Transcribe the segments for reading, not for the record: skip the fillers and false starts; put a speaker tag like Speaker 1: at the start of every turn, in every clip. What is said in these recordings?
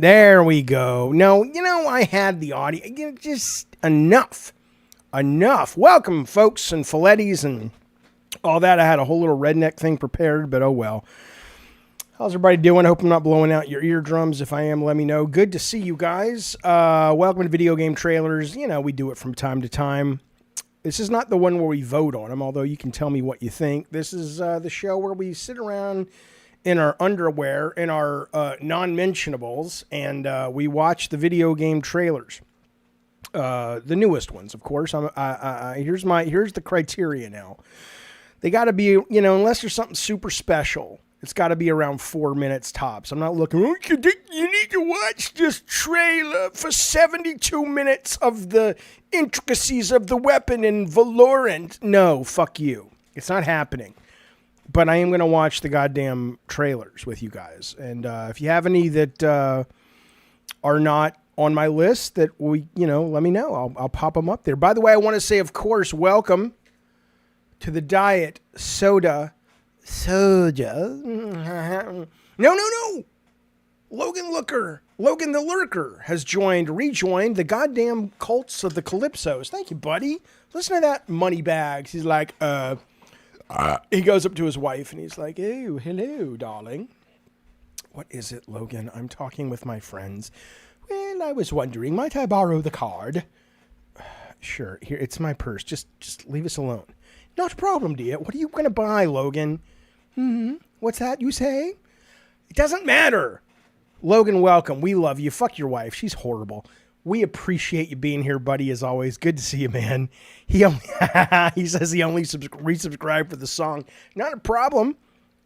Speaker 1: There we go. No, I had the audio. Just enough. Welcome, folks and Filettis and all that. I had a whole little redneck thing prepared, but oh well. How's everybody doing? I hope I'm not blowing out your eardrums. If I am, let me know. Good to see you guys. Welcome to Video Game Trailers. We do it from time to time. This is not the one where we vote on them, although you can tell me what you think. This is the show where we sit around in our underwear, in our non-mentionables, and we watch the video game trailers. The newest ones, of course. Here's the criteria now. They got to be, unless there's something super special, it's got to be around 4 minutes tops. I'm not looking, you need to watch this trailer for 72 minutes of the intricacies of the weapon in Valorant. No, fuck you. It's not happening. But I am going to watch the goddamn trailers with you guys. And if you have any that are not on my list that we, let me know. I'll pop them up there. By the way, I want to say, of course, welcome to the Diet Soda. No. Logan the Lurker has rejoined the goddamn cults of the Calypsos. Thank you, buddy. Listen to that money bags. He's like, he goes up to his wife and he's like, "Oh, hello, darling. What is it, Logan? I'm talking with my friends. Well, I was wondering, might I borrow the card?" Sure, here, it's my purse. Just leave us alone. Not a problem, dear. What are you going to buy, Logan? What's that you say? It doesn't matter. Logan, welcome. We love you. Fuck your wife. She's horrible. We appreciate you being here, buddy, as always. Good to see you, man. He says he only resubscribed for the song. Not a problem.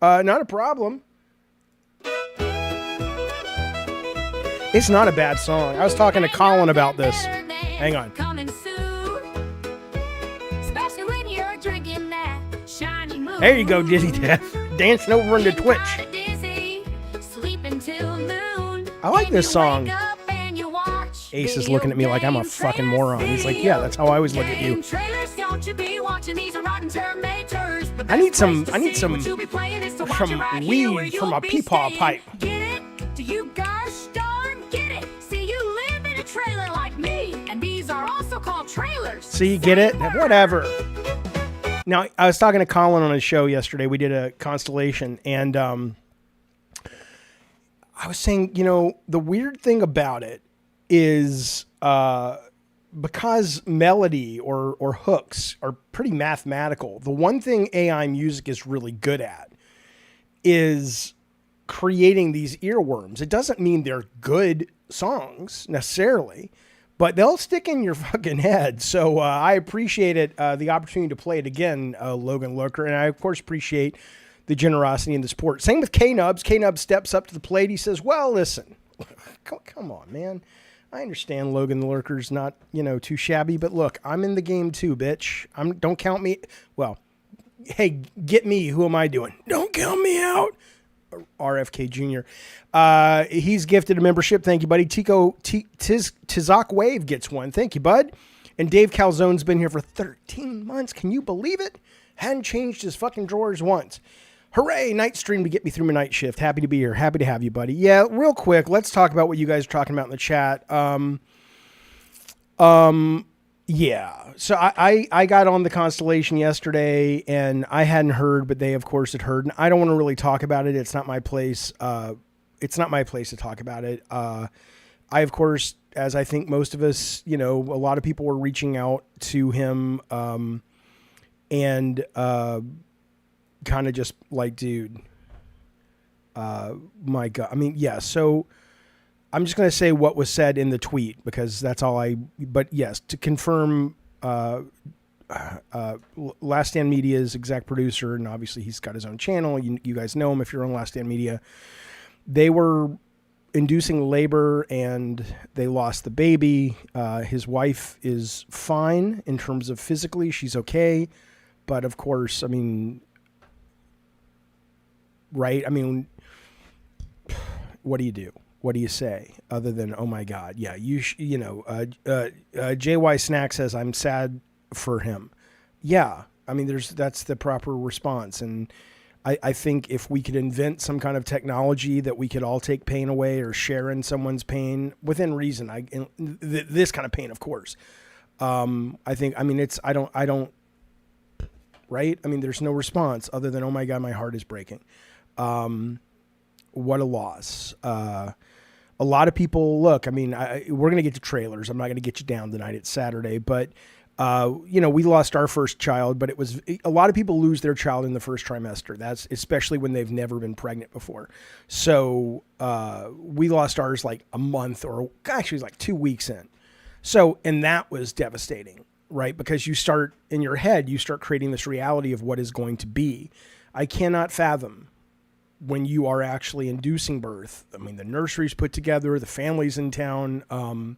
Speaker 1: Not a problem. It's not a bad song. I was talking to Colin about this. Hang on. There you go, Dizzy Death. Dancing over into Twitch. I like this song. Ace is looking at me like I'm a fucking moron. He's like, yeah, that's how I always look at you. I need some from weed from a peepaw pipe.
Speaker 2: Get it? Do you guys darn get it? See, you live in a trailer like me, and these are also called trailers.
Speaker 1: See, get it? Whatever. Now, I was talking to Colin on his show yesterday. We did a constellation, and I was saying, the weird thing about it is because melody or hooks are pretty mathematical, the one thing AI music is really good at is creating these earworms. It doesn't mean they're good songs necessarily, but they'll stick in your fucking head. So I appreciate it, the opportunity to play it again, Logan Lurker, and I, of course, appreciate the generosity and the support. Same with K-Nubs. K-Nubs steps up to the plate. He says, well, listen, come on, man. I understand Logan the Lurker's not, too shabby, but look, I'm in the game too, bitch. Don't count me. Well, hey, get me. Who am I doing? Don't count me out. RFK Jr. He's gifted a membership. Thank you, buddy. Tizak Wave gets one. Thank you, bud. And Dave Calzone's been here for 13 months. Can you believe it? Hadn't changed his fucking drawers once. Hooray, night stream to get me through my night shift. Happy to be here. Happy to have you, buddy. Yeah, real quick, let's talk about what you guys are talking about in the chat. Yeah. So I got on the Constellation yesterday, and I hadn't heard, but they, of course, had heard. And I don't want to really talk about it. It's not my place. It's not my place to talk about it. I, of course, as I think most of us, a lot of people were reaching out to him and kind of just like, dude, my God. I mean, yeah, so I'm just going to say what was said in the tweet because that's all but yes, to confirm, Last Stand Media's exec producer, and obviously he's got his own channel. You guys know him if you're on Last Stand Media. They were inducing labor and they lost the baby. His wife is fine in terms of physically. She's okay. But of course, I mean, right? I mean, what do you do? What do you say other than, oh my God? Yeah, JY Snack says, I'm sad for him. Yeah. I mean, that's the proper response. And I think if we could invent some kind of technology that we could all take pain away or share in someone's pain within reason, this kind of pain, of course. I think, I mean, I don't, right? I mean, there's no response other than, oh my God, my heart is breaking. What a loss. A lot of people, look, I mean, we're going to get to trailers. I'm not going to get you down tonight. It's Saturday, but you know, we lost our first child, but a lot of people lose their child in the first trimester. That's especially when they've never been pregnant before. So, we lost ours like a month or actually like 2 weeks in. So, and that was devastating, right? Because you start in your head, you start creating this reality of what is going to be. I cannot fathom when you are actually inducing birth. I mean, the nursery's put together, the family's in town.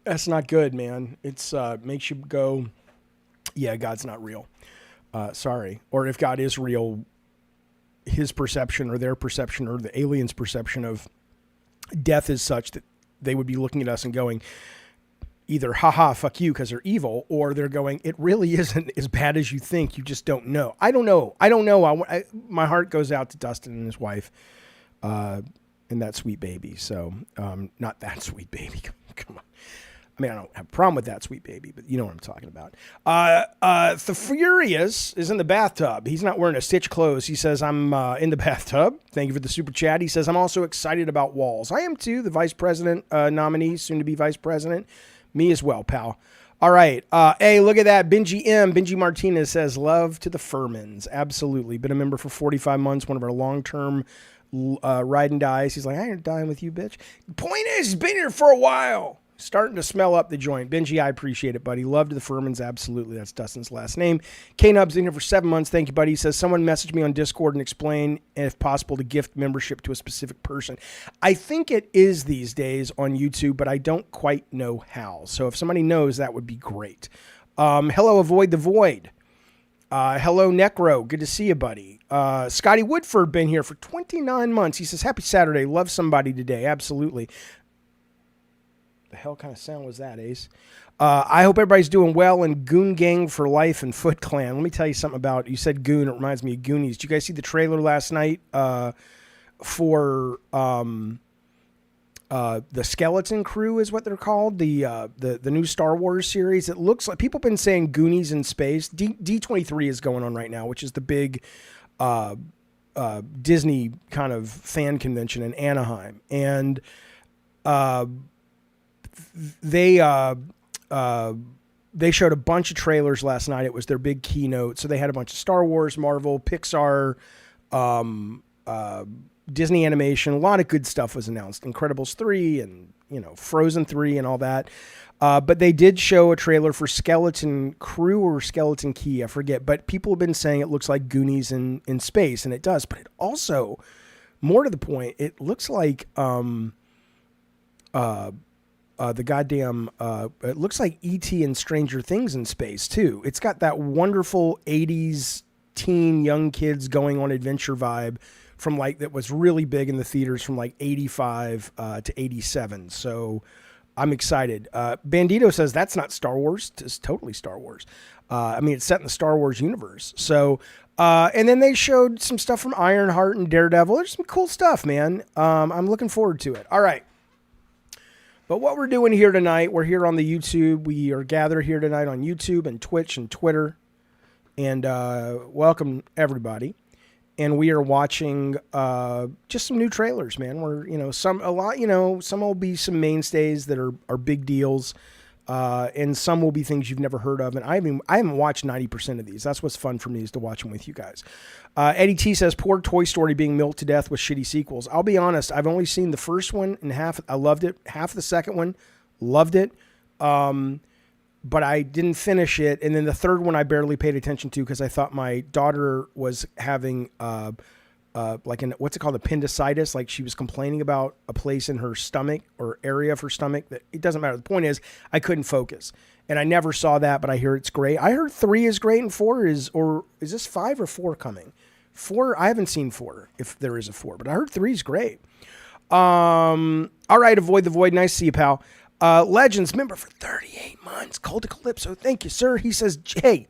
Speaker 1: That's not good, man. It's makes you go, yeah, God's not real. Sorry. Or if God is real, his perception or their perception or the aliens' perception of death is such that they would be looking at us and going either, haha, fuck you, because they're evil, or they're going, it really isn't as bad as you think. You just don't know. I don't know. My heart goes out to Dustin and his wife and that sweet baby. So not that sweet baby. Come on. I mean, I don't have a problem with that sweet baby, but you know what I'm talking about. The Furious is in the bathtub. He's not wearing a stitch clothes. He says, I'm in the bathtub. Thank you for the super chat. He says, I'm also excited about Walls. I am too, the vice president nominee, soon to be vice president. Me as well, pal. All right. Hey, look at that. Benji Martinez says, love to the Furmans. Absolutely. Been a member for 45 months, one of our long-term ride and dies. He's like, I ain't dying with you, bitch. The point is, he's been here for a while. Starting to smell up the joint. Benji, I appreciate it, buddy. Love to the Furmans. Absolutely. That's Dustin's last name. K-Nub's in here for 7 months. Thank you, buddy. He says, someone messaged me on Discord and explain, if possible, to gift membership to a specific person. I think it is these days on YouTube, but I don't quite know how. So if somebody knows, that would be great. Hello, Avoid the Void. Hello, Necro. Good to see you, buddy. Scotty Woodford been here for 29 months. He says, happy Saturday. Love somebody today. Absolutely. The hell kind of sound was that, Ace? I hope everybody's doing well, and Goon Gang for Life and Foot Clan. Let me tell you something about, you said Goon, it reminds me of Goonies. Did you guys see the trailer last night for the Skeleton Crew is what they're called, the new Star Wars series? It looks like, people have been saying Goonies in space. D23 is going on right now, which is the big Disney kind of fan convention in Anaheim. And they showed a bunch of trailers last night. It was their big keynote. So they had a bunch of Star Wars, Marvel, Pixar, Disney animation. A lot of good stuff was announced. Incredibles 3 and, you know, Frozen 3 and all that. But they did show a trailer for Skeleton Crew or Skeleton Key. I forget. But people have been saying it looks like Goonies in space, and it does. But it also, more to the point, it looks like the goddamn, it looks like E.T. and Stranger Things in space, too. It's got that wonderful 80s teen young kids going on adventure vibe from like, that was really big in the theaters from like 85 to 87. So I'm excited. Bandito says that's not Star Wars. It's totally Star Wars. I mean, it's set in the Star Wars universe. So, and then they showed some stuff from Ironheart and Daredevil. There's some cool stuff, man. I'm looking forward to it. All right. But what we're doing here tonight, we're here on the YouTube. We are gathered here tonight on YouTube and Twitch and Twitter. And welcome, everybody. And we are watching just some new trailers, man. Some will be some mainstays that are big deals. And some will be things you've never heard of. And I haven't watched 90% of these. That's what's fun for me, is to watch them with you guys. Eddie T says, poor Toy Story being milked to death with shitty sequels. I'll be honest, I've only seen the first one and half. I loved it. Half the second one, loved it. But I didn't finish it. And then the third one I barely paid attention to because I thought my daughter was having what's it called, appendicitis. Like she was complaining about a place in her stomach or area of her stomach. That it doesn't matter. The point is I couldn't focus. And I never saw that, but I hear it's great. I heard 3 is great and 4 is, or is this 5 or 4 coming? 4, I haven't seen 4, if there is a 4, but I heard 3 is great. All right, Avoid the Void. Nice to see you, pal. Legends member for 38 months. Cold to Calypso. Thank you, sir. He says, hey,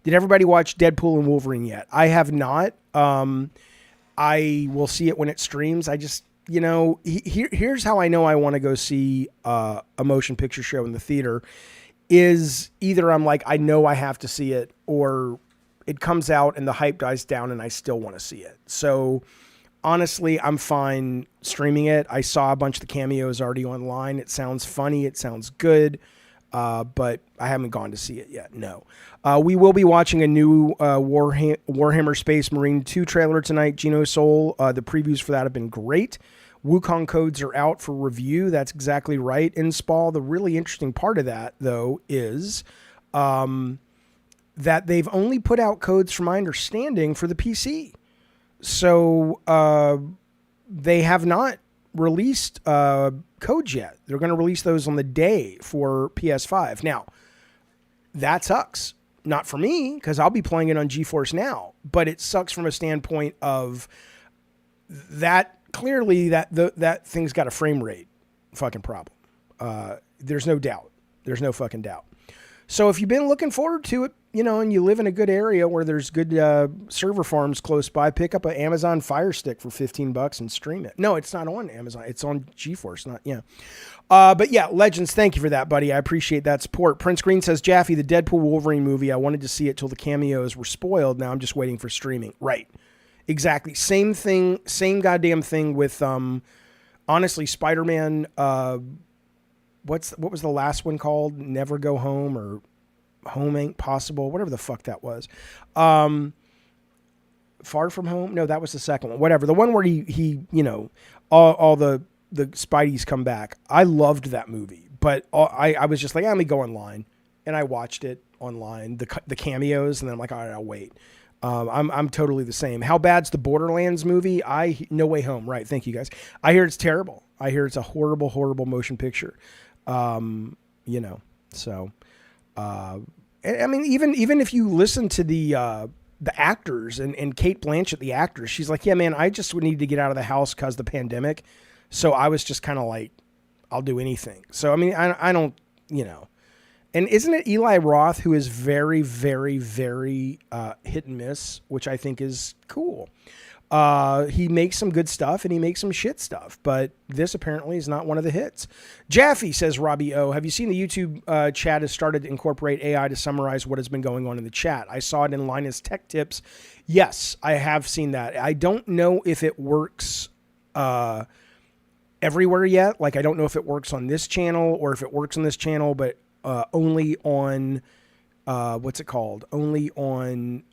Speaker 1: Did everybody watch Deadpool and Wolverine yet? I have not. I will see it when it streams. I just, here's how I know I want to go see a motion picture show in the theater is either I'm like, I know I have to see it, or it comes out and the hype dies down and I still want to see it. So honestly, I'm fine streaming it. I saw a bunch of the cameos already online. It sounds funny. It sounds good. But I haven't gone to see it yet. No. We will be watching a new Warhammer Space Marine 2 trailer tonight. Geno Soul. The previews for that have been great. WuKong codes are out for review. That's exactly right. Inspall. The really interesting part of that, though, is that they've only put out codes, from my understanding, for the PC. So they have not released codes yet. They're going to release those on the day for PS5. Now, that sucks. Not for me, because I'll be playing it on GeForce Now. But it sucks from a standpoint of that. Clearly, that thing's got a frame rate fucking problem. There's no doubt. There's no fucking doubt. So if you've been looking forward to it, and you live in a good area where there's good server farms close by, pick up an Amazon Fire Stick for $15 and stream it. No, it's not on Amazon. It's on GeForce. But yeah, Legends, thank you for that, buddy. I appreciate that support. Prince Green says, Jaffe, the Deadpool Wolverine movie, I wanted to see it till the cameos were spoiled. Now I'm just waiting for streaming. Right. Exactly. Same thing. Same goddamn thing with, honestly, Spider-Man. What was the last one called? Never Go Home, or Home Ain't Possible, whatever the fuck that was. Far From Home? No, that was the second one. Whatever. The one where he all the Spideys come back. I loved that movie, but I was just like, let me go online, and I watched it online, the cameos, and then I'm like, all right, I'll wait. I'm totally the same. How bad's the Borderlands movie? No Way Home. Right. Thank you guys. I hear it's terrible. I hear it's a horrible, horrible motion picture. I mean, even if you listen to the actors and Kate Blanchett, the actress, she's like, yeah, man, I just would need to get out of the house because the pandemic. So I was just kind of like, I'll do anything. So, I mean, I don't, and isn't it Eli Roth who is very, very, very hit and miss, which I think is cool. He makes some good stuff and he makes some shit stuff, but this apparently is not one of the hits. Jaffe, says Robbie O, have you seen the YouTube chat has started to incorporate AI to summarize what has been going on in the chat? I saw it in Linus Tech Tips. Yes, I have seen that. I don't know if it works everywhere yet. Like, I don't know if it works on this channel or if it works on this channel, but only on, what's it called? Only on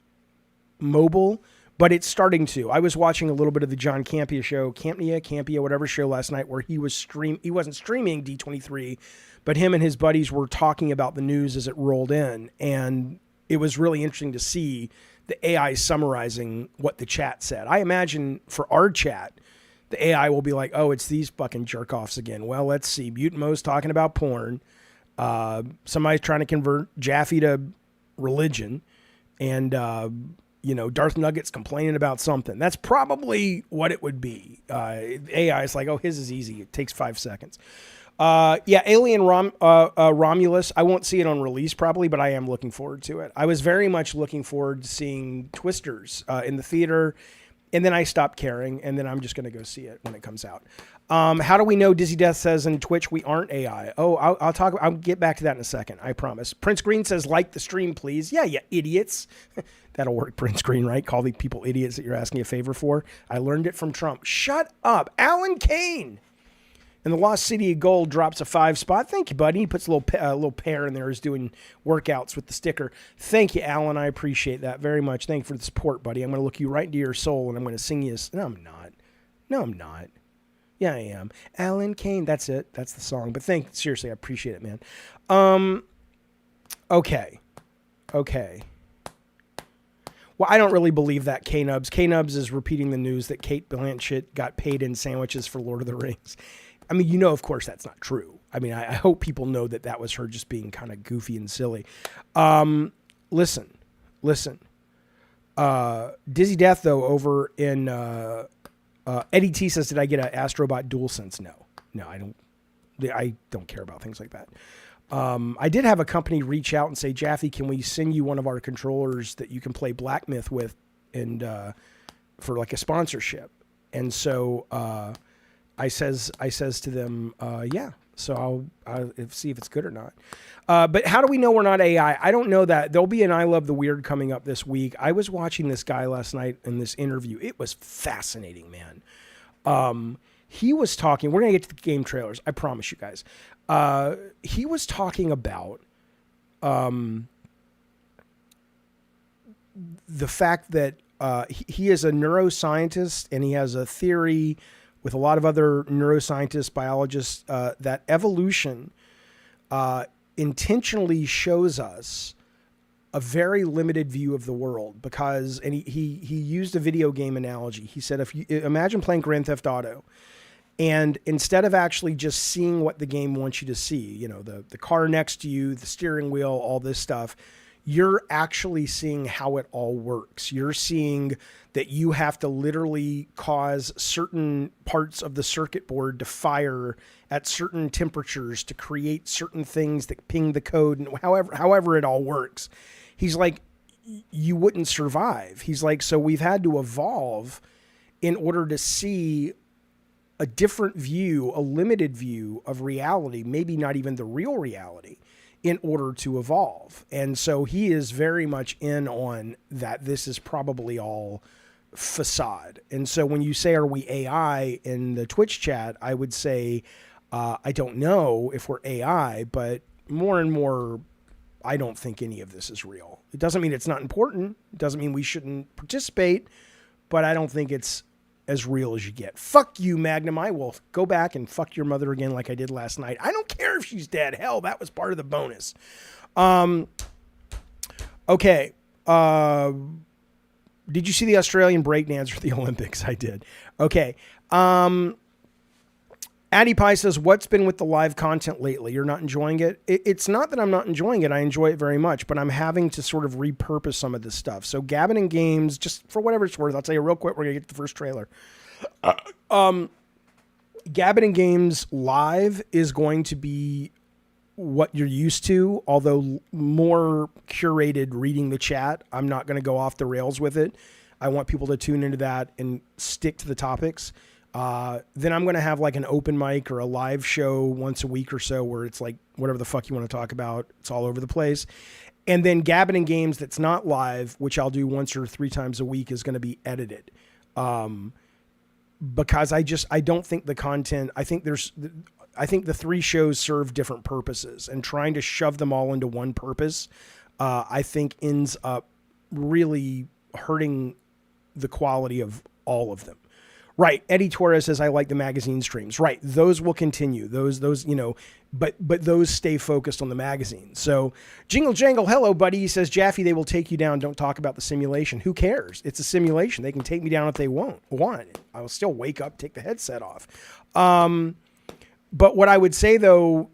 Speaker 1: mobile. But it's starting to. I was watching a little bit of the John Campea show, Campea, whatever show last night, where he wasn't streaming D23, but him and his buddies were talking about the news as it rolled in. And it was really interesting to see the AI summarizing what the chat said. I imagine for our chat, the AI will be like, oh, it's these fucking jerk-offs again. Well, let's see. Mutant Mo's talking about porn. Somebody's trying to convert Jaffe to religion. And, Darth Nugget's complaining about something. That's probably what it would be. AI is like, oh, his is easy. It takes 5 seconds. Alien Romulus. I won't see it on release probably, but I am looking forward to it. I was very much looking forward to seeing Twisters in the theater, and then I stopped caring, and then I'm just going to go see it when it comes out. How do we know Dizzy Death says in Twitch we aren't AI? Oh, I'll get back to that in a second. I promise. Prince Green says, like the stream, please. Yeah, idiots. That'll work, Prince Green, right? Call the people idiots that you're asking a favor for. I learned it from Trump. Shut up. Alan Kane. And the Lost City of Gold drops a 5 spot. Thank you, buddy. He puts a little pair in there. Is doing workouts with the sticker. Thank you, Alan. I appreciate that very much. Thank you for the support, buddy. I'm going to look you right into your soul, and I'm going to sing you. No, I'm not. No, I'm not. Yeah, I am. Alan Kane. That's it. That's the song. But seriously, I appreciate it, man. Okay. Well, I don't really believe that, K-Nubs. K-Nubs is repeating the news that Kate Blanchett got paid in sandwiches for Lord of the Rings. I mean, of course that's not true. I mean, I hope people know that was her just being kind of goofy and silly. Listen. Dizzy Death, though, over in Eddie T says, did I get an Astrobot DualSense? No, I don't care about things like that. I did have a company reach out and say, Jaffe, can we send you one of our controllers that you can play Black Myth with, and for like a sponsorship? And so I says to them, yeah. So I'll see if it's good or not. But how do we know we're not AI? I don't know that. There'll be an I Love the Weird coming up this week. I was watching this guy last night in this interview. It was fascinating, man. He was talking. We're going to get to the game trailers. I promise you guys. He was talking about the fact that he is a neuroscientist, and he has a theory with a lot of other neuroscientists, biologists, that evolution intentionally shows us a very limited view of the world, because, and he used a video game analogy. He said, if you imagine playing Grand Theft Auto, and instead of actually just seeing what the game wants you to see, you know, the car next to you, the steering wheel, all this stuff, you're actually seeing how it all works. You're seeing that you have to literally cause certain parts of the circuit board to fire at certain temperatures to create certain things that ping the code, and however it all works. He's like, you wouldn't survive. He's like, so we've had to evolve in order to see a different view, a limited view of reality, maybe not even the real reality, in order to evolve. And so he is very much in on that. This is probably all facade. And so when you say, are we AI in the Twitch chat, I would say, I don't know if we're AI, but more and more, I don't think any of this is real. It doesn't mean it's not important. It doesn't mean we shouldn't participate, but I don't think it's as real as you get. Fuck you, Magnum. I will go back and fuck your mother again like I did last night. I don't care if she's dead. Hell, that was part of the bonus. Okay. Did you see the Australian breakdance for the Olympics? I did. Okay. Addie Pie says, what's been with the live content lately? You're not enjoying it? It's not that I'm not enjoying it. I enjoy it very much, but I'm having to sort of repurpose some of this stuff. So Gabbin' and Games, just for whatever it's worth, I'll tell you real quick, we're going to get to the first trailer. Gabbin' and Games live is going to be what you're used to, although more curated, reading the chat. I'm not going to go off the rails with it. I want people to tune into that and stick to the topics. Then I'm going to have like an open mic or a live show once a week or so, where it's like whatever the fuck you want to talk about. It's all over the place. And then Gabbin' and Games that's not live, which I'll do once or 3 times a week, is going to be edited. Because I don't think the content, I think the 3 shows serve different purposes, and trying to shove them all into one purpose, I think ends up really hurting the quality of all of them. Right. Eddie Torres says, I like the magazine streams. Right. Those will continue. Those, you know, but those stay focused on the magazine. So Jingle Jangle, hello, buddy. He says, Jaffe, they will take you down. Don't talk about the simulation. Who cares? It's a simulation. They can take me down if they want. I will still wake up, take the headset off. But what I would say, though,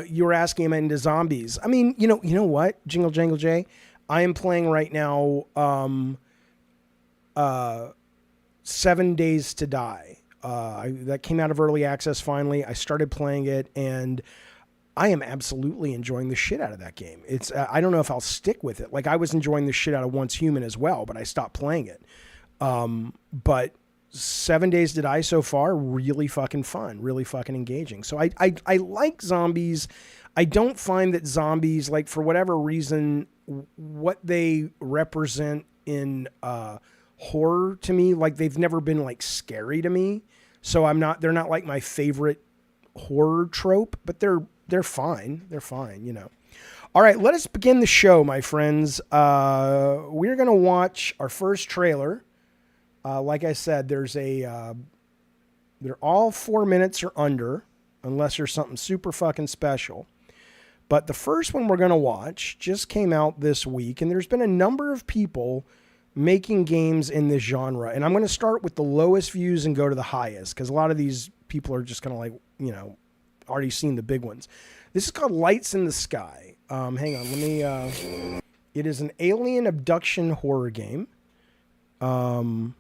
Speaker 1: you were asking, am I into zombies? I mean, you know what, Jingle Jangle J? I am playing right now 7 Days to Die. That came out of early access finally. I started playing it, and I am absolutely enjoying the shit out of that game. It's I don't know if I'll stick with it. Like, I was enjoying the shit out of Once Human as well, but I stopped playing it. But 7 Days to Die so far, really fucking fun, really fucking engaging. So I like zombies. I don't find that zombies, like, for whatever reason, what they represent in horror to me, like, they've never been like scary to me. So they're not like my favorite horror trope, but they're fine. They're fine, you know. All right, let us begin the show, my friends. We're going to watch our first trailer. Like I said, they're all 4 minutes or under, unless there's something super fucking special. But the first one we're going to watch just came out this week, and there's been a number of people making games in this genre. And I'm going to start with the lowest views and go to the highest, because a lot of these people are just kind of like, you know, already seen the big ones. This is called Lights in the Sky. Hang on, let me... it is an alien abduction horror game. And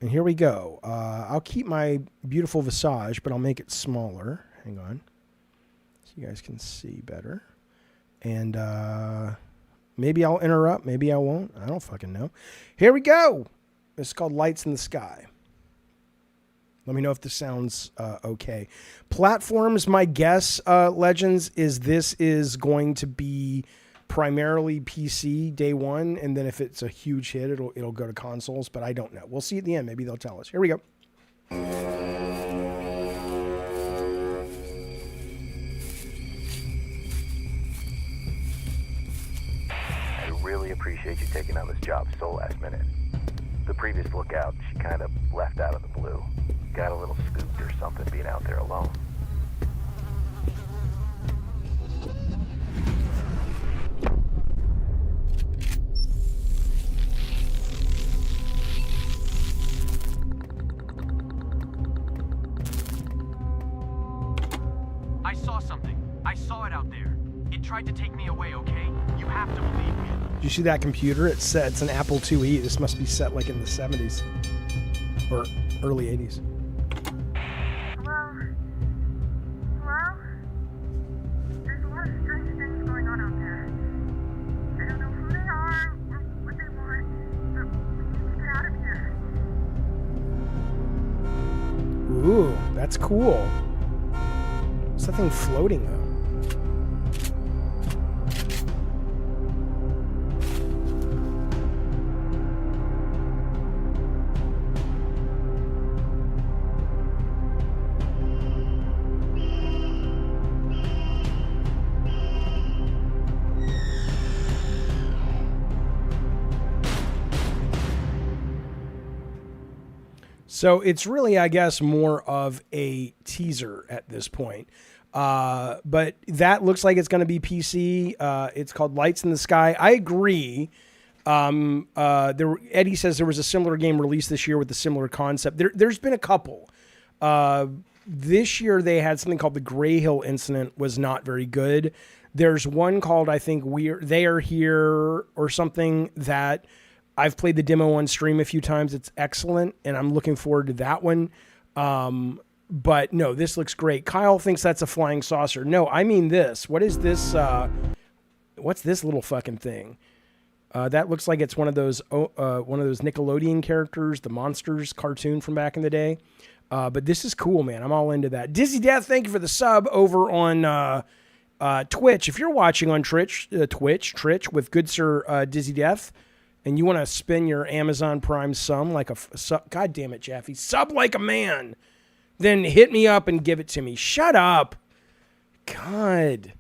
Speaker 1: here we go. I'll keep my beautiful visage, but I'll make it smaller. Hang on. so you guys can see better. And maybe I'll interrupt, maybe I won't. I don't fucking know. Here we go. It's called Lights in the Sky. Let me know if this sounds okay. Platforms, my guess, Legends, is this is going to be primarily PC day one, and then if it's a huge hit, it'll go to consoles, but I don't know. We'll see at the end. Maybe they'll tell us. Here we go.
Speaker 3: I really appreciate you taking on this job so last minute. The previous lookout, she kind of left out of the blue. Got a little spooked or something being out there alone.
Speaker 4: I saw something. I saw it out there. It tried to take me away, okay? You have to believe me.
Speaker 1: Did you see that computer? It's set. It's an Apple IIe. This must be set like in the 70s or early 80s.
Speaker 5: Hello? Hello? There's a lot of strange things going on out there. I don't know who they are or what they want, but we need to get out of here.
Speaker 1: Ooh, that's cool. What's that thing floating though? So it's really, I guess, more of a teaser at this point. But that looks like it's going to be PC. It's called Lights in the Sky. I agree. Eddie says there was a similar game released this year with a similar concept. There's been a couple. This year they had something called the Gray Hill Incident, was not very good. There's one called, I think, They Are Here or something that I've played the demo on stream a few times. It's excellent, and I'm looking forward to that one. But no, this looks great. Kyle thinks that's a flying saucer. No, I mean this. What is this? What's this little fucking thing? That looks like it's one of those Nickelodeon characters, the Monsters cartoon from back in the day. But this is cool, man. I'm all into that. Dizzy Death, thank you for the sub over on Twitch. If you're watching on Twitch with good sir Dizzy Death, and you want to spin your Amazon Prime sub like God damn it, Jaffe, sub like a man, then hit me up and give it to me. Shut up. God,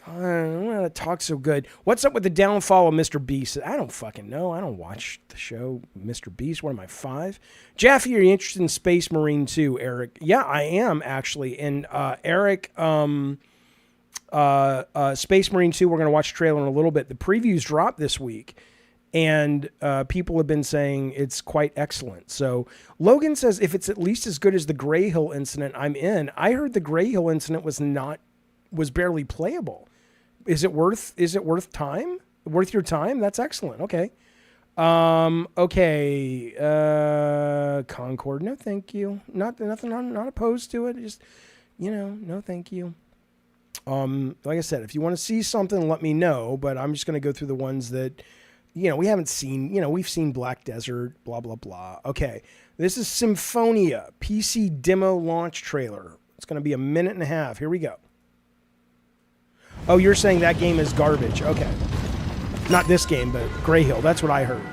Speaker 1: I don't know how to talk so good. What's up with the downfall of Mr. Beast? I don't fucking know. I don't watch the show Mr. Beast. What am I, 5? Jaffe, are you interested in Space Marine 2, Eric? Yeah, I am, actually. And Eric, Space Marine 2, we're going to watch a trailer in a little bit. The previews dropped this week. And people have been saying it's quite excellent. So Logan says, if it's at least as good as the Gray Hill Incident, I'm in. I heard the Gray Hill Incident was barely playable. Is it worth time? Worth your time? That's excellent. Okay. Concord. No, thank you. Nothing. I'm not opposed to it. Just, no, thank you. Like I said, if you want to see something, let me know. But I'm just going to go through the ones that, we haven't seen. We've seen Black Desert, blah, blah, blah. Okay. This is Symphonia, PC demo launch trailer. It's going to be a minute and a half. Here we go. Oh, you're saying that game is garbage. Okay. Not this game, but Gray Hill. That's what I heard.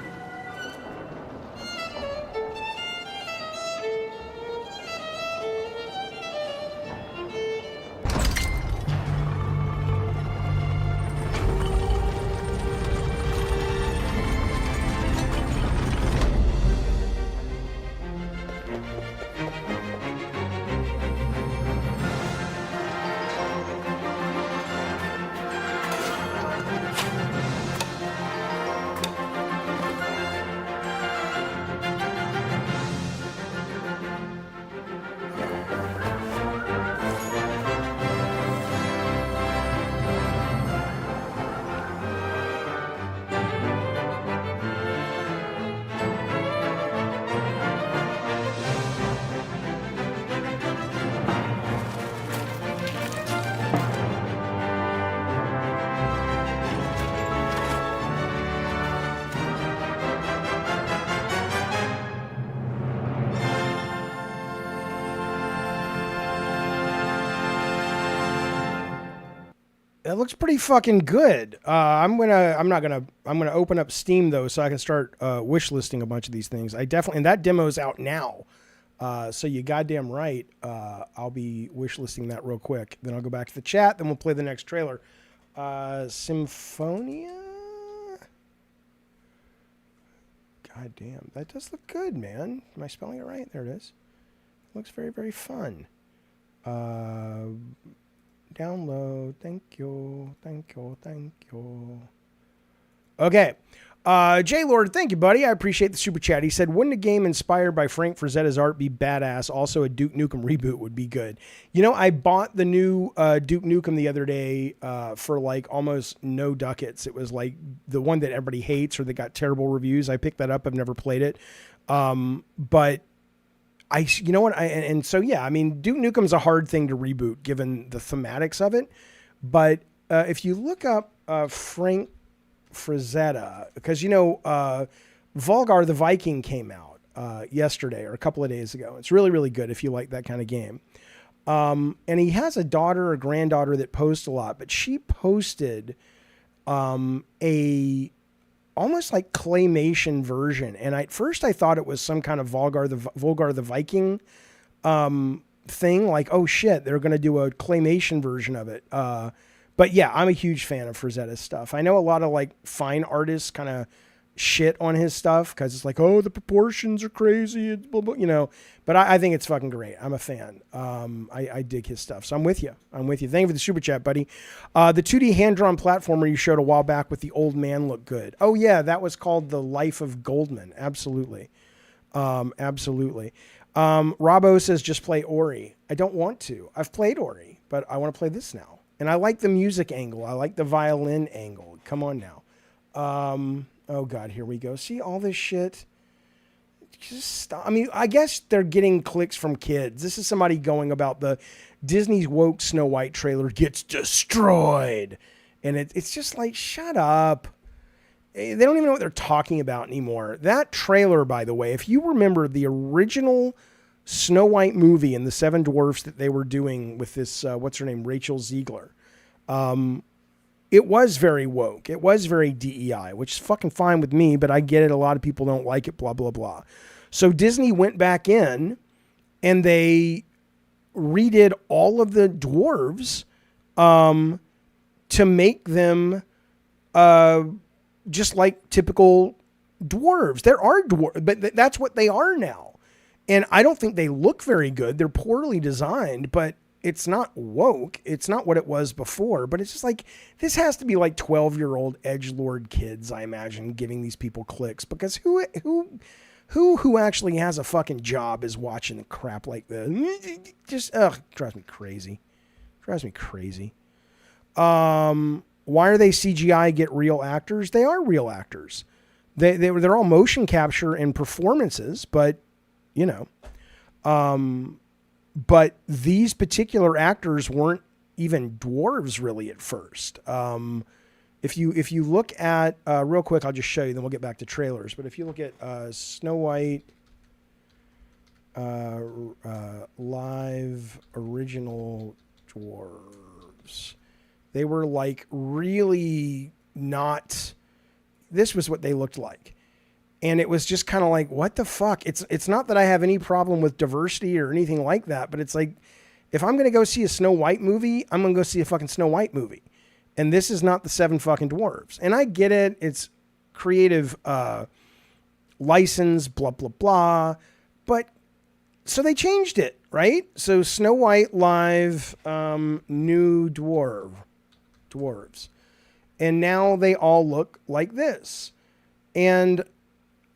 Speaker 1: It looks pretty fucking good. I'm gonna open up Steam though, so I can start wish listing a bunch of these things. I definitely, and that demo's out now. So you goddamn right. I'll be wish listing that real quick. Then I'll go back to the chat. Then we'll play the next trailer. Symphonia. God damn, that does look good, man. Am I spelling it right? There it is. Looks very, very fun. Download. Thank you. Thank you. Thank you. Okay. J-Lord, thank you, buddy. I appreciate the super chat. He said, wouldn't a game inspired by Frank Frazetta's art be badass? Also, a Duke Nukem reboot would be good. You know, I bought the new Duke Nukem the other day for like almost no ducats. It was like the one that everybody hates or that got terrible reviews. I picked that up. I've never played it. But you know what? So, yeah, I mean, Duke Nukem's a hard thing to reboot given the thematics of it. But if you look up Frank Frazetta, because, you know, Volgar the Viking came out yesterday or a couple of days ago. It's really, really good if you like that kind of game. And he has a daughter or granddaughter that posts a lot, but she posted a almost like claymation version. And at first I thought it was some kind of Volgar the Viking thing, like, oh shit, they're going to do a claymation version of it. But yeah, I'm a huge fan of Frazetta's stuff. I know a lot of like fine artists kind of shit on his stuff because it's like, oh, the proportions are crazy, it's blah, blah, you know. But I think it's fucking great. I'm a fan. I dig his stuff. So I'm with you. Thank you for the super chat, buddy. The 2D hand-drawn platformer you showed a while back with the old man looked good. Oh yeah, that was called The Life of Goldman. Absolutely. Absolutely. Robbo says just play Ori. I don't want to. I've played Ori, but I want to play this now. And I like the music angle. I like the violin angle. Come on now. Oh, God, here we go. See all this shit? Just stop. I mean, I guess they're getting clicks from kids. This is somebody going about the Disney's woke Snow White trailer gets destroyed. And it's just like, shut up. They don't even know what they're talking about anymore. That trailer, by the way, if you remember the original Snow White movie and the Seven Dwarfs that they were doing with this, what's her name, Rachel Ziegler. It was very woke. It was very DEI, which is fucking fine with me, but I get it. A lot of people don't like it, blah, blah, blah. So Disney went back in and they redid all of the dwarves to make them just like typical dwarves. There are dwarves, but that's what they are now. And I don't think they look very good. They're poorly designed, but it's not woke. It's not what it was before, but it's just like, this has to be like 12-year-old edgelord kids, I imagine, giving these people clicks, because who actually has a fucking job is watching crap like this. Just, drives me crazy. Why are they CGI get real actors? They are real actors. They're all motion capture and performances, but you know, but these particular actors weren't even dwarves really at first. If you look at, real quick, I'll just show you, then we'll get back to trailers. But if you look at Snow White live original dwarves, they were like really not, this was what they looked like. And it was just kind of like, what the fuck? It's not that I have any problem with diversity or anything like that, but it's like, if I'm going to go see a Snow White movie, I'm going to go see a fucking Snow White movie. And this is not the Seven fucking Dwarves. And I get it. It's creative license, blah, blah, blah. But so they changed it, right? So Snow White live, new dwarves. And now they all look like this. And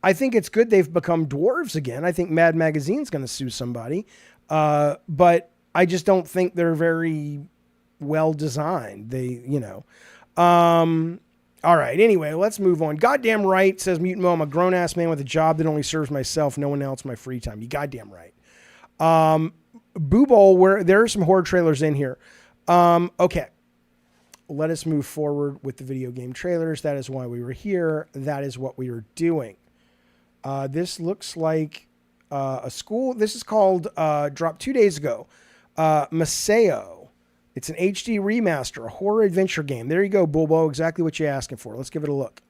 Speaker 1: I think it's good they've become dwarves again. I think Mad Magazine's going to sue somebody. But I just don't think they're very well designed. They, you know. All right. Anyway, let's move on. Goddamn right, says Mutant Mo. I'm a grown-ass man with a job that only serves myself, no one else, my free time. You goddamn right. Boo Bowl, where there are some horror trailers in here. Okay. Let us move forward with the video game trailers. That is why we were here. That is what we are doing. This looks like a school. This is called, dropped 2 days ago, MISAO. It's an HD remaster, a horror adventure game. There you go, Bulbo. Exactly what you're asking for. Let's give it a look.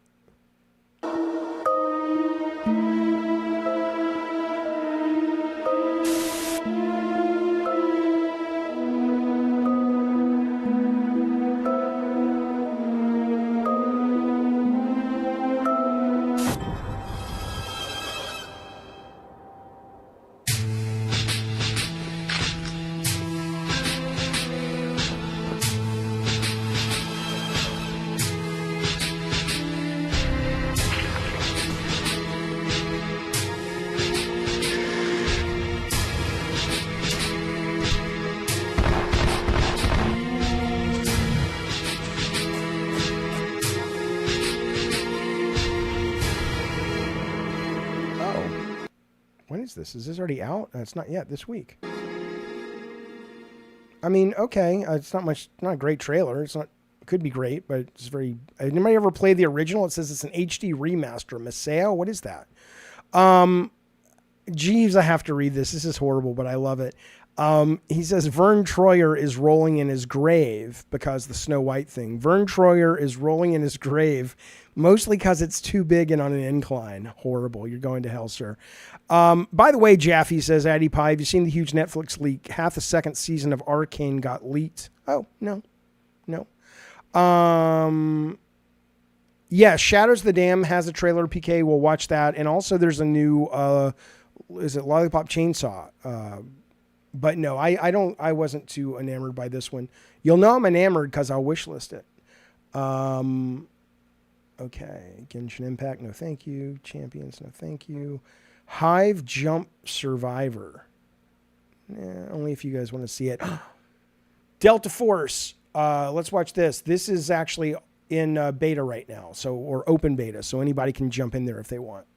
Speaker 1: Is this already out? It's not yet this week. I mean, okay, it's not a great trailer. It could be great, but it's very. Anybody ever played the original? It says it's an HD remaster. MISAO, what is that? Jeeves, I have to read this. This is horrible, but I love it. He says Vern Troyer is rolling in his grave because the Snow White thing. Vern Troyer is rolling in his grave, mostly because it's too big and on an incline. Horrible. You're going to hell, sir. By the way, Jaffe says, Addy Pie, have you seen the huge Netflix leak? Half the second season of Arcane got leaked. Oh, no. Yeah, Shadows of the Dam has a trailer, PK. We'll watch that. And also there's a new, is it Lollipop Chainsaw? But no, I wasn't too enamored by this one. You'll know I'm enamored because I'll wishlist it. Okay. Genshin Impact, no thank you. Champions, no thank you. Hive Jump Survivor. Only if you guys want to see it. Delta Force. Let's watch this. This is actually in beta right now, or open beta, so anybody can jump in there if they want.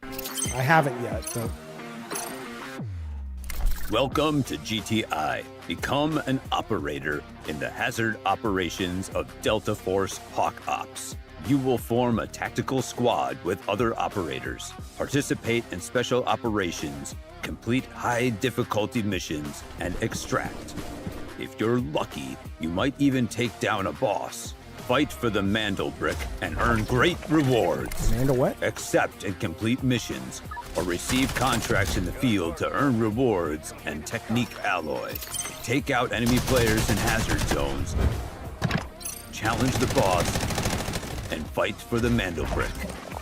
Speaker 1: I haven't yet, but...
Speaker 6: Welcome to GTI. Become an operator in the hazard operations of Delta Force Hawk Ops. You will form a tactical squad with other operators, participate in special operations, complete high difficulty missions, and extract. If you're lucky, you might even take down a boss. Fight for the Mandel Brick and earn great rewards.
Speaker 1: Mandel what?
Speaker 6: Accept and complete missions, or receive contracts in the field to earn rewards and technique alloy. Take out enemy players in hazard zones, challenge the boss, and fight for the Mandel Brick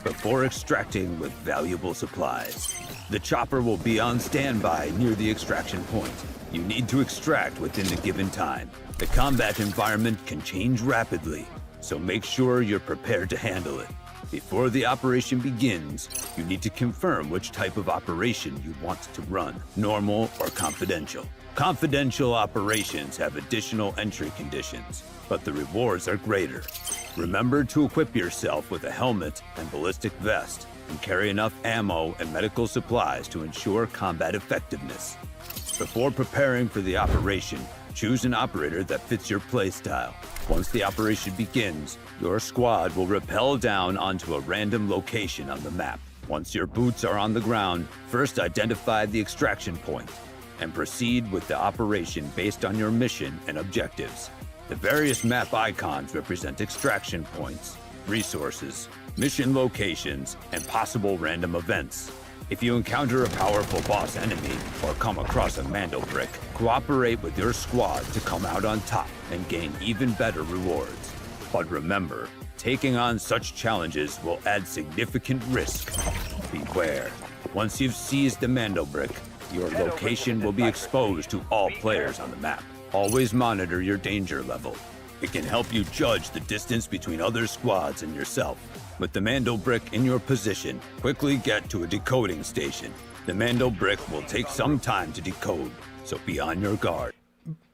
Speaker 6: before extracting with valuable supplies. The chopper will be on standby near the extraction point. You need to extract within the given time. The combat environment can change rapidly, so make sure you're prepared to handle it. Before the operation begins, you need to confirm which type of operation you want to run, normal or confidential. Confidential operations have additional entry conditions, but the rewards are greater. Remember to equip yourself with a helmet and ballistic vest, and carry enough ammo and medical supplies to ensure combat effectiveness. Before preparing for the operation, choose an operator that fits your playstyle. Once the operation begins, your squad will rappel down onto a random location on the map. Once your boots are on the ground, first identify the extraction point and proceed with the operation based on your mission and objectives. The various map icons represent extraction points, resources, mission locations, and possible random events. If you encounter a powerful boss enemy or come across a Mandel Brick, cooperate with your squad to come out on top and gain even better rewards. But remember, taking on such challenges will add significant risk. Beware. Once you've seized the Mandel Brick, your location will be exposed to all players on the map. Always monitor your danger level. It can help you judge the distance between other squads and yourself. With the Mandel Brick in your position, quickly get to a decoding station. The Mandel Brick will take some time to decode, so be on your guard.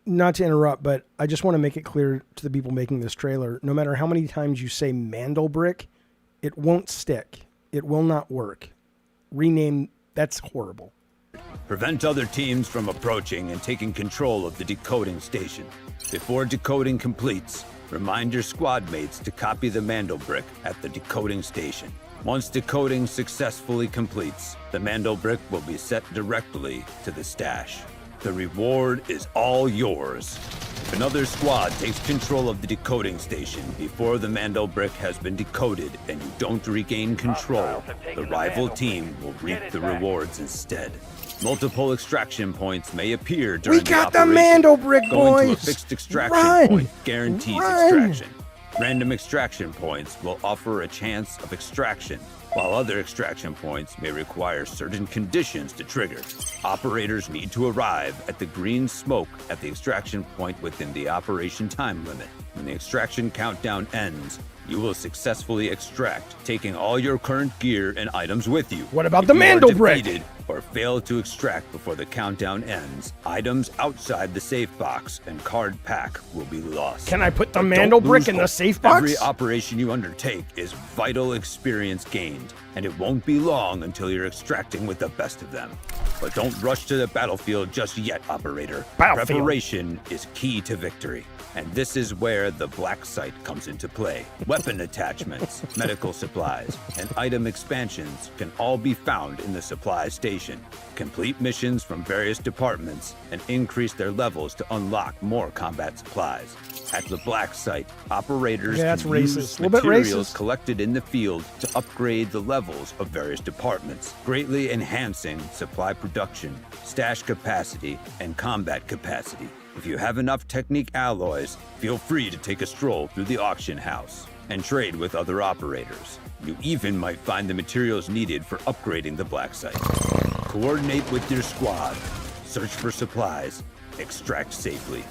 Speaker 1: Not to interrupt, but I just want to make it clear to the people making this trailer, no matter how many times you say Mandel Brick, it won't stick. It will not work. Rename, that's horrible.
Speaker 6: Prevent other teams from approaching and taking control of the decoding station. Before decoding completes, remind your squad mates to copy the Mandel Brick at the decoding station. Once decoding successfully completes, the Mandel Brick will be set directly to the stash. The reward is all yours. If another squad takes control of the decoding station before the Mando brick has been decoded and you don't regain control, the rival team will reap the rewards instead. Multiple extraction points may appear during the operation.
Speaker 1: We got the Mando brick,
Speaker 6: Going to a
Speaker 1: boys.
Speaker 6: fixed extraction
Speaker 1: Run.
Speaker 6: point guarantees extraction. Random extraction points will offer a chance of extraction, while other extraction points may require certain conditions to trigger. Operators need to arrive at the green smoke at the extraction point within the operation time limit. When the extraction countdown ends, you will successfully extract, taking all your current gear and items with you.
Speaker 1: What about
Speaker 6: If
Speaker 1: the
Speaker 6: you are
Speaker 1: Mando brick?
Speaker 6: defeated or fail to extract before the countdown ends, items outside the safe box and card pack will be lost.
Speaker 1: Can I put the
Speaker 6: But
Speaker 1: Mando
Speaker 6: don't
Speaker 1: brick
Speaker 6: lose
Speaker 1: in the
Speaker 6: hope.
Speaker 1: safe box?
Speaker 6: Every operation you undertake is vital experience gained, and it won't be long until you're extracting with the best of them. But don't rush to the battlefield just yet, operator.
Speaker 1: Battlefield.
Speaker 6: Preparation is key to victory. And this is where the black site comes into play. Weapon attachments, medical supplies, and item expansions can all be found in the supply station. Complete missions from various departments and increase their levels to unlock more combat supplies. At the black site, operators
Speaker 1: Okay, that's
Speaker 6: can
Speaker 1: racist.
Speaker 6: use
Speaker 1: A little bit
Speaker 6: materials
Speaker 1: racist.
Speaker 6: collected in the field to upgrade the levels of various departments, greatly enhancing supply production, stash capacity, and combat capacity. If you have enough technique alloys, feel free to take a stroll through the auction house and trade with other operators. You even might find the materials needed for upgrading the black site. Coordinate with your squad, search for supplies, extract safely.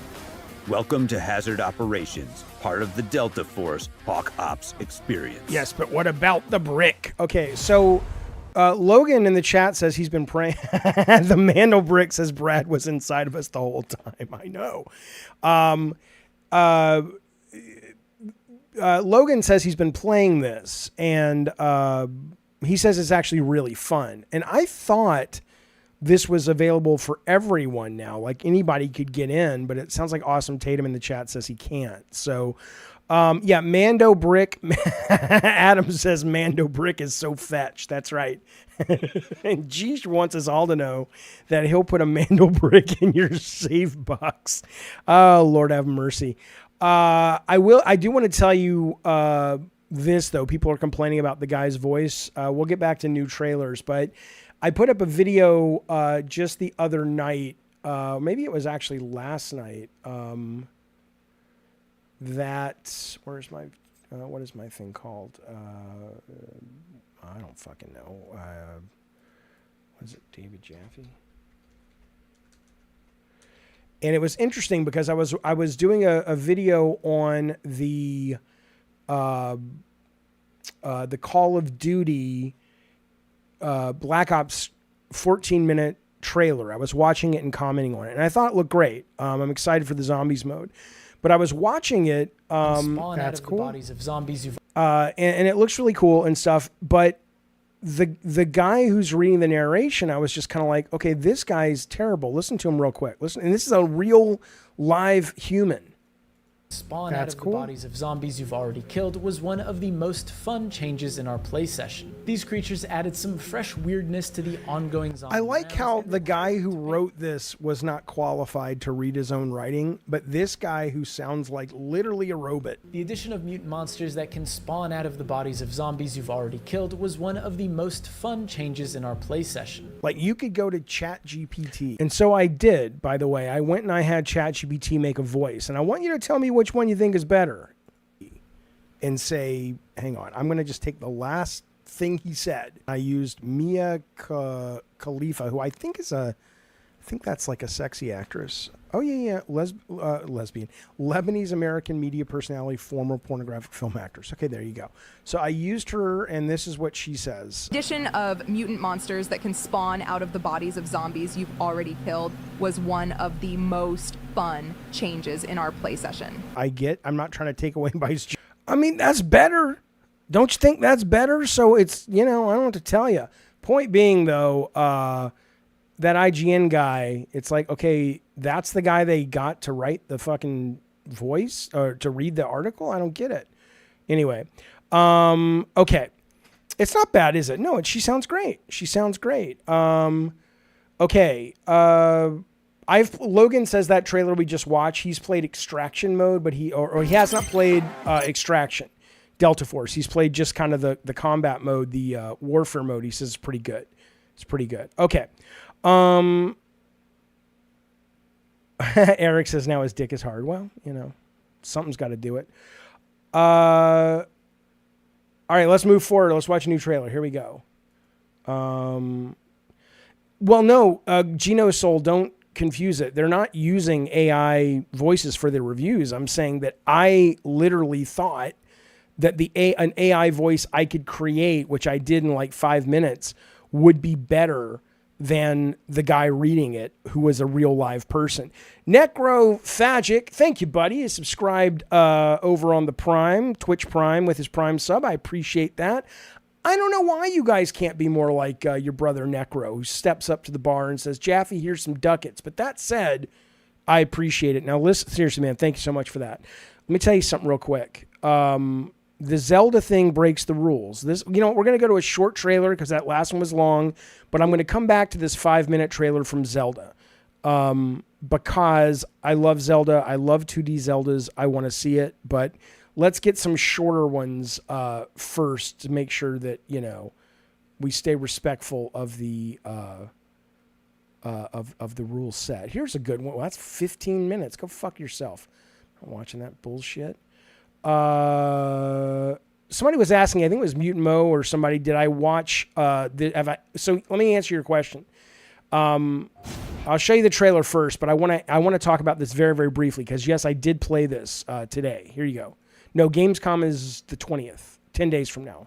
Speaker 6: Welcome to Hazard Operations, part of the Delta Force Hawk Ops experience.
Speaker 1: Yes, but what about the brick? Okay, so Logan in the chat says he's been praying. The Mando brick says Brad was inside of us the whole time. I know. Logan says he's been playing this, and he says it's actually really fun. And I thought this was available for everyone now. Like anybody could get in, but it sounds like Awesome Tatum in the chat says he can't. So, yeah, Mando Brick. Adam says Mando Brick is so fetch. That's right. And Geesh wants us all to know that he'll put a Mando Brick in your safe box. Oh, Lord have mercy. I do want to tell you this, though. People are complaining about the guy's voice. We'll get back to new trailers, but I put up a video just the other night. Maybe it was actually last night. Where's my, what is my thing called? I don't fucking know. What is it, David Jaffe? And it was interesting because I was doing a video on the Call of Duty Black Ops 14-minute trailer. I was watching it and commenting on it, and I thought it looked great. I'm excited for the zombies mode, but I was watching it. That's cool. The bodies of zombies and it looks really cool and stuff. But the guy who's reading the narration, I was just kind of like, okay, this guy's terrible. Listen to him real quick. Listen, and this is a real live human.
Speaker 7: Spawn out of the bodies of zombies you've already killed was one of the most fun changes in our play session. These creatures added some fresh weirdness to the ongoing zombie.
Speaker 1: I like how the guy who wrote this was not qualified to read his own writing, but this guy who sounds like literally a robot.
Speaker 7: The addition of mutant monsters that can spawn out of the bodies of zombies you've already killed was one of the most fun changes in our play session.
Speaker 1: Like, you could go to ChatGPT. And so I did, by the way. I went and I had ChatGPT make a voice. And I want you to tell me which one you think is better. And say, hang on, I'm going to just take the last thing he said. I used Mia Khalifa, who I think that's like a sexy actress. Oh, yeah, lesbian. Lebanese American media personality, former pornographic film actress. Okay, there you go. So I used her, and this is what she says.
Speaker 8: Addition of mutant monsters that can spawn out of the bodies of zombies you've already killed was one of the most fun changes in our play session.
Speaker 1: I'm not trying to take away my... I mean, that's better. Don't you think that's better? So it's, I don't know what to tell you. Point being, though, that IGN guy, it's like, okay, that's the guy they got to write the fucking voice or to read the article. I don't get it. Anyway, okay, it's not bad, is it? No, she sounds great. She sounds great. Okay, I Logan says that trailer we just watched, he's played Extraction mode, but he has not played Extraction, Delta Force. He's played just kind of the combat mode, the warfare mode. He says it's pretty good. It's pretty good. Okay. Eric says now his dick is hard. Well, you know, something's got to do it. All right, let's move forward. Let's watch a new trailer. Here we go. Well, no, Geno Soul, don't confuse it. They're not using AI voices for their reviews. I'm saying that I literally thought that an AI voice I could create, which I did in like 5 minutes, would be better than the guy reading it, who was a real live person. Necrophagic, thank you, buddy. He subscribed over on the Prime, Twitch Prime, with his Prime sub. I appreciate that. I don't know why you guys can't be more like your brother Necro, who steps up to the bar and says, Jaffe, here's some ducats. But that said, I appreciate it. Now, listen, seriously, man, thank you so much for that. Let me tell you something real quick. The Zelda thing breaks the rules. This, you know, we're going to go to a short trailer because that last one was long, but I'm going to come back to this 5-minute trailer from Zelda because I love Zelda. I love 2D Zeldas. I want to see it, but let's get some shorter ones first to make sure that, you know, we stay respectful of the of the rule set. Here's a good one. Well, that's 15 minutes. Go fuck yourself. I'm watching that bullshit. Somebody was asking, I think it was Mutant Mo or somebody, did I watch so let me answer your question. I'll show you the trailer first, but I want to talk about this very, very briefly because yes, I did play this today. Here you go. No, Gamescom is the 20th, 10 days from now.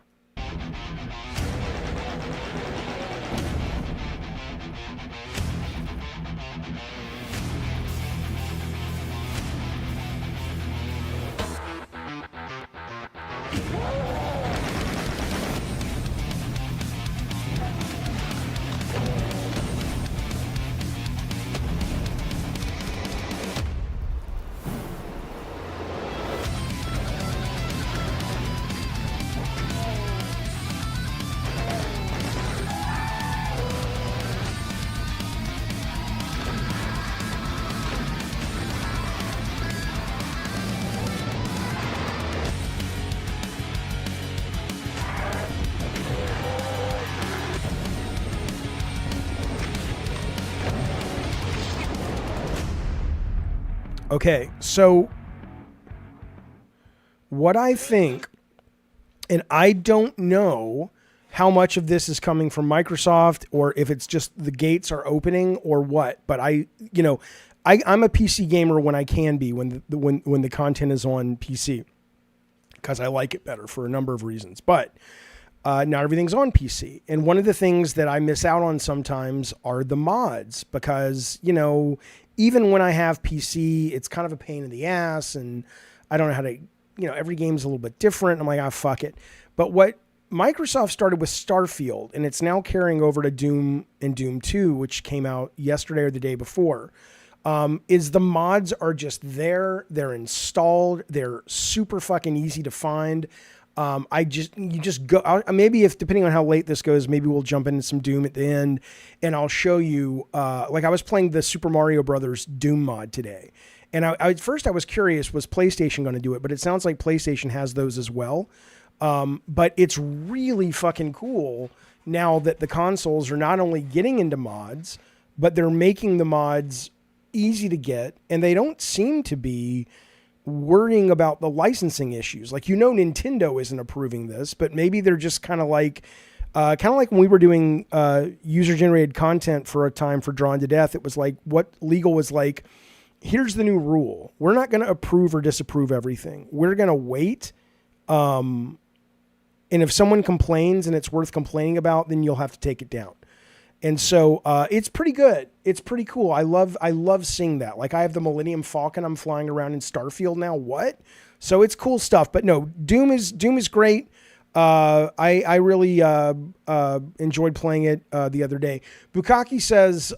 Speaker 1: Okay, so what I think, and I don't know how much of this is coming from Microsoft or if it's just the gates are opening or what, but I'm a PC gamer when I can be, when the content is on PC, because I like it better for a number of reasons. But not everything's on PC. And one of the things that I miss out on sometimes are the mods because, you know, even when I have PC, it's kind of a pain in the ass and I don't know how to, you know, every game's a little bit different. I'm like, fuck it. But what Microsoft started with Starfield, and it's now carrying over to Doom and Doom 2, which came out yesterday or the day before, is the mods are just there. They're installed. They're super fucking easy to find. You just go, maybe if, depending on how late this goes, maybe we'll jump into some Doom at the end and I'll show you, like I was playing the Super Mario Brothers Doom mod today. And at first I was curious, was PlayStation going to do it? But it sounds like PlayStation has those as well. But it's really fucking cool now that the consoles are not only getting into mods, but they're making the mods easy to get. And they don't seem to be worrying about the licensing issues. Like, you know, Nintendo isn't approving this, but maybe they're just kind of like when we were doing user-generated content for a time for Drawn to Death. It was like what legal was like, here's the new rule. We're not going to approve or disapprove everything. We're going to wait. And if someone complains and it's worth complaining about, then you'll have to take it down. And so it's pretty good. It's pretty cool. I love seeing that. Like, I have the Millennium Falcon. I'm flying around in Starfield now. What? So it's cool stuff. But no, Doom is great. I really enjoyed playing it the other day. Bukaki says,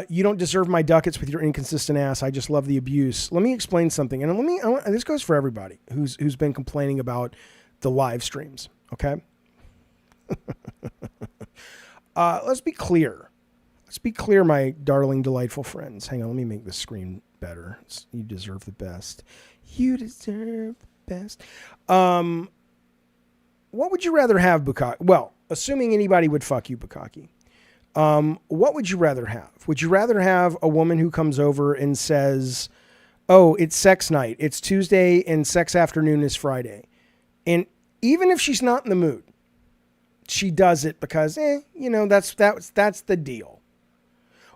Speaker 1: you don't deserve my ducats with your inconsistent ass. I just love the abuse. Let me explain something. And this goes for everybody who's been complaining about the live streams. Okay. Let's be clear. Let's be clear, my darling, delightful friends. Hang on, let me make this screen better. You deserve the best. You deserve the best. What would you rather have, Bukkake? Well, assuming anybody would fuck you, Bukkake. What would you rather have? Would you rather have a woman who comes over and says, oh, it's sex night. It's Tuesday and sex afternoon is Friday. And even if she's not in the mood, she does it because, that's the deal.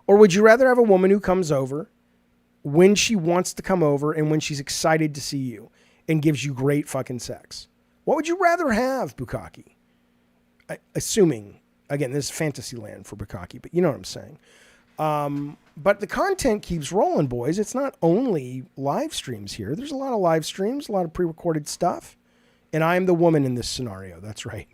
Speaker 1: Or would you rather have a woman who comes over when she wants to come over and when she's excited to see you and gives you great fucking sex? What would you rather have, Bukkake? Assuming, again, this is fantasy land for Bukkake, but you know what I'm saying. But the content keeps rolling, boys. It's not only live streams here. There's a lot of live streams, a lot of pre-recorded stuff. And I am the woman in this scenario. That's right.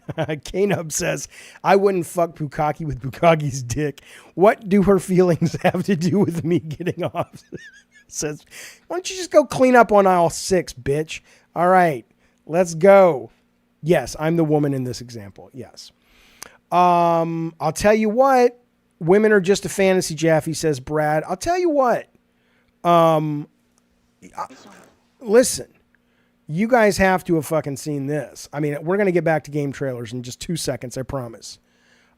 Speaker 1: K-Nub says, I wouldn't fuck Bukkake with Bukkake's dick. What do her feelings have to do with me getting off? Says, why don't you just go clean up on aisle 6, bitch? All right, let's go. Yes, I'm the woman in this example. Yes. I'll tell you what. Women are just a fantasy, Jaffe, says Brad. I'll tell you what. Listen. You guys have to have fucking seen this. I mean, we're going to get back to game trailers in just 2 seconds, I promise.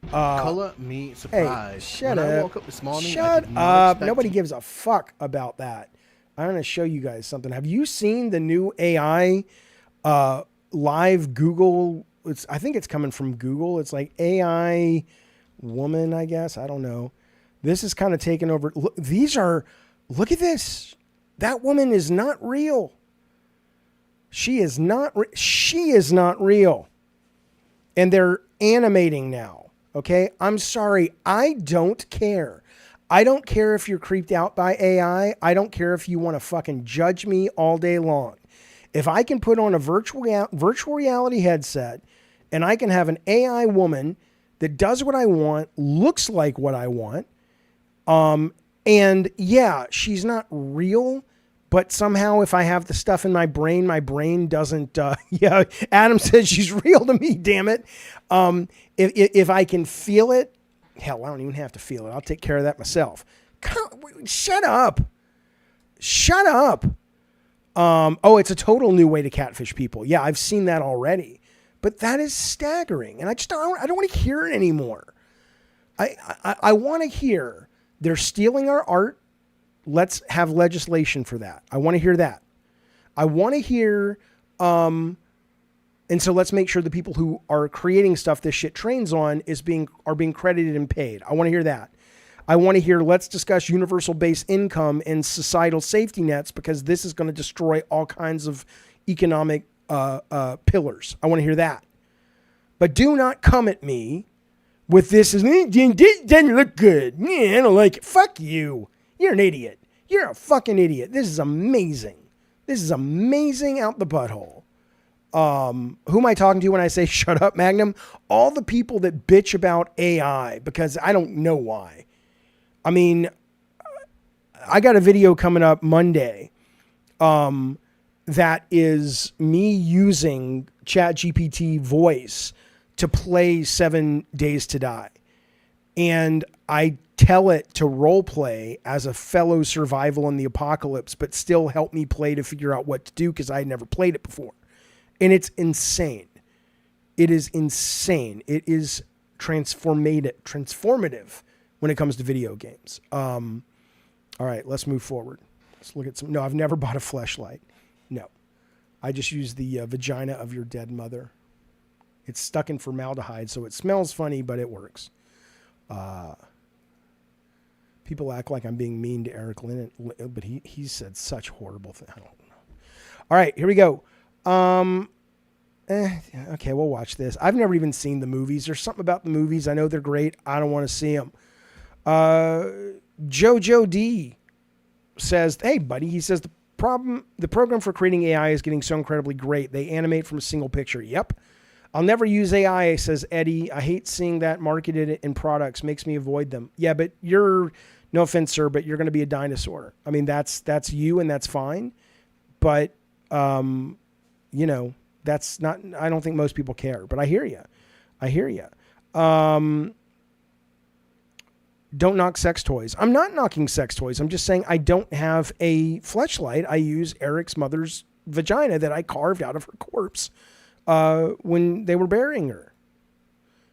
Speaker 9: Color me surprised.
Speaker 1: Hey, shut
Speaker 9: when
Speaker 1: up.
Speaker 9: I woke up this morning,
Speaker 1: Shut up. Nobody gives a fuck about that. I'm going to show you guys something. Have you seen the new AI live Google? I think it's coming from Google. It's like AI woman, I guess. I don't know. This is kind of taking over. Look at this. That woman is not real. She is not real. And they're animating now. Okay. I'm sorry. I don't care. I don't care if you're creeped out by AI. I don't care if you want to fucking judge me all day long. If I can put on a virtual reality headset and I can have an AI woman that does what I want, looks like what I want. And yeah, she's not real. But somehow if I have the stuff in my brain doesn't, yeah, Adam says she's real to me, damn it. If I can feel it, hell, I don't even have to feel it. I'll take care of that myself. Shut up. Shut up. Oh, it's a total new way to catfish people. Yeah, I've seen that already. But that is staggering. And I don't want to hear it anymore. I want to hear they're stealing our art. Let's have legislation for that. I want to hear that. I want to hear, and so let's make sure the people who are creating stuff this shit trains on are being credited and paid. I want to hear that. I want to hear, let's discuss universal base income and societal safety nets because this is going to destroy all kinds of economic pillars. I want to hear that. But do not come at me with this. It doesn't look good. Yeah, I don't like it. Fuck you. You're an idiot. You're a fucking idiot. This is amazing. This is amazing out the butthole. Who am I talking to when I say shut up, Magnum? All the people that bitch about AI because I don't know why. I mean, I got a video coming up Monday that is me using ChatGPT voice to play 7 Days to Die. And I tell it to role play as a fellow survival in the apocalypse, but still help me play to figure out what to do because I had never played it before. And it's insane. It is insane. It is transformative when it comes to video games. All right, let's move forward. Let's look at some. No, I've never bought a fleshlight. No. I just use the vagina of your dead mother. It's stuck in formaldehyde, so it smells funny, but it works. People act like I'm being mean to Eric Lennon, but he said such horrible things. I don't know. All right, here we go. Okay, we'll watch this. I've never even seen the movies. There's something about the movies. I know they're great. I don't want to see them. Jojo D says, hey, buddy, he says the program for creating AI is getting so incredibly great. They animate from a single picture. Yep. I'll never use AI, says Eddie. I hate seeing that marketed in products. Makes me avoid them. Yeah, but no offense, sir, but you're going to be a dinosaur. I mean, that's you and that's fine. But, that's not, I don't think most people care, but I hear you. Don't knock sex toys. I'm not knocking sex toys. I'm just saying I don't have a fleshlight. I use Eric's mother's vagina that I carved out of her corpse when they were burying her.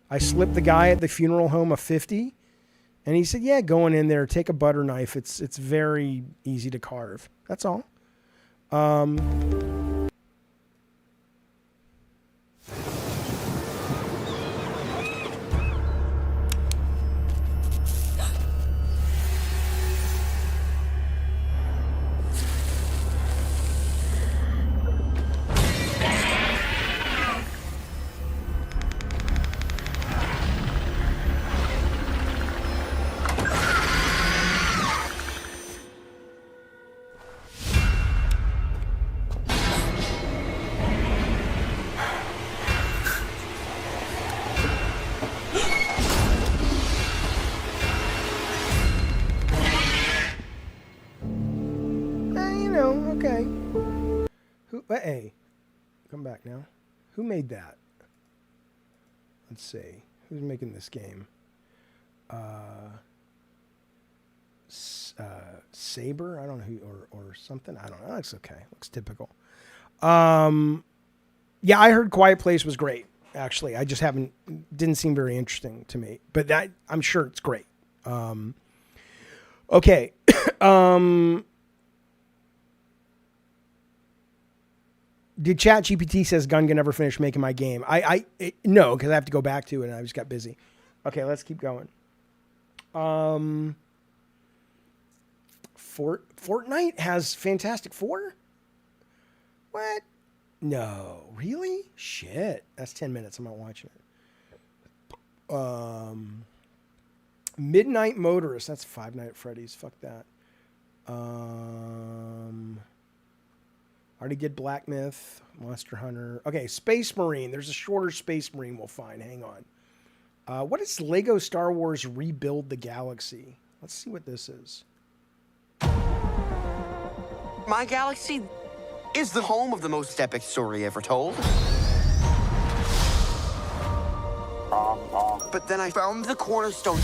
Speaker 1: I slipped the guy at the funeral home a 50, and he said, yeah, going in there, take a butter knife. It's very easy to carve. That's all. Okay. Hey, come back now. Who made that? Let's see. Who's making this game? Saber? I don't know who, or something. I don't know. That's okay. Looks typical. Yeah, I heard Quiet Place was great. Actually, I just didn't seem very interesting to me. But that, I'm sure it's great. Okay. Did ChatGPT says Gun can never finish making my game? No, because I have to go back to it and I just got busy. Okay, let's keep going. Fortnite has Fantastic Four? What? No, really? Shit. That's 10 minutes. I'm not watching it. Midnight Motorist. That's Five Nights at Freddy's. Fuck that. Already did Black Myth, Monster Hunter. Okay, Space Marine. There's a shorter Space Marine we'll find. Hang on. What is Lego Star Wars Rebuild the Galaxy? Let's see what this is.
Speaker 10: My galaxy is the home of the most epic story ever told. But then I found the cornerstone,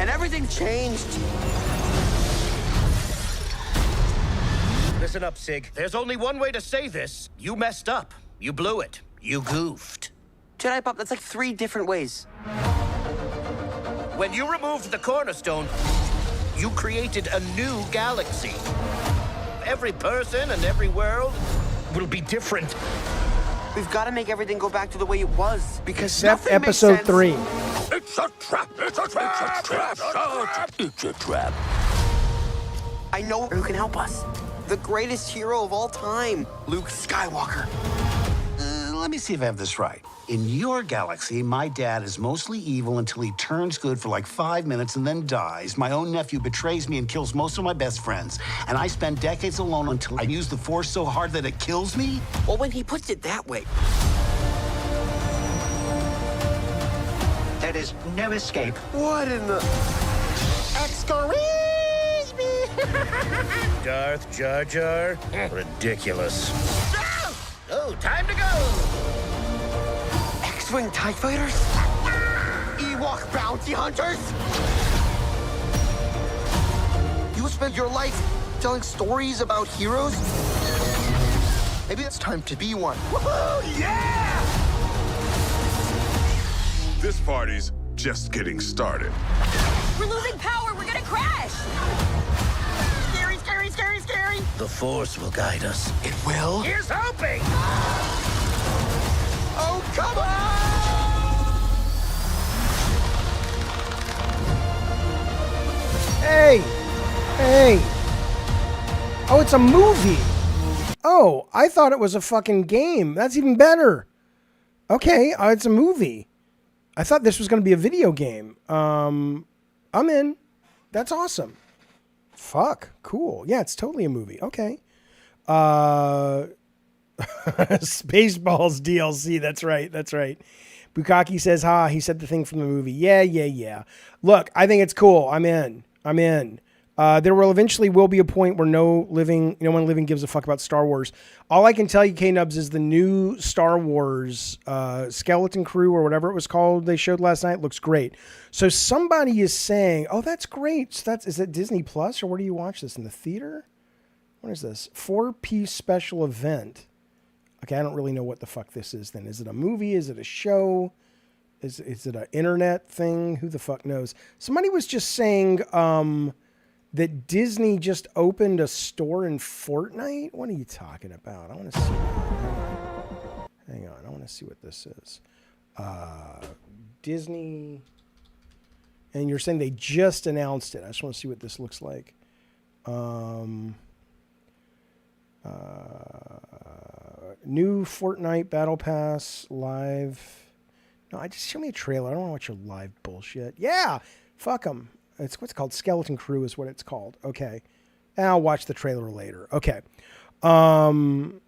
Speaker 10: and everything changed.
Speaker 11: Listen up, Sig. There's only one way to say this. You messed up. You blew it. You goofed.
Speaker 10: Jedi Pop, that's like 3 different ways.
Speaker 11: When you removed the cornerstone, you created a new galaxy. Every person and every world will be different.
Speaker 10: We've got to make everything go back to the way it was. Because
Speaker 1: except episode 3.
Speaker 11: It's a trap! It's a trap! It's a trap! It's a trap!
Speaker 10: I know who can help us. The greatest hero of all time, Luke Skywalker.
Speaker 12: Let me see if I have this right. In your galaxy, my dad is mostly evil until he turns good for like 5 minutes and then dies. My own nephew betrays me and kills most of my best friends. And I spend decades alone until I use the Force so hard that it kills me?
Speaker 10: Well, when he puts it that way...
Speaker 13: There is no escape.
Speaker 10: What in the...
Speaker 13: Excuse me!
Speaker 11: Darth Jar Jar? Ridiculous. Oh, time to go!
Speaker 10: X-Wing TIE Fighters? Ewok Bounty Hunters? You spent your life telling stories about heroes? Maybe it's time to be one.
Speaker 11: Woohoo! Yeah!
Speaker 14: This party's just getting started.
Speaker 2: We're losing power. We're gonna crash. Scary, scary, scary, scary.
Speaker 11: The Force will guide us.
Speaker 10: It will?
Speaker 11: Here's hoping!
Speaker 10: Oh, come on!
Speaker 1: Hey! Hey! Oh, it's a movie! Oh, I thought it was a fucking game. That's even better. Okay, it's a movie. I thought this was going to be a video game. I'm in. That's awesome. Fuck. Cool. Yeah, it's totally a movie. Okay. Spaceballs DLC. That's right. That's right. Bukaki says, he said the thing from the movie. Yeah. Look, I think it's cool. I'm in. There will eventually be a point where no one living gives a fuck about Star Wars. All I can tell you, K-Nubs, is the new Star Wars Skeleton Crew or whatever it was called they showed last night looks great. So somebody is saying, oh, that's great. So is it Disney Plus or where do you watch this? In the theater? What is this? 4-piece special event. Okay, I don't really know what the fuck this is then. Is it a movie? Is it a show? Is it an internet thing? Who the fuck knows? Somebody was just saying... that Disney just opened a store in Fortnite? What are you talking about? I want to see. Hang on. I want to see what this is. Disney. And you're saying they just announced it. I just want to see what this looks like. New Fortnite Battle Pass live. No, just show me a trailer. I don't want to watch your live bullshit. Yeah, fuck them. It's what's called Skeleton Crew is what it's called. Okay. And I'll watch the trailer later. Okay. When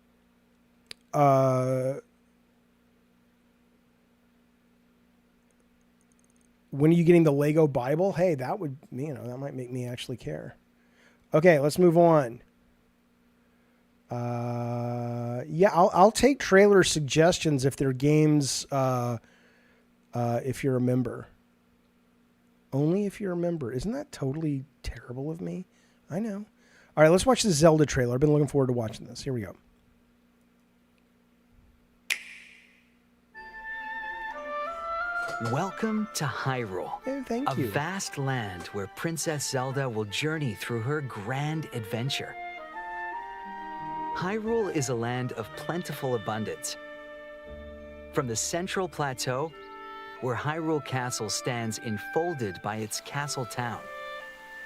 Speaker 1: are you getting the Lego Bible? Hey, that would, that might make me actually care. Okay, let's move on. Yeah, I'll take trailer suggestions if they're games, if you're a member. Only if you're a member. Isn't that totally terrible of me? I know. All right, let's watch the Zelda trailer. I've been looking forward to watching this. Here we go.
Speaker 15: Welcome to Hyrule.
Speaker 1: Oh, thank you.
Speaker 15: A vast land where Princess Zelda will journey through her grand adventure. Hyrule is a land of plentiful abundance. From the central plateau, where Hyrule Castle stands enfolded by its castle town,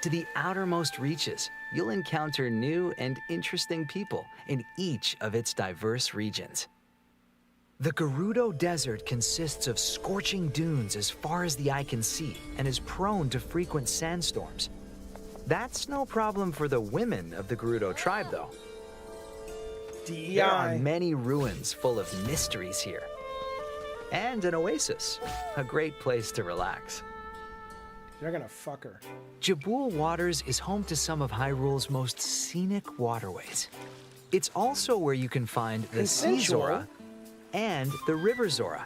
Speaker 15: to the outermost reaches, you'll encounter new and interesting people in each of its diverse regions. The Gerudo Desert consists of scorching dunes as far as the eye can see and is prone to frequent sandstorms. That's no problem for the women of the Gerudo tribe, though.
Speaker 1: DEI.
Speaker 15: There are many ruins full of mysteries here. And an oasis, a great place to relax.
Speaker 1: They're gonna fuck her.
Speaker 15: Jabul Waters is home to some of Hyrule's most scenic waterways. It's also where you can find the Sea Zora and the River Zora,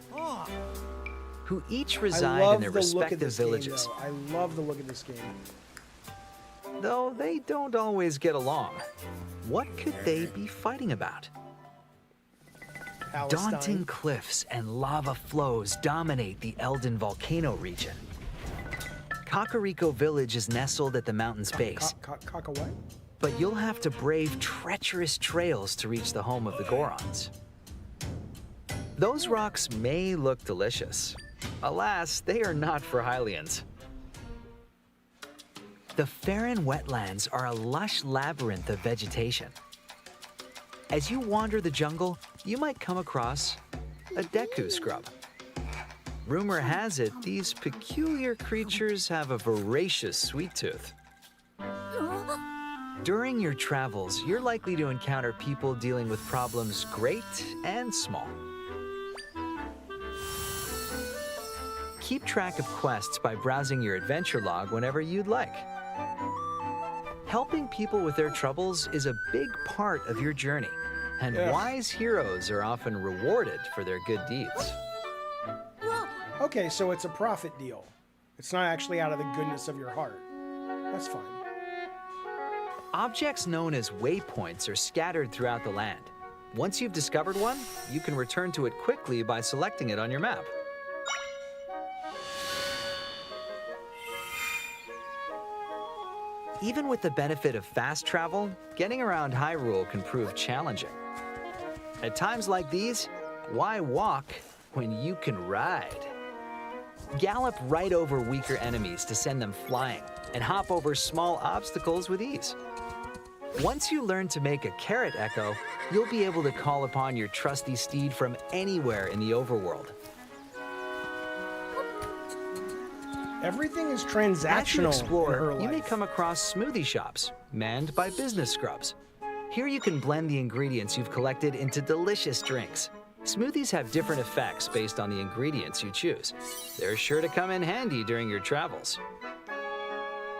Speaker 15: who each reside in their respective villages.
Speaker 1: I love the look of this game.
Speaker 15: Though they don't always get along. What could they be fighting about?
Speaker 1: Palestine.
Speaker 15: Daunting cliffs and lava flows dominate the Elden Volcano region. Kakariko Village is nestled at the mountain's base.
Speaker 1: What?
Speaker 15: But you'll have to brave treacherous trails to reach the home of the Gorons. Those rocks may look delicious. Alas, they are not for Hylians. The Farron wetlands are a lush labyrinth of vegetation. As you wander the jungle, you might come across a Deku scrub. Rumor has it these peculiar creatures have a voracious sweet tooth. During your travels, you're likely to encounter people dealing with problems great and small. Keep track of quests by browsing your adventure log whenever you'd like. Helping people with their troubles is a big part of your journey, and wise heroes are often rewarded for their good deeds.
Speaker 1: Okay, so it's a profit deal. It's not actually out of the goodness of your heart. That's fine.
Speaker 15: Objects known as waypoints are scattered throughout the land. Once you've discovered one, you can return to it quickly by selecting it on your map. Even with the benefit of fast travel, getting around Hyrule can prove challenging. At times like these, why walk when you can ride? Gallop right over weaker enemies to send them flying, and hop over small obstacles with ease. Once you learn to make a carrot echo, you'll be able to call upon your trusty steed from anywhere in the overworld.
Speaker 1: Everything is transactional.
Speaker 15: As you explore, you may come across smoothie shops, manned by business scrubs. Here you can blend the ingredients you've collected into delicious drinks. Smoothies have different effects based on the ingredients you choose. They're sure to come in handy during your travels.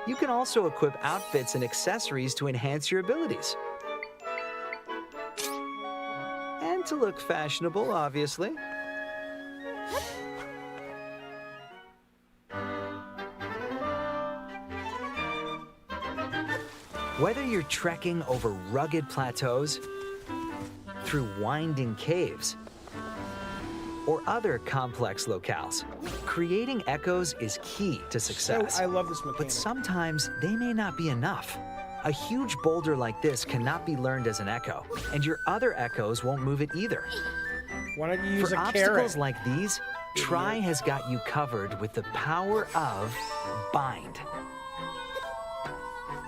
Speaker 15: You can also equip outfits and accessories to enhance your abilities. And to look fashionable, obviously. Whether you're trekking over rugged plateaus, through winding caves, or other complex locales, creating echoes is key to success.
Speaker 1: So, I love this mechanic.
Speaker 15: But sometimes they may not be enough. A huge boulder like this cannot be learned as an echo, and your other echoes won't move it either.
Speaker 1: Why don't you use
Speaker 15: For
Speaker 1: a
Speaker 15: obstacles
Speaker 1: carrot?
Speaker 15: like these, Tri has got you covered with the power of Bind.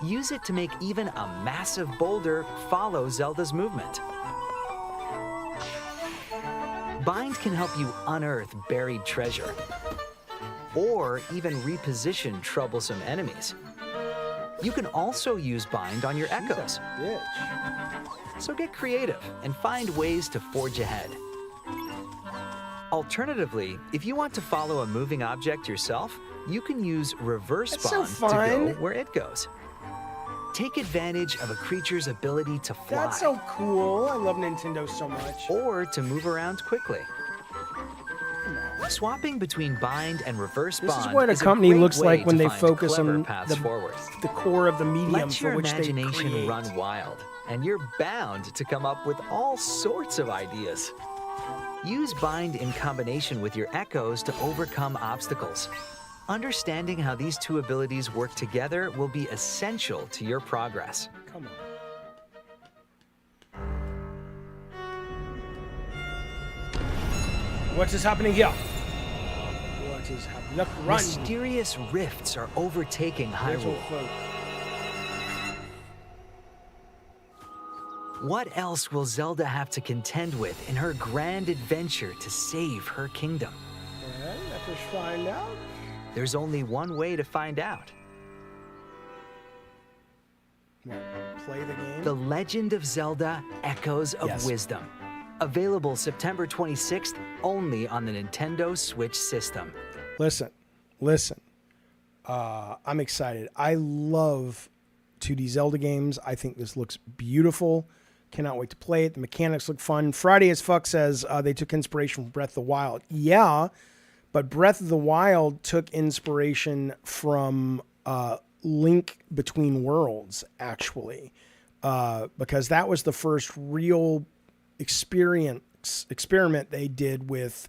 Speaker 15: Use it to make even a massive boulder follow Zelda's movement. Bind can help you unearth buried treasure, or even reposition troublesome enemies. You can also use Bind on your echoes. So get creative and find ways to forge ahead. Alternatively, if you want to follow a moving object yourself, you can use Reverse Bind to go where it goes. Take advantage of a creature's ability to fly.
Speaker 1: That's so cool. I love Nintendo so much.
Speaker 15: Or to move around quickly. Swapping between Bind and Reverse Bind
Speaker 1: This is what a company looks like when they focus on the core of the medium
Speaker 15: Let
Speaker 1: for
Speaker 15: your
Speaker 1: which they
Speaker 15: imagination
Speaker 1: create.
Speaker 15: run wild, and you're bound to come up with all sorts of ideas. Use Bind in combination with your echoes to overcome obstacles. Understanding how these two abilities work together will be essential to your progress.
Speaker 1: Come on. What is happening here? What is happening? Look, run.
Speaker 15: Mysterious rifts are overtaking Hyrule. What else will Zelda have to contend with in her grand adventure to save her kingdom?
Speaker 1: Let us find out.
Speaker 15: There's only one way to find out.
Speaker 1: Play the game.
Speaker 15: The Legend of Zelda: Echoes of Wisdom. Available September 26th, only on the Nintendo Switch system.
Speaker 1: Listen. I'm excited. I love 2D Zelda games. I think this looks beautiful. Cannot wait to play it. The mechanics look fun. Friday as Fuck says they took inspiration from Breath of the Wild. Yeah, but Breath of the Wild took inspiration from Link Between Worlds, actually, because that was the first real experiment they did with,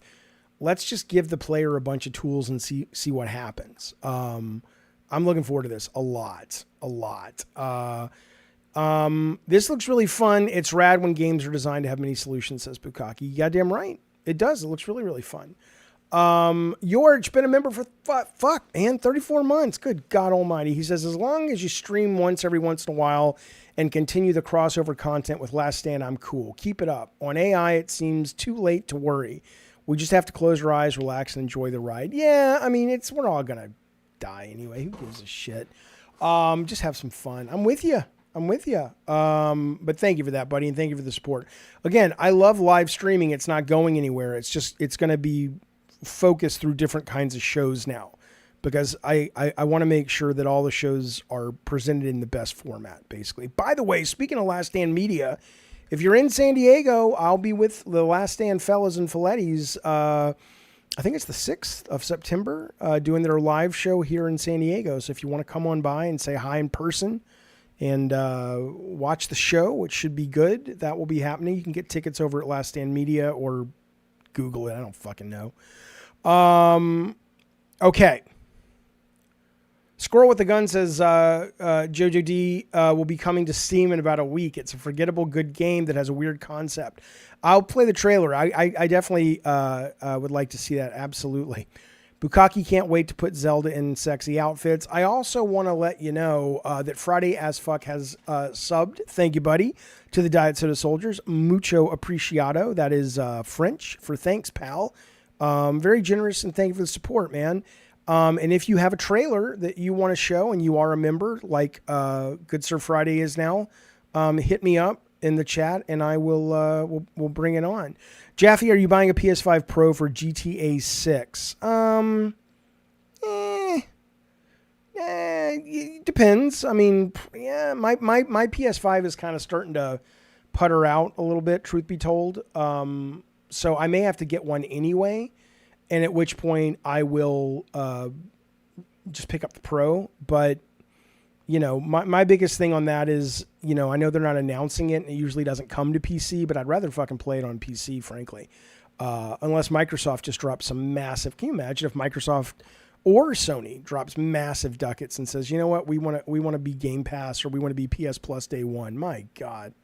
Speaker 1: let's just give the player a bunch of tools and see what happens. I'm looking forward to this a lot. This looks really fun. It's rad when games are designed to have many solutions, says Bukaki. You goddamn right. It does. It looks really, really fun. George, been a member for 34 months. Good God Almighty. He says, as long as you stream once every once in a while and continue the crossover content with Last Stand, I'm cool. Keep it up. On AI, it seems too late to worry. We just have to close our eyes, relax, and enjoy the ride. Yeah, I mean, we're all gonna die anyway. Who gives a shit? Just have some fun. I'm with you. But thank you for that, buddy, and thank you for the support. Again, I love live streaming. It's not going anywhere. It's going to be focused through different kinds of shows now, because I want to make sure that all the shows are presented in the best format, basically. By the way, speaking of Last Stand Media, if you're in San Diego, I'll be with the Last Stand fellas and Filettis. I think it's the 6th of September, doing their live show here in San Diego. So if you want to come on by and say hi in person and watch the show, which should be good, that will be happening. You can get tickets over at Last Stand Media or Google it. I don't fucking know. Okay. Squirrel with a Gun says Jojo D will be coming to Steam in about a week. It's a forgettable good game that has a weird concept. I'll play the trailer. I definitely would like to see that. Absolutely. Bukaki can't wait to put Zelda in sexy outfits. I also want to let you know that Friday as Fuck has subbed. Thank you, buddy, to the Diet Soda Soldiers. Mucho apreciado. That is French for thanks, pal. Very generous, and thank you for the support, man. And if you have a trailer that you want to show and you are a member, like Good Sir Friday is now, hit me up in the chat and I will we'll bring it on. Jaffe, are you buying a PS5 Pro for GTA 6? it depends. I mean, yeah, my PS5 is kind of starting to putter out a little bit, truth be told. So I may have to get one anyway, and at which point I will just pick up the Pro. But, you know, my biggest thing on that is, you know, I know they're not announcing it, and it usually doesn't come to PC, but I'd rather fucking play it on PC, frankly. Unless Microsoft just drops some massive... Can you imagine if Microsoft or Sony drops massive ducats and says, you know what, we want to be Game Pass, or we want to be PS Plus day one? My God.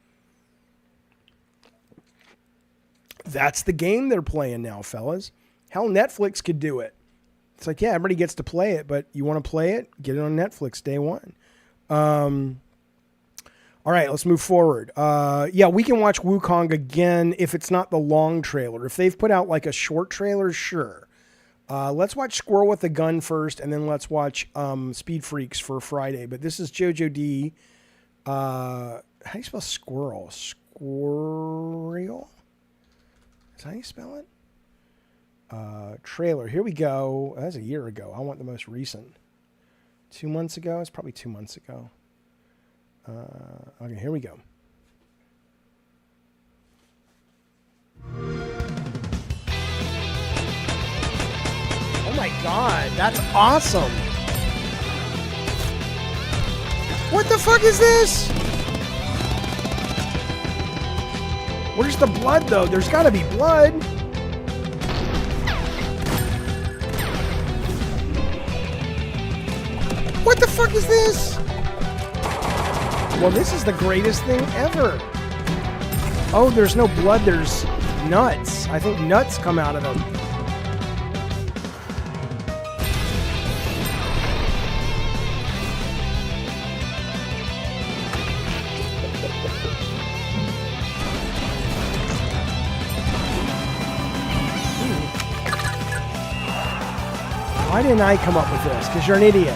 Speaker 1: That's the game they're playing now, fellas. Hell, Netflix could do it. It's like, yeah, everybody gets to play it, but you want to play it? Get it on Netflix day one. All right, let's move forward. Yeah, we can watch WuKong again if it's not the long trailer. If they've put out like a short trailer, sure. Let's watch Squirrel with a Gun first, and then let's watch Speed Freaks for Friday. But this is JoJo D. How do you spell squirrel? Squirrel? Is that how you spell it? Trailer. Here we go. That's a year ago. I want the most recent. 2 months ago? It's probably 2 months ago. Okay, here we go. Oh my God, that's awesome. What the fuck is this? Where's the blood though? There's gotta be blood. What the fuck is this? Well, this is the greatest thing ever. Oh, there's no blood, there's nuts. I think nuts come out of them. Why didn't I come up with this? Because you're an idiot.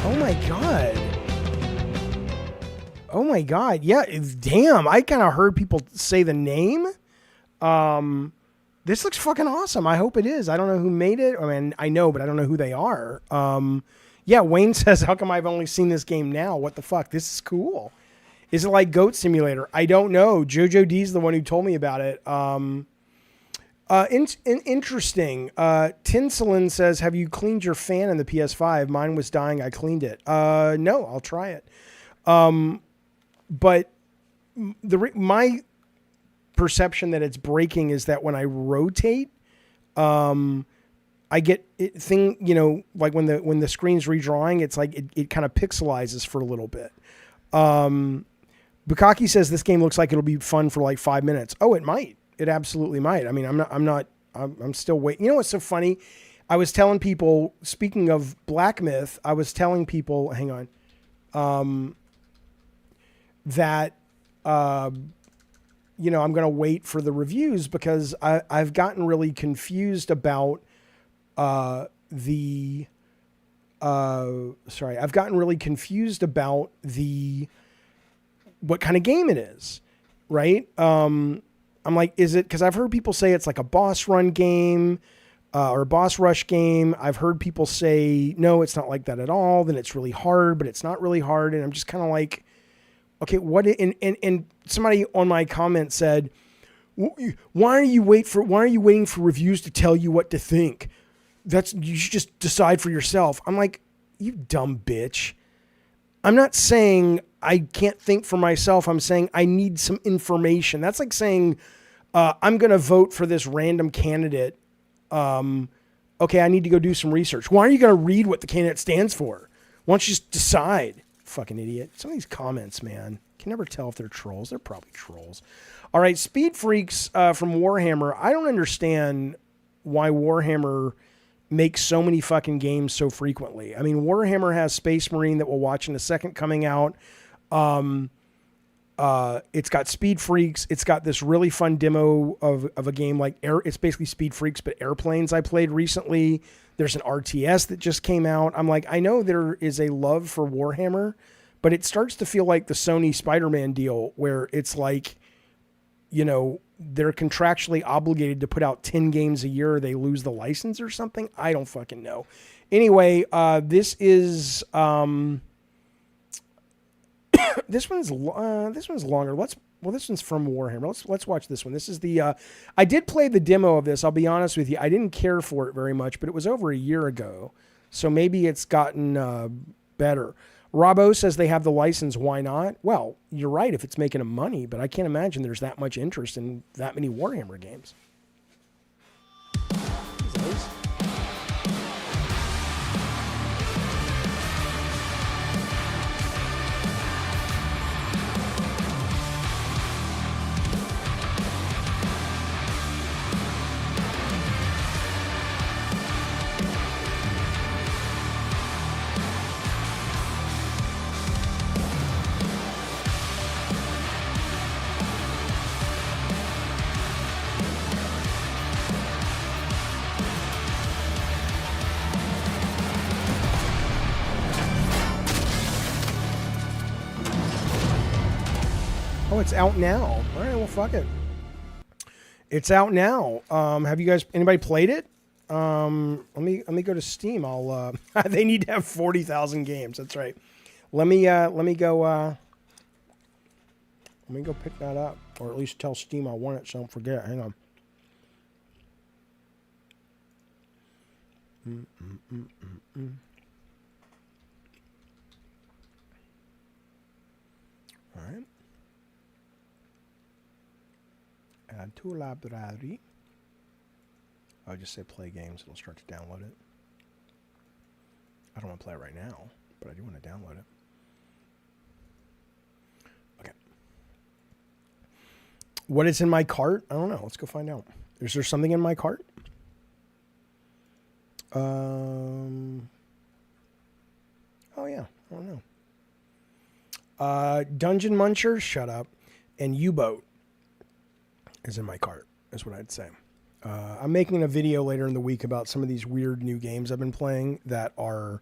Speaker 1: Oh my God. Oh my God. Yeah, damn. I kind of heard people say the name. This looks fucking awesome. I hope it is. I don't know who made it. I mean, I know, but I don't know who they are. Yeah, Wayne says, how come I've only seen this game now? What the fuck? This is cool. Is it like Goat Simulator? I don't know. JoJo D's the one who told me about it. Interesting. Tinselin says, have you cleaned your fan in the PS5? Mine was dying. I cleaned it. No, I'll try it. But my perception that it's breaking is that when I rotate, I get you know, like when the screen's redrawing, it's like it kind of pixelizes for a little bit. Bukaki says this game looks like it'll be fun for like 5 minutes. Oh, it might. It absolutely might. I mean, I'm still waiting. You know what's so funny? I was telling people, speaking of Black Myth, I was telling people, hang on, that, you know, I'm going to wait for the reviews because I've gotten really confused about I've gotten really confused about what kind of game it is, right? I'm like, is it, because I've heard people say it's like a boss run game or a boss rush game. I've heard people say, no, it's not like that at all. Then it's really hard, but it's not really hard. And I'm just kind of like, okay, what? And somebody on my comment said, why are you waiting for reviews to tell you what to think? You should just decide for yourself. I'm like, you dumb bitch. I'm not saying I can't think for myself. I'm saying I need some information. That's like saying, I'm going to vote for this random candidate. Okay, I need to go do some research. Why are you going to read what the candidate stands for? Why don't you just decide? Fucking idiot. Some of these comments, man, can never tell if they're trolls. They're probably trolls. All right, Speed Freaks from Warhammer. I don't understand why Warhammer makes so many fucking games so frequently. I mean, Warhammer has Space Marine that we'll watch in a second coming out. It's got Speed Freaks. It's got this really fun demo of a game like it's basically Speed Freaks, but airplanes I played recently. There's an RTS that just came out. I'm like, I know there is a love for Warhammer, but it starts to feel like the Sony Spider-Man deal where it's like, you know, they're contractually obligated to put out 10 games a year or they lose the license or something. I don't fucking know. Anyway, this is this one's longer. This one's from Warhammer. Let's watch this one. This is the I did play the demo of this. I'll be honest with you. I didn't care for it very much, but it was over a year ago. So maybe it's gotten better. Robbo says they have the license. Why not? Well, you're right if it's making them money, but I can't imagine there's that much interest in that many Warhammer games. It's out now. All right, well, fuck it. It's out now. Have you guys, anybody played it? Let me go to Steam. I'll they need to have 40,000 games. That's right. Let me go pick that up, or at least tell Steam I want it so I don't forget. Hang on. All right. Add to library. I'll just say play games. It'll start to download it. I don't want to play it right now, but I do want to download it. Okay. What is in my cart? I don't know. Let's go find out. Is there something in my cart? Oh yeah. I don't know. Dungeon Muncher, shut up. And UBOAT is in my cart, is what I'd say. I'm making a video later in the week about some of these weird new games I've been playing that are,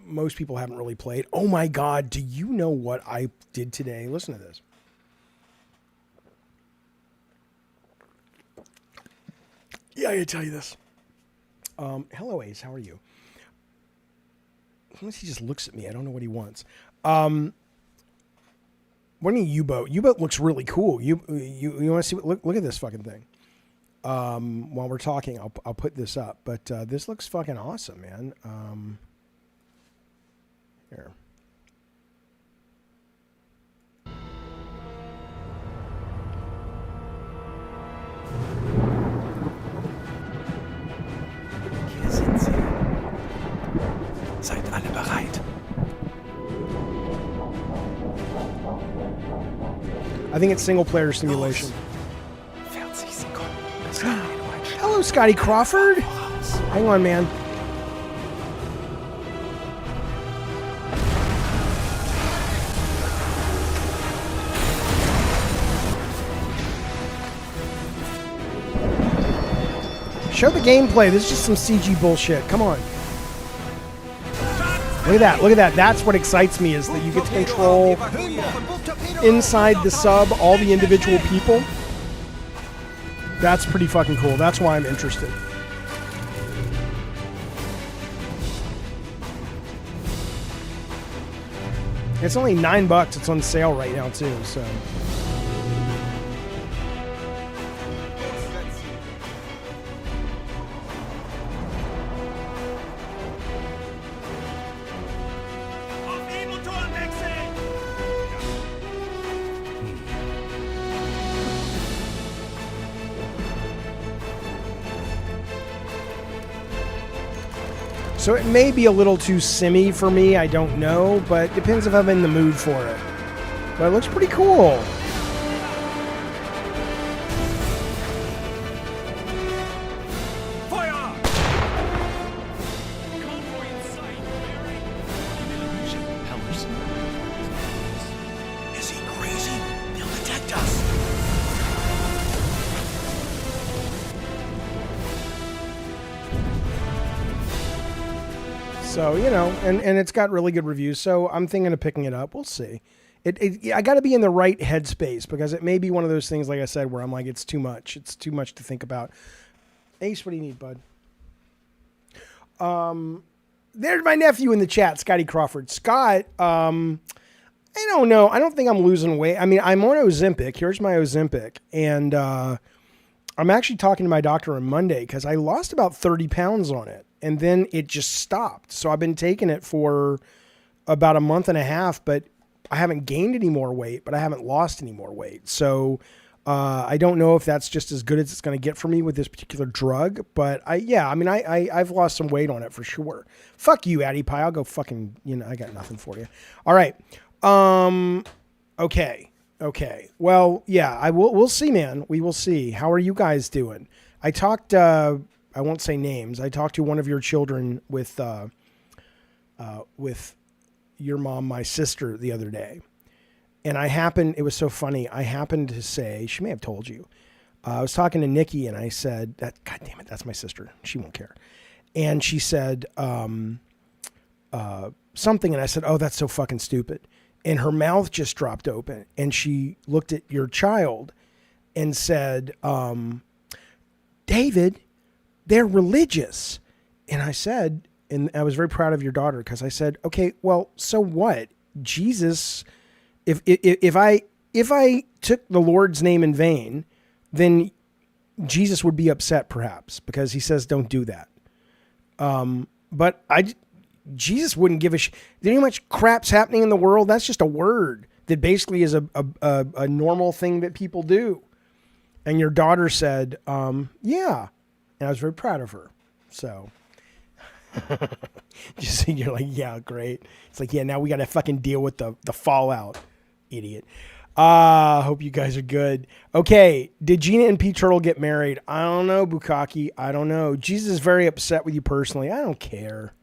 Speaker 1: most people haven't really played. Oh my God, do you know what I did today? Listen to this. Yeah, I gotta tell you this. Hello, Ace, how are you? Unless he just looks at me, I don't know what he wants. What do you mean U-boat? U-boat looks really cool. You want to see? Look at this fucking thing. While we're talking, I'll put this up. But this looks fucking awesome, man. Here.
Speaker 16: Seid alle bereit.
Speaker 1: I think it's single player simulation. Hello, Scotty Crawford. Hang on, man. Show the gameplay. This is just some CG bullshit. Come on. Look at that. Look at that. That's what excites me, is that you get to control inside the sub all the individual people. That's pretty fucking cool. That's why I'm interested. It's only $9. It's on sale right now too, so. So it may be a little too simmy for me, I don't know, but depends if I'm in the mood for it. But it looks pretty cool.
Speaker 16: Is he crazy? He'll detect us. So, you know, and it's got really good reviews, so I'm thinking of picking it up. We'll see.
Speaker 1: I got to be in the right headspace because it may be one of those things, like I said, where I'm like, it's too much. It's too much to think about. Ace, what do you need, bud? There's my nephew in the chat, Scotty Crawford. Scott, I don't know. I don't think I'm losing weight. I mean, I'm on Ozempic. Here's my Ozempic. And I'm actually talking to my doctor on Monday because I lost about 30 pounds on it. And then it just stopped. So I've been taking it for about a month and a half, but I haven't gained any more weight, but I haven't lost any more weight. So I don't know if that's just as good as it's going to get for me with this particular drug. But I've lost some weight on it for sure. Fuck you, Addie Pie. I'll go fucking, I got nothing for you. All right. Okay. Well, yeah, we'll see, man. We will see. How are you guys doing? I talked, I won't say names. I talked to one of your children with your mom, my sister, the other day. And it was so funny. I happened to say, she may have told you, I was talking to Nikki and I said, God damn it, that's my sister. She won't care. And she said something. And I said, oh, that's so fucking stupid. And her mouth just dropped open. And she looked at your child and said, David, they're religious. And I said, and I was very proud of your daughter because I said, okay, well, so what? Jesus, if I took the Lord's name in vain, then Jesus would be upset perhaps because he says don't do that. But Jesus wouldn't give a shit. Do you know how much crap's happening in the world? That's just a word that basically is a normal thing that people do. And your daughter said, yeah. And I was very proud of her. So just you're like, yeah, great. It's like, yeah, now we got to fucking deal with the fallout, idiot. Hope you guys are good. Okay, did Gina and P. Turtle get married? I don't know, Bukaki. I don't know. Jesus is very upset with you personally. I don't care.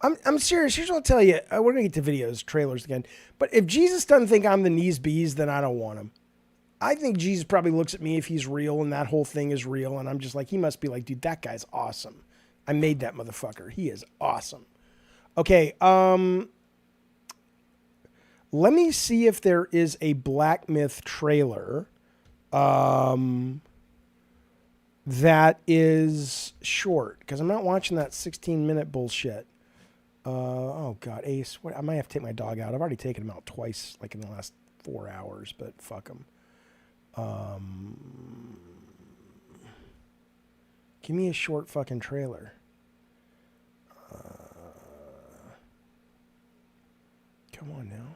Speaker 1: I'm serious. Here's what I'll tell you. We're going to get to videos, trailers again. But if Jesus doesn't think I'm the knees bees, then I don't want him. I think Jesus probably looks at me if he's real and that whole thing is real. And I'm just like, he must be like, dude, that guy's awesome. I made that motherfucker. He is awesome. Okay. Let me see if there is a Black Myth trailer that is short because I'm not watching that 16-minute bullshit. Oh God, Ace, I might have to take my dog out. I've already taken him out twice, like in the last 4 hours, but fuck him. Give me a short fucking trailer. Come on now.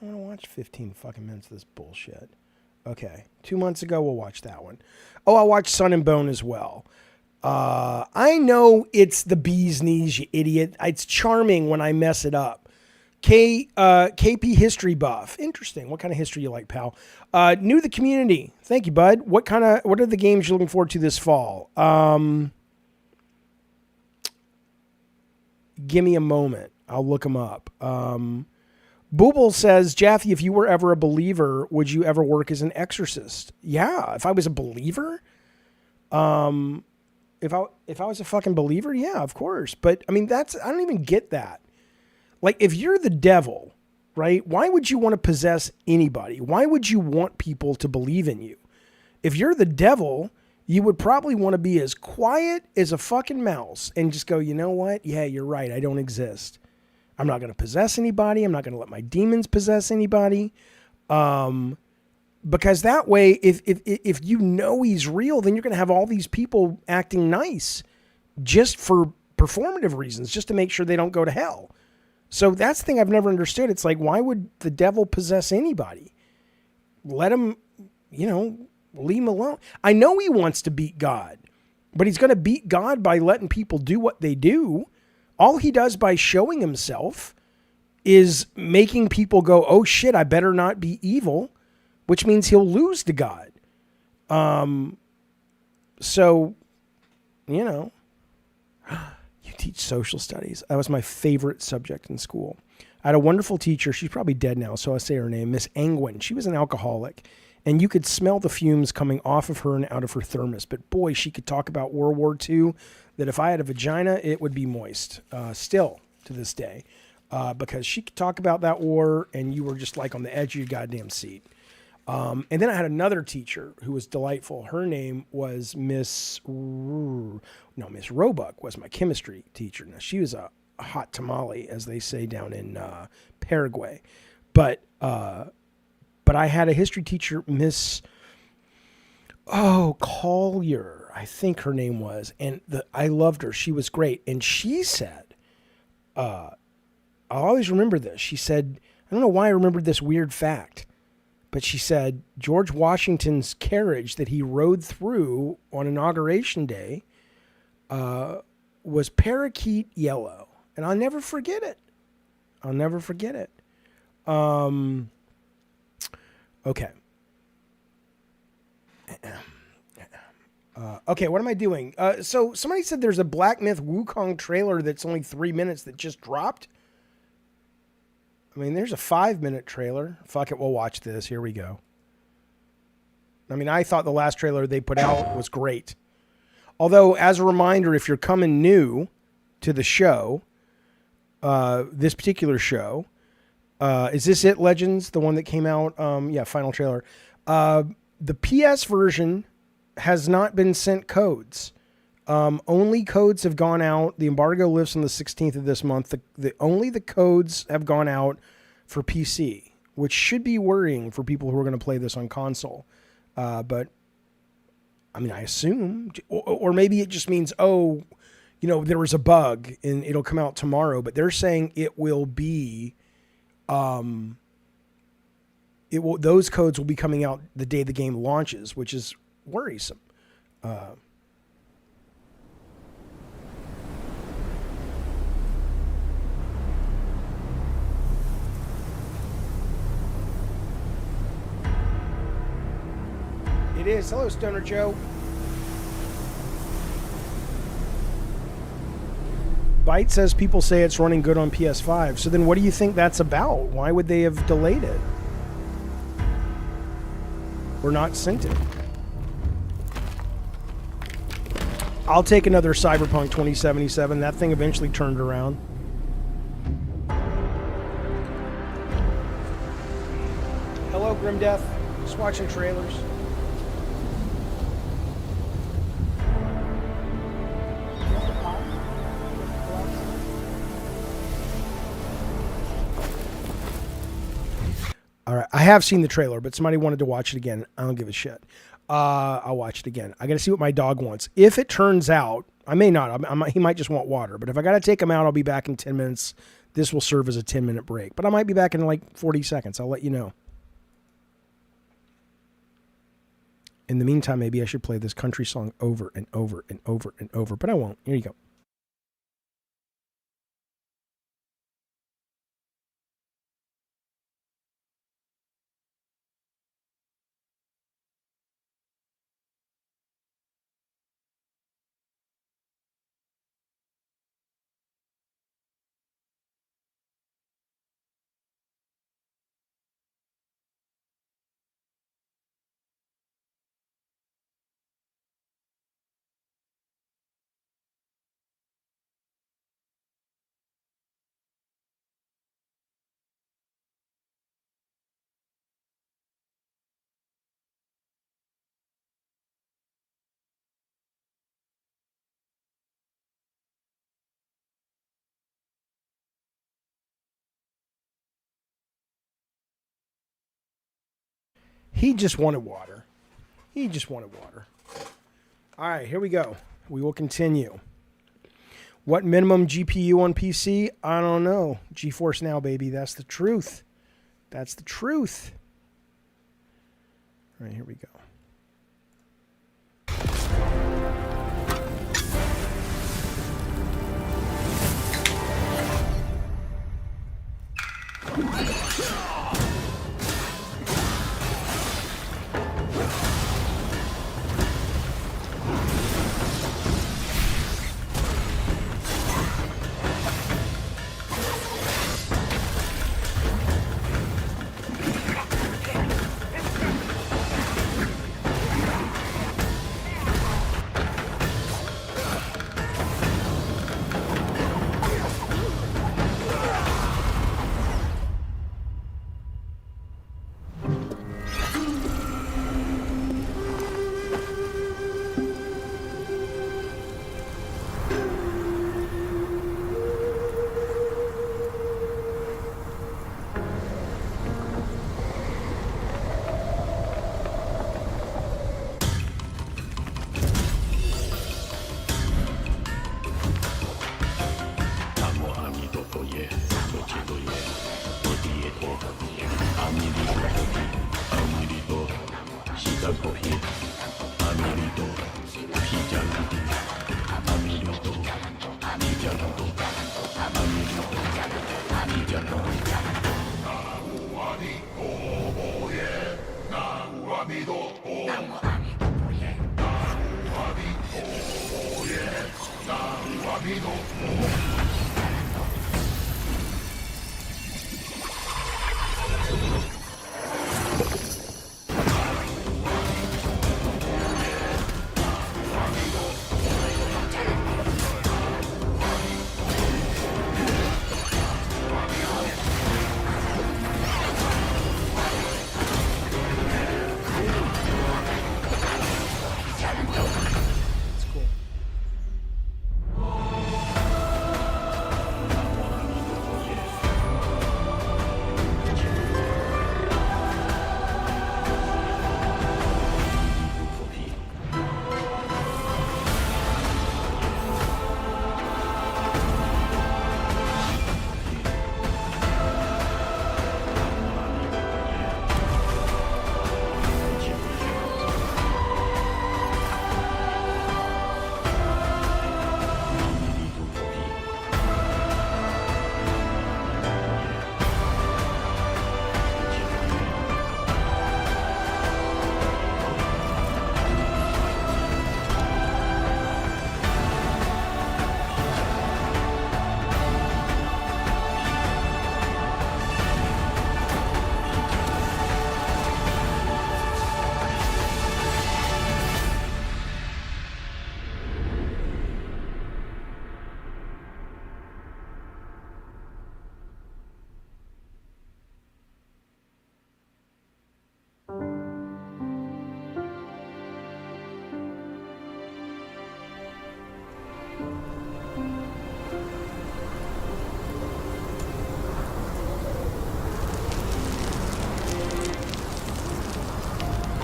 Speaker 1: I don't want to watch 15 fucking minutes of this bullshit. Okay. 2 months ago, we'll watch that one. Oh, I'll watch Sun and Bone as well. I know it's the bee's knees, you idiot. It's charming when I mess it up. KP history buff. Interesting. What kind of history you like, pal? New to the community. Thank you, bud. What are the games you're looking forward to this fall? Give me a moment. I'll look them up. Booble says, Jaffe, if you were ever a believer, would you ever work as an exorcist? Yeah, if I was a believer, if I was a fucking believer, yeah, of course. But I mean, I don't even get that. Like, if you're the devil, right? Why would you want to possess anybody? Why would you want people to believe in you? If you're the devil, you would probably want to be as quiet as a fucking mouse and just go, you know what? Yeah, you're right. I don't exist. I'm not going to possess anybody. I'm not going to let my demons possess anybody. Because that way, if you know he's real, then you're going to have all these people acting nice just for performative reasons, just to make sure they don't go to hell. So that's the thing I've never understood. It's like, why would the devil possess anybody? Let him, leave him alone. I know he wants to beat God, but he's going to beat God by letting people do what they do. All he does by showing himself is making people go, oh shit, I better not be evil, which means he'll lose to God. So, you teach social studies. That was my favorite subject in school. I had a wonderful teacher. She's probably dead now, so I'll say her name, Miss Angwin. She was an alcoholic, and you could smell the fumes coming off of her and out of her thermos. But boy, she could talk about World War II, that if I had a vagina, it would be moist, still to this day. because she could talk about that war and you were just like on the edge of your goddamn seat. And then I had another teacher who was delightful. Her name was Miss Roebuck was my chemistry teacher. Now, she was a hot tamale, as they say down in Paraguay. But I had a history teacher, Miss Collier, I think her name was. And I loved her. She was great. And she said, I'll always remember this. She said, I don't know why I remembered this weird fact, but she said George Washington's carriage that he rode through on Inauguration Day was parakeet yellow. And I'll never forget it. I'll never forget it. Okay. Okay, what am I doing? So somebody said there's a Black Myth Wukong trailer that's only 3 minutes that just dropped. I mean, there's a 5-minute trailer. Fuck it, we'll watch this. Here we go. I mean, I thought the last trailer they put out was great. Although, as a reminder, if you're coming new to the show, this particular show, is this it, Legends? The one that came out? Yeah, final trailer. The PS version has not been sent codes. Only codes have gone out. The embargo lifts on the 16th of this month. Only the codes have gone out for PC, which should be worrying for people who are going to play this on console. But I mean, I assume, or maybe it just means, there was a bug and it'll come out tomorrow, but they're saying it will be, those codes will be coming out the day the game launches, which is worrisome. It is. Hello, Stoner Joe. Byte says people say it's running good on PS5. So then what do you think that's about? Why would they have delayed it? Or not sent it? I'll take another Cyberpunk 2077. That thing eventually turned around. Hello, Grimdeath. Just watching trailers. All right, I have seen the trailer, but somebody wanted to watch it again. I don't give a shit. I'll watch it again. I got to see what my dog wants. If it turns out, I may not. He might just want water. But if I got to take him out, I'll be back in 10 minutes. This will serve as a 10-minute break. But I might be back in like 40 seconds. I'll let you know. In the meantime, maybe I should play this country song over and over and over and over. But I won't. Here you go. He just wanted water. He just wanted water. All right, here we go. We will continue. What minimum GPU on PC? I don't know. GeForce Now, baby. That's the truth. That's the truth. All right, here we go.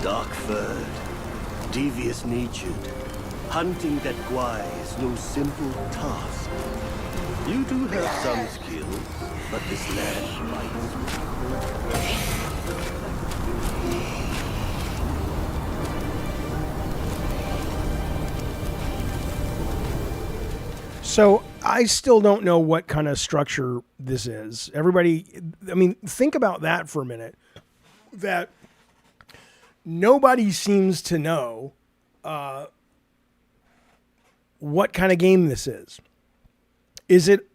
Speaker 17: Dark-furred, devious-natured, hunting that Gwai is no simple task. You do have some skills, but this land bites.
Speaker 1: So I still don't know what kind of structure this is. Everybody, I mean, think about that for a minute. That nobody seems to know what kind of game this is. Is it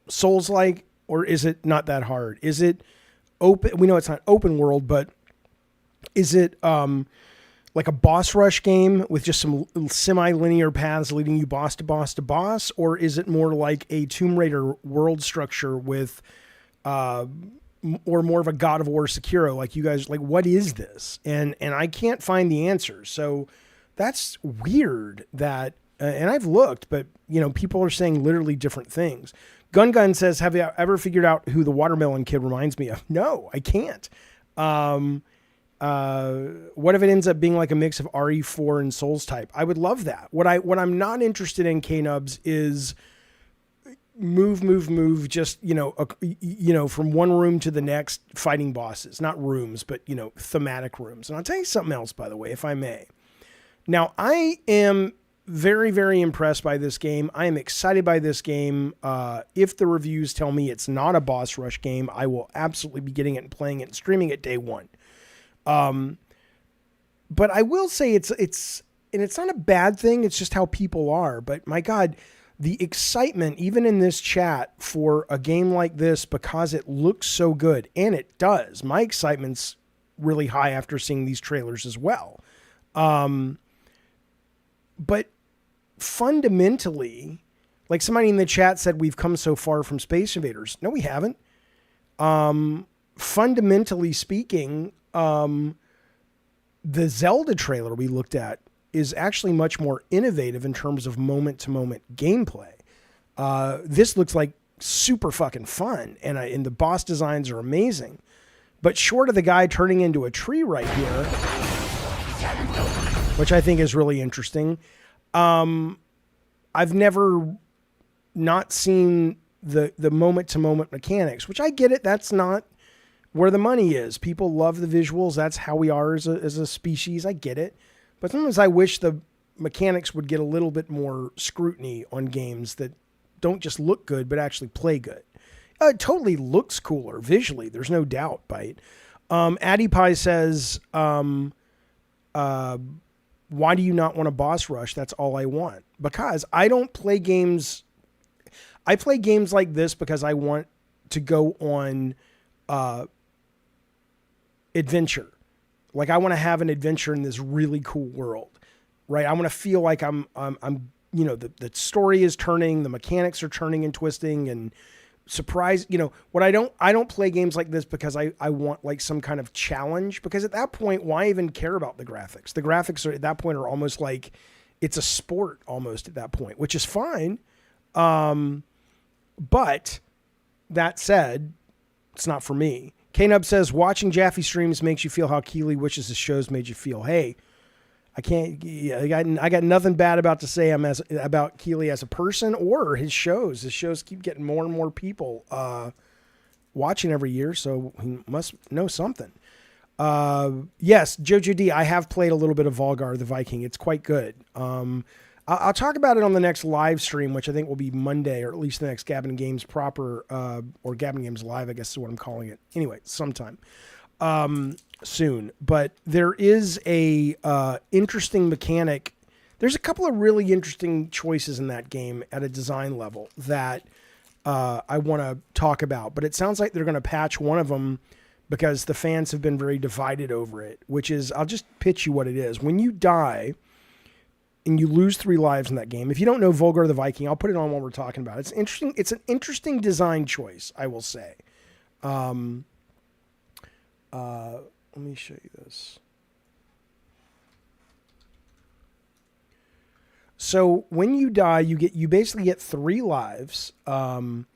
Speaker 1: Souls-like, or is it not that hard? Is it open? We know it's not open world, but is it like a boss rush game with just some semi-linear paths leading you boss to boss to boss? Or is it more like a Tomb Raider world structure with, or more of a God of War Sekiro? Like, you guys, like, what is this? And I can't find the answers. So that's weird that, and I've looked, but you know, people are saying literally different things. Gun says, have you ever figured out who the watermelon kid reminds me of? No, I can't. What if it ends up being like a mix of RE4 and Souls type? I would love that. What I'm not interested in, K-Nubs, is move, just, from one room to the next fighting bosses, not rooms, but, thematic rooms. And I'll tell you something else, by the way, if I may. Now, I am very, very impressed by this game. I am excited by this game. If the reviews tell me it's not a boss rush game, I will absolutely be getting it and playing it and streaming it day one. But I will say it's not a bad thing. It's just how people are. But my God, the excitement, even in this chat, for a game like this, because it looks so good, and it does. My excitement's really high after seeing these trailers as well. But fundamentally, like somebody in the chat said, we've come so far from Space Invaders. No, we haven't. Fundamentally speaking, the Zelda trailer we looked at is actually much more innovative in terms of moment-to-moment gameplay. This looks like super fucking fun, and the boss designs are amazing. But short of the guy turning into a tree right here, which I think is really interesting, I've never not seen the moment-to-moment mechanics, which I get it. That's not where the money is. People love the visuals. That's how we are as a species. I get it. But sometimes I wish the mechanics would get a little bit more scrutiny on games that don't just look good, but actually play good. It totally looks cooler visually. There's no doubt, Bite. Addie Pie says, why do you not want a boss rush? That's all I want. Because I don't play games. I play games like this because I want to go on adventure. Like I want to have an adventure in this really cool world, right? I want to feel like I'm you know, the story is turning, the mechanics are turning and twisting and surprise, you know, what I don't play games like this because I want like some kind of challenge, because at that point, why even care about the graphics? The graphics at that point are almost like it's a sport almost at that point, which is fine. But that said, it's not for me. K-Nub says, watching Jaffe streams makes you feel how Keeley wishes his shows made you feel. Hey, I got nothing bad about to say about Keeley as a person or his shows. His shows keep getting more and more people watching every year, so he must know something. Yes, Jojo D, I have played a little bit of Volgar the Viking. It's quite good. I'll talk about it on the next live stream, which I think will be Monday, or at least the next Gavin Games proper, or Gavin Games Live, I guess is what I'm calling it. Anyway, sometime soon. But there is a interesting mechanic. There's a couple of really interesting choices in that game at a design level that I want to talk about. But it sounds like they're going to patch one of them because the fans have been very divided over it, which is, I'll just pitch you what it is. When you die and you lose 3 lives in that game, if you don't know Volgar the Viking, I'll put it on while we're talking about it. It's interesting. It's an interesting design choice, I will say. Let me show you this. So when you die, you basically get 3 lives. And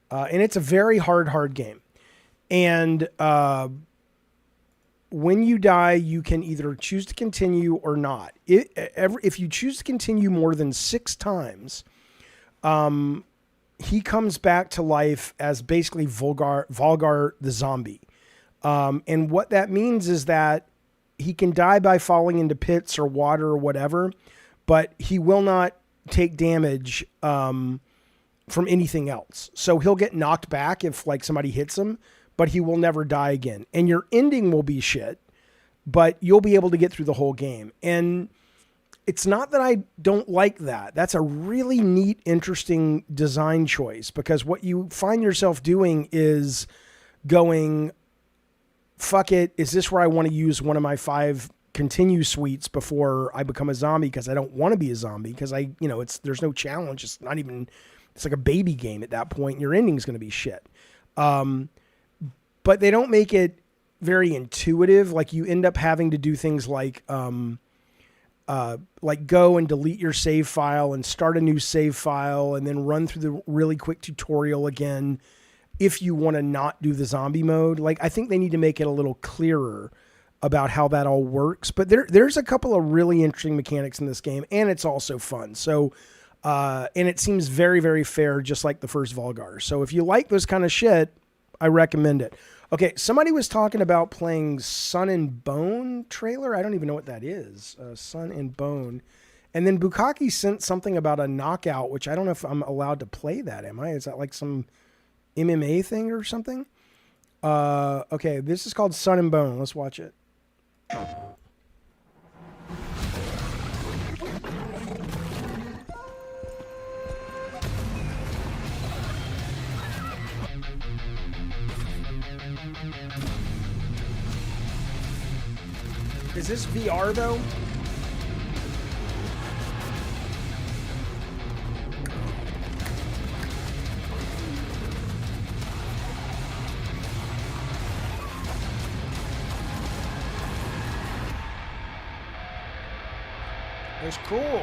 Speaker 1: it's a very hard game. And when you die, you can either choose to continue or not. If you choose to continue more than 6 times, he comes back to life as basically Volgar the zombie. And what that means is that he can die by falling into pits or water or whatever, but he will not take damage from anything else. So he'll get knocked back if like somebody hits him, but he will never die again. And your ending will be shit, but you'll be able to get through the whole game. And it's not that I don't like that. That's a really neat, interesting design choice, because what you find yourself doing is going, fuck it. Is this where I want to use one of my 5 continue suites before I become a zombie? Because I don't want to be a zombie, because there's no challenge. It's not even, it's like a baby game at that point. Your ending is going to be shit. But they don't make it very intuitive. Like you end up having to do things like go and delete your save file and start a new save file and then run through the really quick tutorial again if you want to not do the zombie mode. Like, I think they need to make it a little clearer about how that all works. But there's a couple of really interesting mechanics in this game, and it's also fun. So, and it seems very, very fair, just like the first Volgar. So if you like this kind of shit, I recommend it. Okay, somebody was talking about playing Sun and Bone trailer. I don't even know what that is. Sun and Bone. And then Bukaki sent something about a knockout, which I don't know if I'm allowed to play that, am I? Is that like some MMA thing or something? Okay, this is called Sun and Bone. Let's watch it. Is this VR though? It's cool.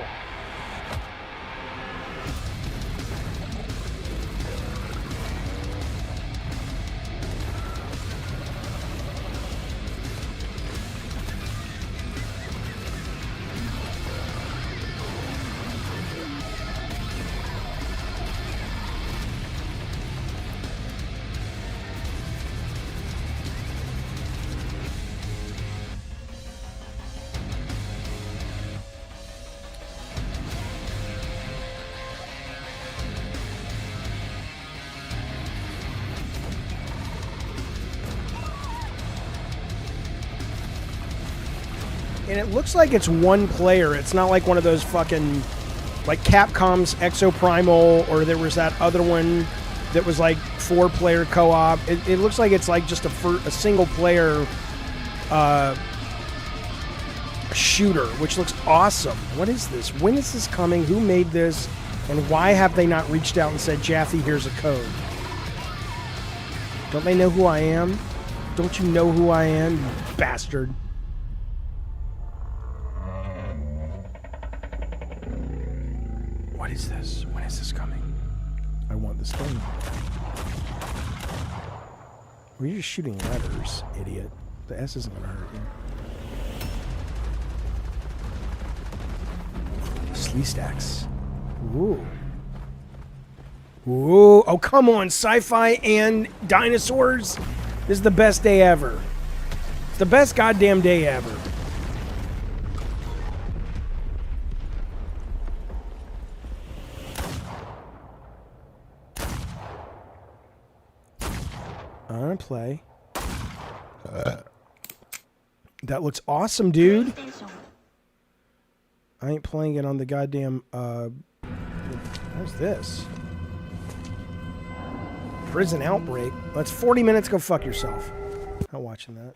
Speaker 1: And it looks like it's one player. It's not like one of those fucking, like Capcom's Exoprimal, or there was that other one that was like 4-player co-op. It looks like it's like just a single player shooter, which looks awesome. What is this? When is this coming? Who made this? And why have they not reached out and said, Jaffe, here's a code? Don't they know who I am? Don't you know who I am, you bastard? What is this? When is this coming? I want this thing. Well, you're just shooting letters, idiot. The S isn't gonna hurt you. Slee stacks. Ooh. Ooh. Oh, come on. Sci-fi and dinosaurs. This is the best day ever. It's the best goddamn day ever. I'm gonna play. That looks awesome, dude. I ain't playing it on the goddamn, what's this? Prison Outbreak. That's 40 minutes. Go fuck yourself. Not watching that.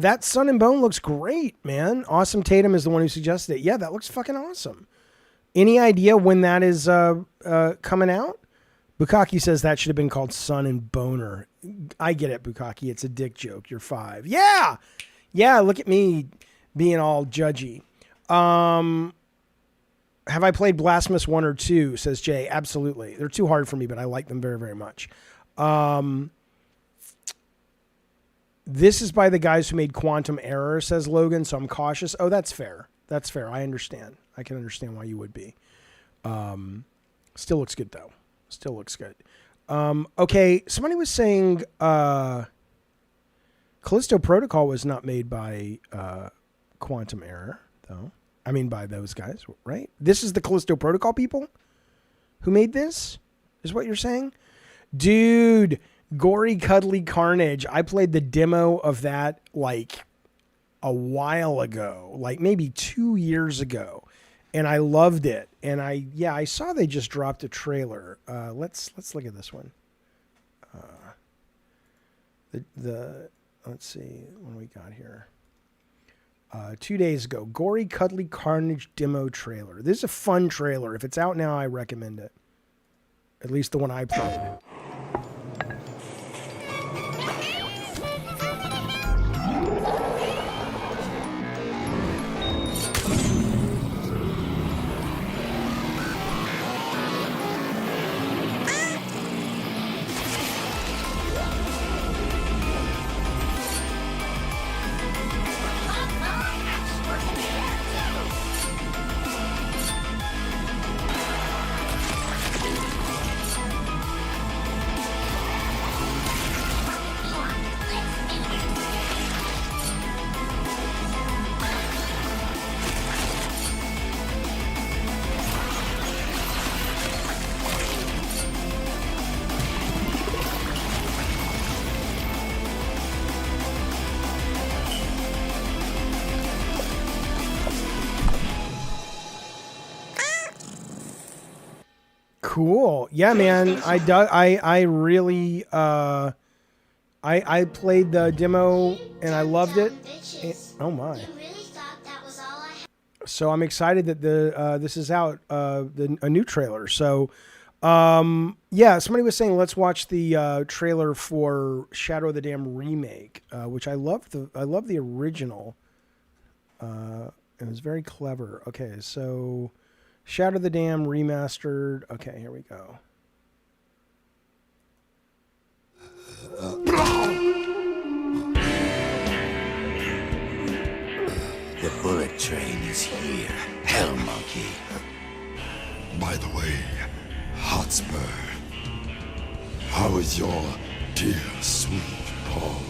Speaker 1: That Sun and Bone looks great, man. Awesome Tatum is the one who suggested it. Yeah, that looks fucking awesome. Any idea when that is coming out? Bukaki says that should have been called Sun and Boner. I get it, Bukaki. It's a dick joke. You're 5. Yeah! Yeah, look at me being all judgy. Have I played Blasphemous 1 or 2, says Jay. Absolutely. They're too hard for me, but I like them very, very much. This is by the guys who made Quantum Error, says Logan, so I'm cautious. Oh, that's fair. That's fair. I understand. I can understand why you would be. Still looks good, though. Still looks good. Okay, somebody was saying Callisto Protocol was not made by Quantum Error, though. I mean, by those guys, right? This is the Callisto Protocol people who made this, is what you're saying? Dude, Gory Cuddly Carnage. I played the demo of that like a while ago, like maybe 2 years ago. And I loved it. And I saw they just dropped a trailer. Let's look at this one. Let's see what we got here. 2 days ago, Gory Cuddly Carnage demo trailer. This is a fun trailer. If it's out now, I recommend it. At least the one I played. Cool. Yeah, man. I really I played the demo and I loved it. Oh my. So I'm excited that this is out, a new trailer. So yeah, somebody was saying let's watch the trailer for Shadow of the Dam remake, which I love the original. It was very clever. Okay, so Shadow of the Dam remastered. Okay, here we go.
Speaker 16: The bullet train is here, Hell Monkey.
Speaker 18: By the way, Hotspur, how is your dear sweet Paul?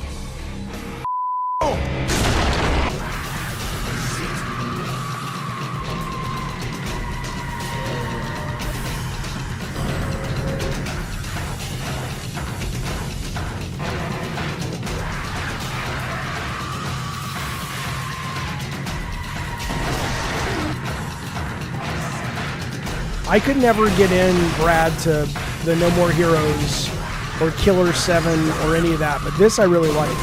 Speaker 1: I could never get in, Brad, to the No More Heroes or Killer 7 or any of that, but this I really like.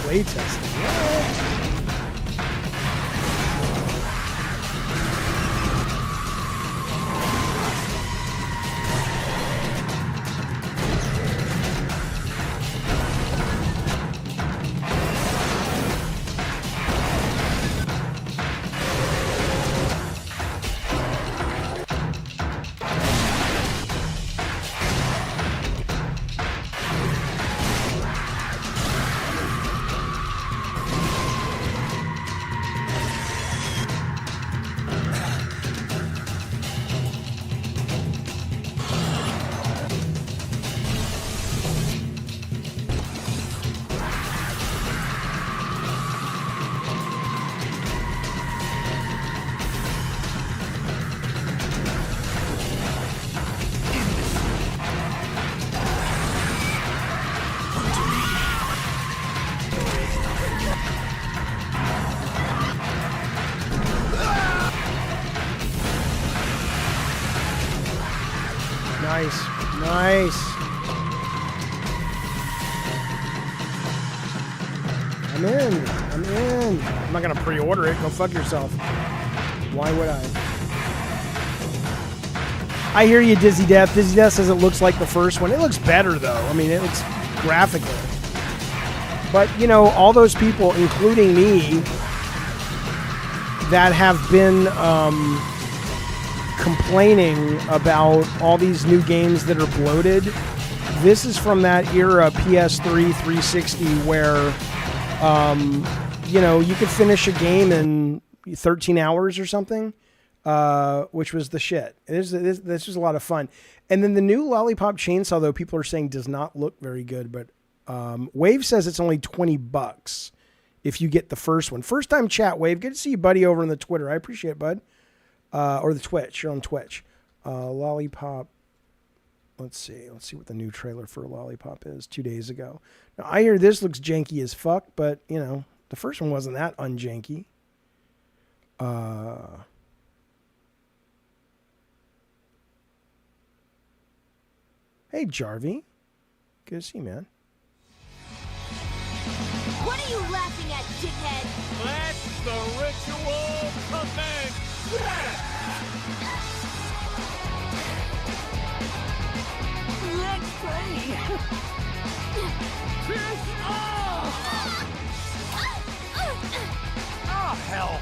Speaker 1: Play testing. Nice. Nice. I'm in. I'm in. I'm not going to pre-order it. Go fuck yourself. Why would I? I hear you, Dizzy Death. Dizzy Death says it looks like the first one. It looks better, though. I mean, it looks graphically. But, you know, all those people, including me, that have been complaining about all these new games that are bloated, this is from that era, PS3, 360, where, you know, you could finish a game in 13 hours or something, which was the shit. This was a lot of fun. And then the new Lollipop Chainsaw, though, people are saying does not look very good, but Wave says it's only $20 if you get the first one. First time chat, Wave. Good to see you, buddy, over on the Twitter. I appreciate it, bud. Or the Twitch. You're on Twitch. Lollipop. Let's see what the new trailer for Lollipop is 2 days ago. Now, I hear this looks janky as fuck, but, you know, the first one wasn't that unjanky. Hey, Jarvie. Good to see you, man.
Speaker 2: What are you laughing at, dickhead?
Speaker 19: Let the ritual commence!
Speaker 2: Let's play!
Speaker 19: Piss off! Oh, hell!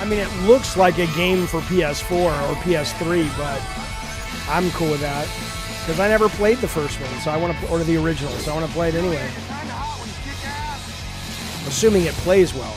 Speaker 1: I mean, it looks like a game for PS4 or PS3, but I'm cool with that because I never played the first one, so I want to, or the original, so I want to play it anyway. Assuming it plays well.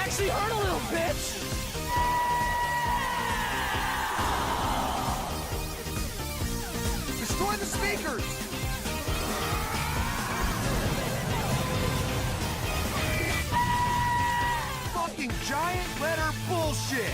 Speaker 19: Actually hurt a little, bitch! Destroy the speakers! Fucking giant letter bullshit!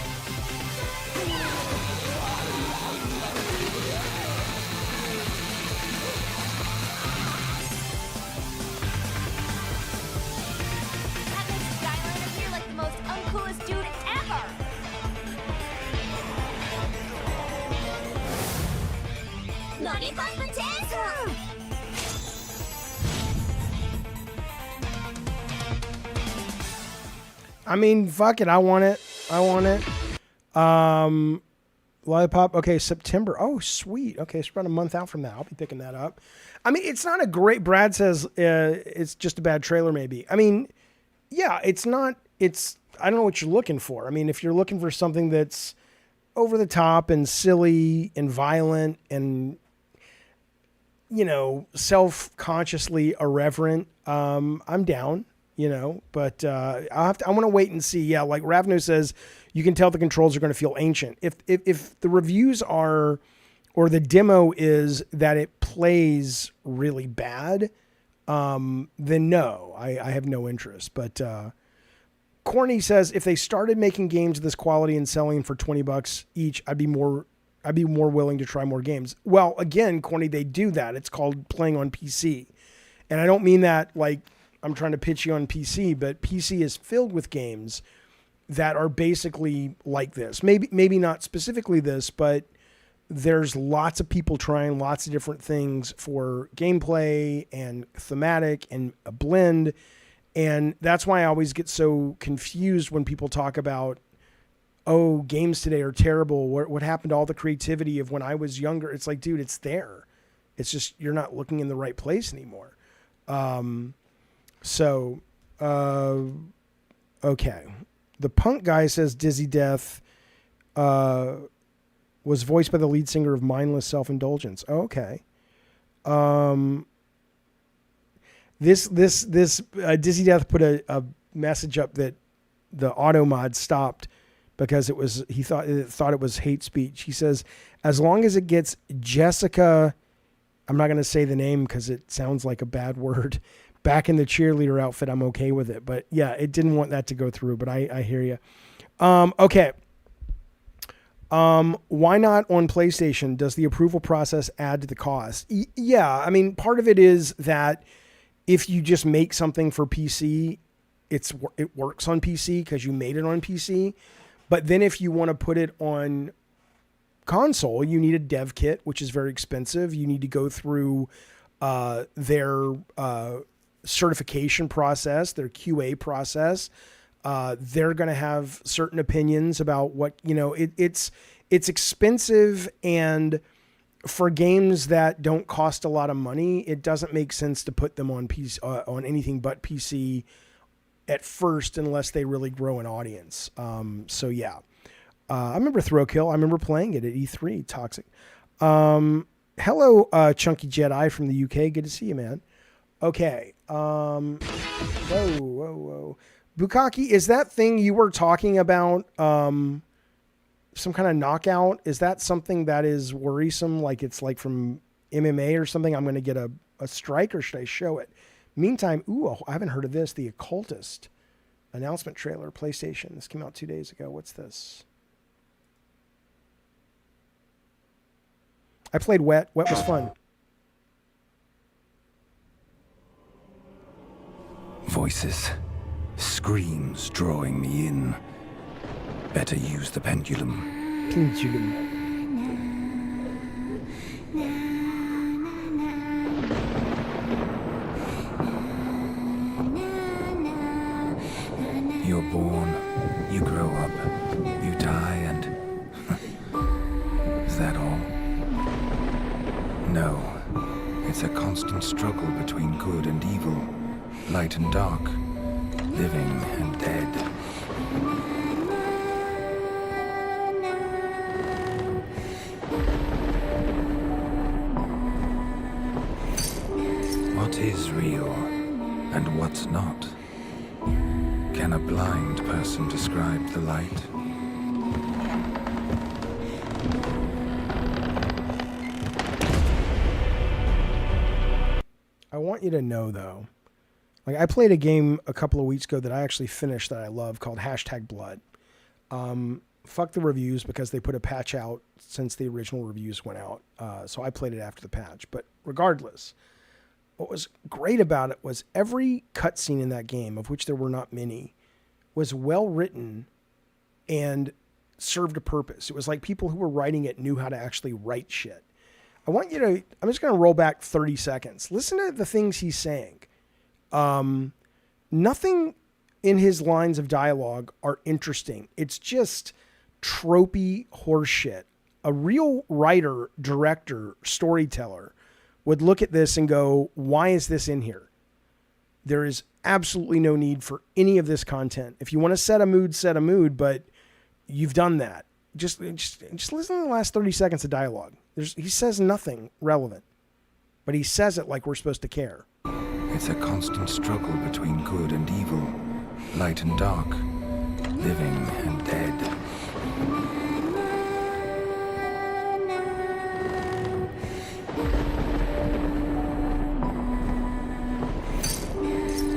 Speaker 2: That makes Skyline appear like the most uncoolest dude ever! Lollipop Chainsaw!
Speaker 1: I mean, fuck it. I want it. I want it. Lollipop. Okay, September. Oh, sweet. Okay, it's about a month out from that. I'll be picking that up. I mean, it's not a great. Brad says it's just a bad trailer, maybe. I mean, yeah, it's not. It's. I don't know what you're looking for. I mean, if you're looking for something that's over the top and silly and violent and, you know, self-consciously irreverent, I'm down. You know, but I want to wait and see. Yeah, like Ravno says, you can tell the controls are going to feel ancient. If the reviews are, or the demo is that it plays really bad, then no, I have no interest. But Corny says if they started making games of this quality and selling for $20 each, I'd be more willing to try more games. Well, again, Corny, they do that. It's called playing on PC, and I don't mean that like I'm trying to pitch you on PC, but PC is filled with games that are basically like this. Maybe not specifically this, but there's lots of people trying lots of different things for gameplay and thematic and a blend. And that's why I always get so confused when people talk about, oh, games today are terrible. What happened to all the creativity of when I was younger? It's like, dude, it's there. It's just, you're not looking in the right place anymore. So, okay. The punk guy says Dizzy Death was voiced by the lead singer of Mindless Self-Indulgence. Oh, okay. This Dizzy Death put a message up that the auto mod stopped because he thought it was hate speech. He says, as long as it gets Jessica, I'm not going to say the name because it sounds like a bad word, back in the cheerleader outfit, I'm okay with it. But yeah, it didn't want that to go through, but I hear you. Okay. Why not on PlayStation? Does the approval process add to the cost? Yeah. I mean, part of it is that if you just make something for PC, it works on PC because you made it on PC. But then if you want to put it on console, you need a dev kit, which is very expensive. You need to go through their certification process, their QA process. They're going to have certain opinions about what, you know, it's expensive, and for games that don't cost a lot of money, it doesn't make sense to put them on PC, on anything but PC at first, unless they really grow an audience. So yeah, I remember Throwkill. I remember playing it at E3. Toxic. Hello, Chunky Jedi from the UK. Good to see you, man. Okay. Whoa. Bukaki, is that thing you were talking about some kind of knockout? Is that something that is worrisome? Like it's like from MMA or something? I'm going to get a strike, or should I show it? Meantime, I haven't heard of this. The Occultist announcement trailer, PlayStation. This came out 2 days ago. What's this? I played Wet. Wet was fun.
Speaker 16: Voices. Screams drawing me in. Better use the pendulum.
Speaker 1: Pendulum.
Speaker 16: You're born, you grow up, you die, and... Is that all? No. It's a constant struggle between good and evil, light and dark, living and dead. What is real and what's not? Can a blind person describe the light?
Speaker 1: want you to know, though, like I played a game a couple of weeks ago that I actually finished that I love called #Blood. Fuck the reviews because they put a patch out since the original reviews went out. So I played it after the patch. But regardless, what was great about it was every cutscene in that game, of which there were not many, was well written and served a purpose. It was like people who were writing it knew how to actually write shit. I'm just going to roll back 30 seconds. Listen to the things he's saying. Nothing in his lines of dialogue are interesting. It's just tropey horseshit. A real writer, director, storyteller would look at this and go, why is this in here? There is absolutely no need for any of this content. If you want to set a mood, but you've done that. Just listen to the last 30 seconds of dialogue. He says nothing relevant, but he says it like we're supposed to care.
Speaker 16: It's a constant struggle between good and evil, light and dark, living and dead.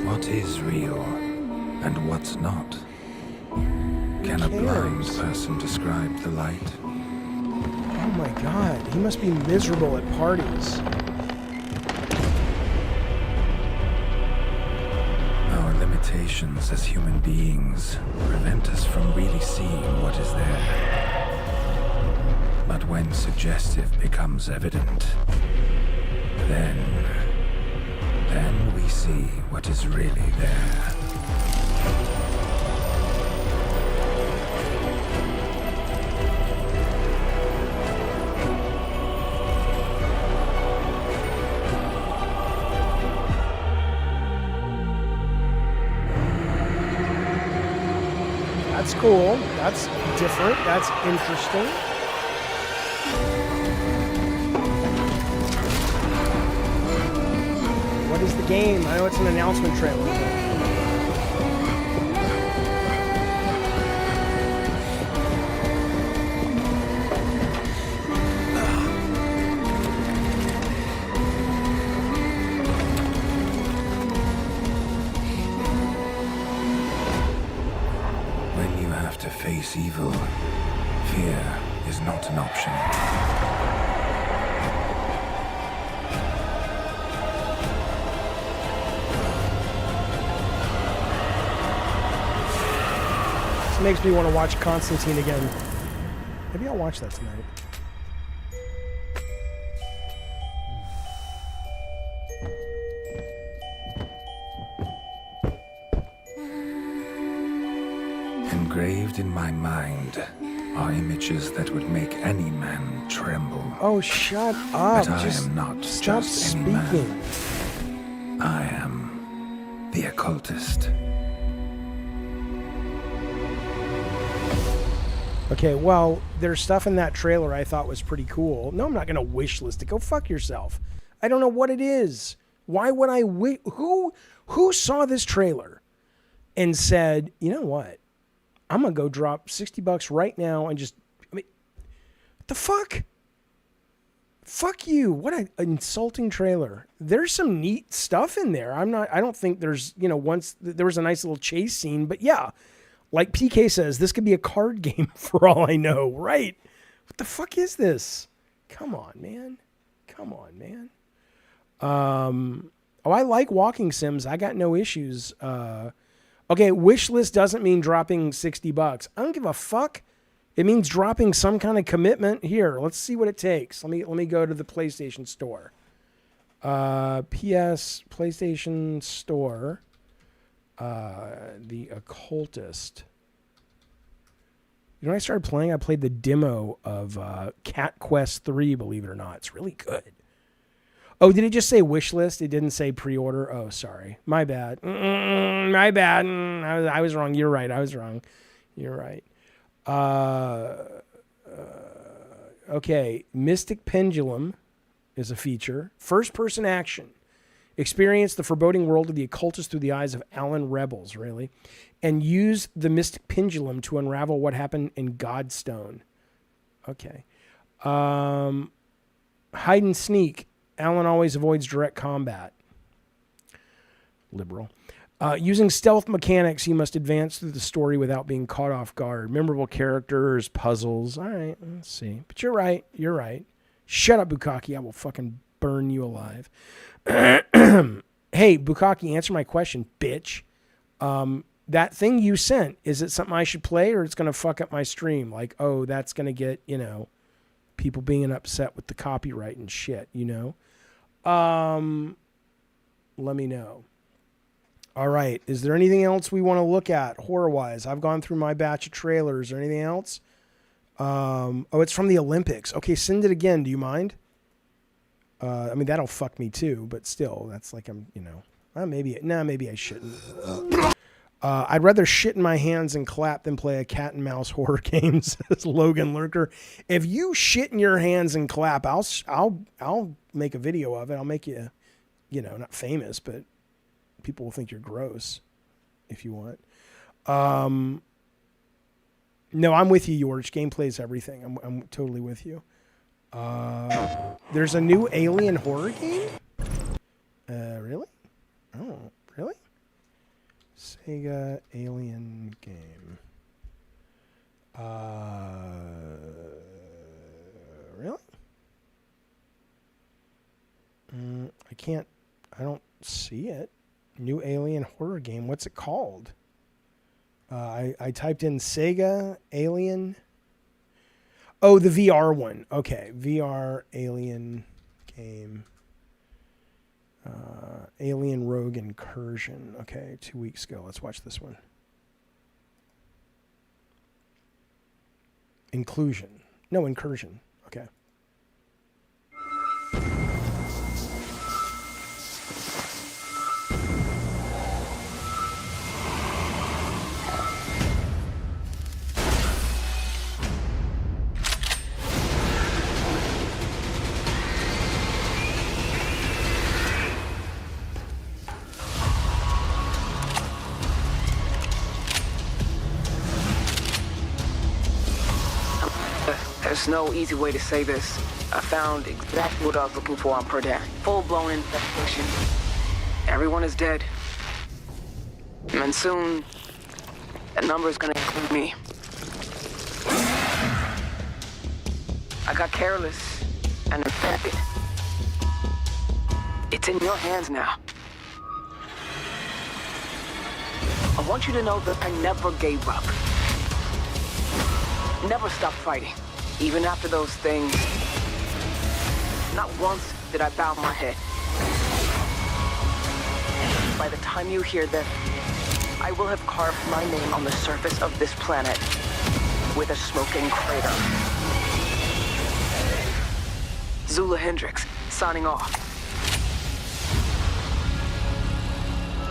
Speaker 16: What is real and what's not? Can a blind person describe the light?
Speaker 1: Oh my God, he must be miserable at parties.
Speaker 16: Our limitations as human beings prevent us from really seeing what is there. But when suggestive becomes evident, then we see what is really there.
Speaker 1: That's cool. That's different. That's interesting. What is the game? I know it's an announcement trailer.
Speaker 16: Face evil, fear is not an option.
Speaker 1: This makes me want to watch Constantine again. Maybe I'll watch that tonight.
Speaker 16: Engraved in my mind are images that would make any man tremble.
Speaker 1: Oh, shut up.
Speaker 16: But I am not
Speaker 1: stop
Speaker 16: just any
Speaker 1: speaking.
Speaker 16: man. I am the occultist.
Speaker 1: Okay, well, there's stuff in that trailer I thought was pretty cool. No, I'm not going to wish list it. Go fuck yourself. I don't know what it is. Why would I who saw this trailer and said, you know what? I'm going to go drop $60 right now and just, what the fuck? Fuck you. What an insulting trailer. There's some neat stuff in there. I don't think there's, once there was a nice little chase scene, but yeah, like PK says, this could be a card game for all I know, right? What the fuck is this? Come on, man. I like walking sims. I got no issues. Okay, wish list doesn't mean dropping $60. I don't give a fuck. It means dropping some kind of commitment. Here, let's see what it takes. Let me go to the PlayStation Store. PS PlayStation Store. The Occultist. When I started playing, I played the demo of Cat Quest 3, believe it or not. It's really good. Oh, did it just say wish list? It didn't say pre-order? Oh, sorry. My bad. My bad. I was wrong. You're right. I was wrong. You're right. Okay. Mystic Pendulum is a feature. First-person action. Experience the foreboding world of the occultist through the eyes of Alan Rebels, really. And use the Mystic Pendulum to unravel what happened in Godstone. Okay. Hide and Sneak. Alan always avoids direct combat. Liberal. Using stealth mechanics, you must advance through the story without being caught off guard. Memorable characters, puzzles. All right, let's see. But you're right. You're right. Shut up, Bukaki. I will fucking burn you alive. Hey, Bukaki, answer my question, bitch. That thing you sent, is it something I should play or it's going to fuck up my stream? Like, oh, that's going to get, you know, people being upset with the copyright and shit, you know? Let me know. All right. Is there anything else we want to look at horror-wise? I've gone through my batch of trailers. Is there anything else? Oh, it's from the Olympics. Okay, send it again. Do you mind? I mean, that'll fuck me too, but still, that's like I'm, you know, maybe I shouldn't. I'd rather shit in my hands and clap than play a cat and mouse horror game, says Logan Lurker. If you shit in your hands and clap, I'll make a video of it. I'll make you, you know, not famous, but people will think you're gross if you want. No, I'm with you, George. Gameplay is everything. I'm totally with you. There's a new alien horror game? Really? Oh, really? Sega alien game. Really? I don't see it. New alien horror game. What's it called? I typed in Sega alien. Oh, the VR one. Okay. VR alien game. Alien Rogue Incursion. Okay, 2 weeks ago. Let's watch this one. Inclusion. No, Incursion. Okay.
Speaker 20: There's no easy way to say this. I found exactly what I was looking for on Perdan. Full-blown infestation. Everyone is dead. And soon, that number is gonna include me. I got careless and infected. It's in your hands now. I want you to know that I never gave up. Never stopped fighting. Even after those things, not once did I bow my head. By the time you hear this, I will have carved my name on the surface of this planet with a smoking crater. Zula Hendricks, signing off.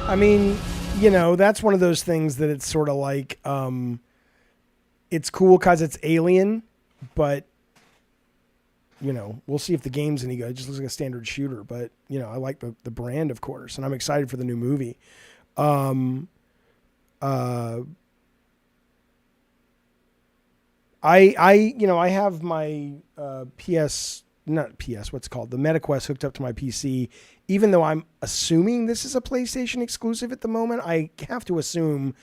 Speaker 1: I mean, you know, that's one of those things that it's sort of like, it's cool because it's alien. But, you know, we'll see if the game's any good. It just looks like a standard shooter. But, you know, I like the brand, of course. And I'm excited for the new movie. I have my what's it called? The MetaQuest hooked up to my PC. Even though I'm assuming this is a PlayStation exclusive at the moment, I have to assume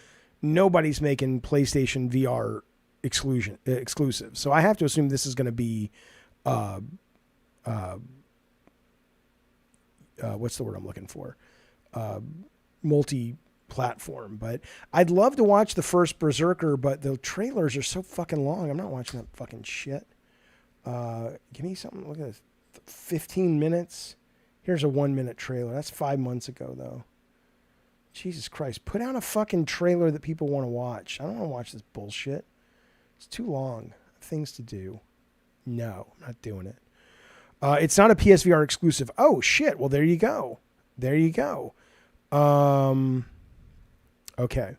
Speaker 1: nobody's making PlayStation VR exclusive. So I have to assume this is going to be, what's the word I'm looking for? Multi-platform. But I'd love to watch the first Berserker, but the trailers are so fucking long. I'm not watching that fucking shit. Give me something. Look at this. 15 minutes. Here's a 1-minute trailer. That's 5 months ago, though. Jesus Christ. Put out a fucking trailer that people want to watch. I don't want to watch this bullshit. It's too long. Things to do. No, I'm not doing it. It's not a PSVR exclusive. Oh, shit. Well, there you go. There you go. Okay.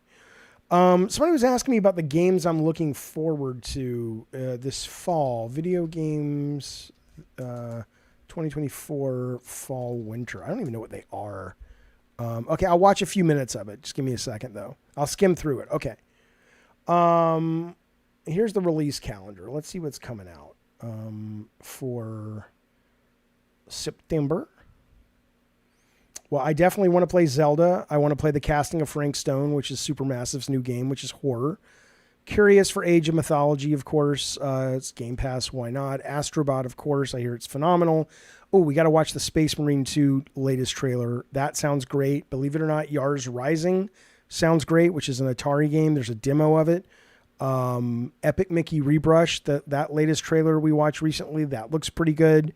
Speaker 1: Somebody was asking me about the games I'm looking forward to this fall. Video games 2024 fall winter. I don't even know what they are. Okay, I'll watch a few minutes of it. Just give me a second, though. I'll skim through it. Okay. Here's the release calendar. Let's see what's coming out for September. Well, I definitely want to play Zelda. I want to play The Casting of Frank Stone, which is Supermassive's new game, which is horror. Curious for Age of Mythology, of course. It's Game Pass. Why not? Astrobot, of course. I hear it's phenomenal. Oh, we got to watch the Space Marine 2 latest trailer. That sounds great. Believe it or not, Yars Rising sounds great, which is an Atari game. There's a demo of it. Epic Mickey Rebrush, that latest trailer we watched recently, that looks pretty good.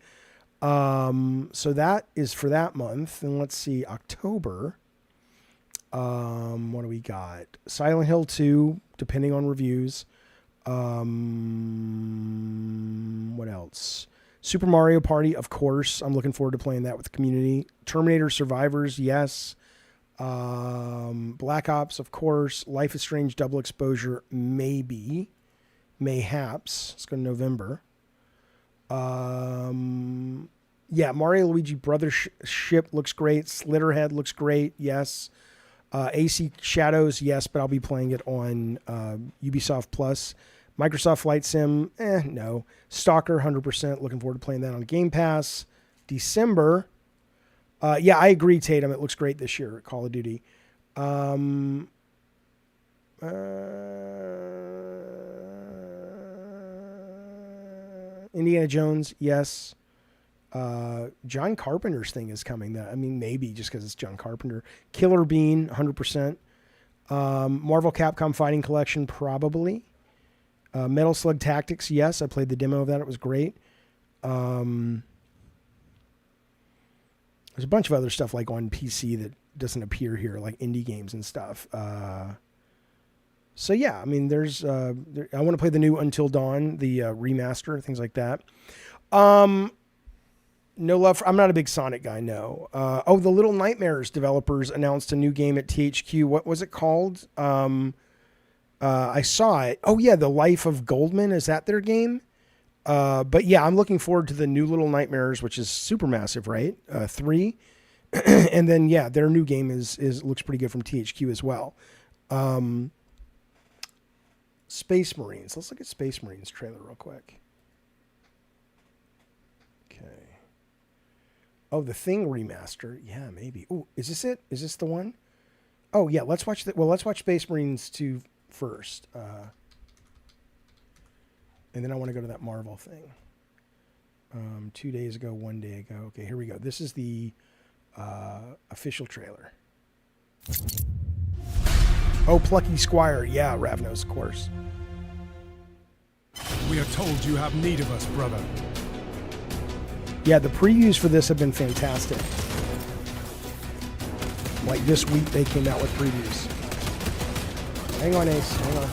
Speaker 1: So that is for that month. And let's see, October. What do we got? Silent Hill 2, depending on reviews. What else? Super Mario Party, of course. I'm looking forward to playing that with the community. Terminator Survivors, yes. Black Ops, of course. Life is Strange Double Exposure, maybe. Mayhaps. Let's go to November. Yeah, Mario Luigi Brothers Ship looks great. Slitterhead looks great, yes. AC Shadows, yes, but I'll be playing it on Ubisoft Plus. Microsoft Flight Sim, no. Stalker, 100%. Looking forward to playing that on Game Pass. December, yeah, I agree, Tatum. It looks great this year at Call of Duty. Indiana Jones, yes. John Carpenter's thing is coming. I mean, maybe just because it's John Carpenter. Killer Bean, 100%. Marvel Capcom Fighting Collection, probably. Metal Slug Tactics, yes. I played the demo of that. It was great. There's a bunch of other stuff like on PC that doesn't appear here, like indie games and stuff. So yeah, I mean, there's. I want to play the new Until Dawn, the remaster, things like that. No love for, I'm not a big Sonic guy, no. The Little Nightmares developers announced a new game at THQ. What was it called? I saw it. Oh yeah, The Life of Goldman. Is that their game? But yeah, I'm looking forward to the new Little Nightmares, which is Supermassive, right? 3. And then yeah, their new game is looks pretty good from THQ as well. Space Marines. Let's look at Space Marines trailer real quick. Okay. Oh, the Thing remaster. Yeah, maybe. Oh, is this it? Is this the one? Oh yeah, let's watch let's watch Space Marines 2 first. And then I want to go to that Marvel thing. 2 days ago, 1 day ago. Okay, here we go. This is the official trailer. Oh, Plucky Squire. Yeah, Ravnos, of course.
Speaker 21: We are told you have need of us, brother.
Speaker 1: Yeah, the previews for this have been fantastic. Like this week, they came out with previews. Hang on, Ace. Hang on.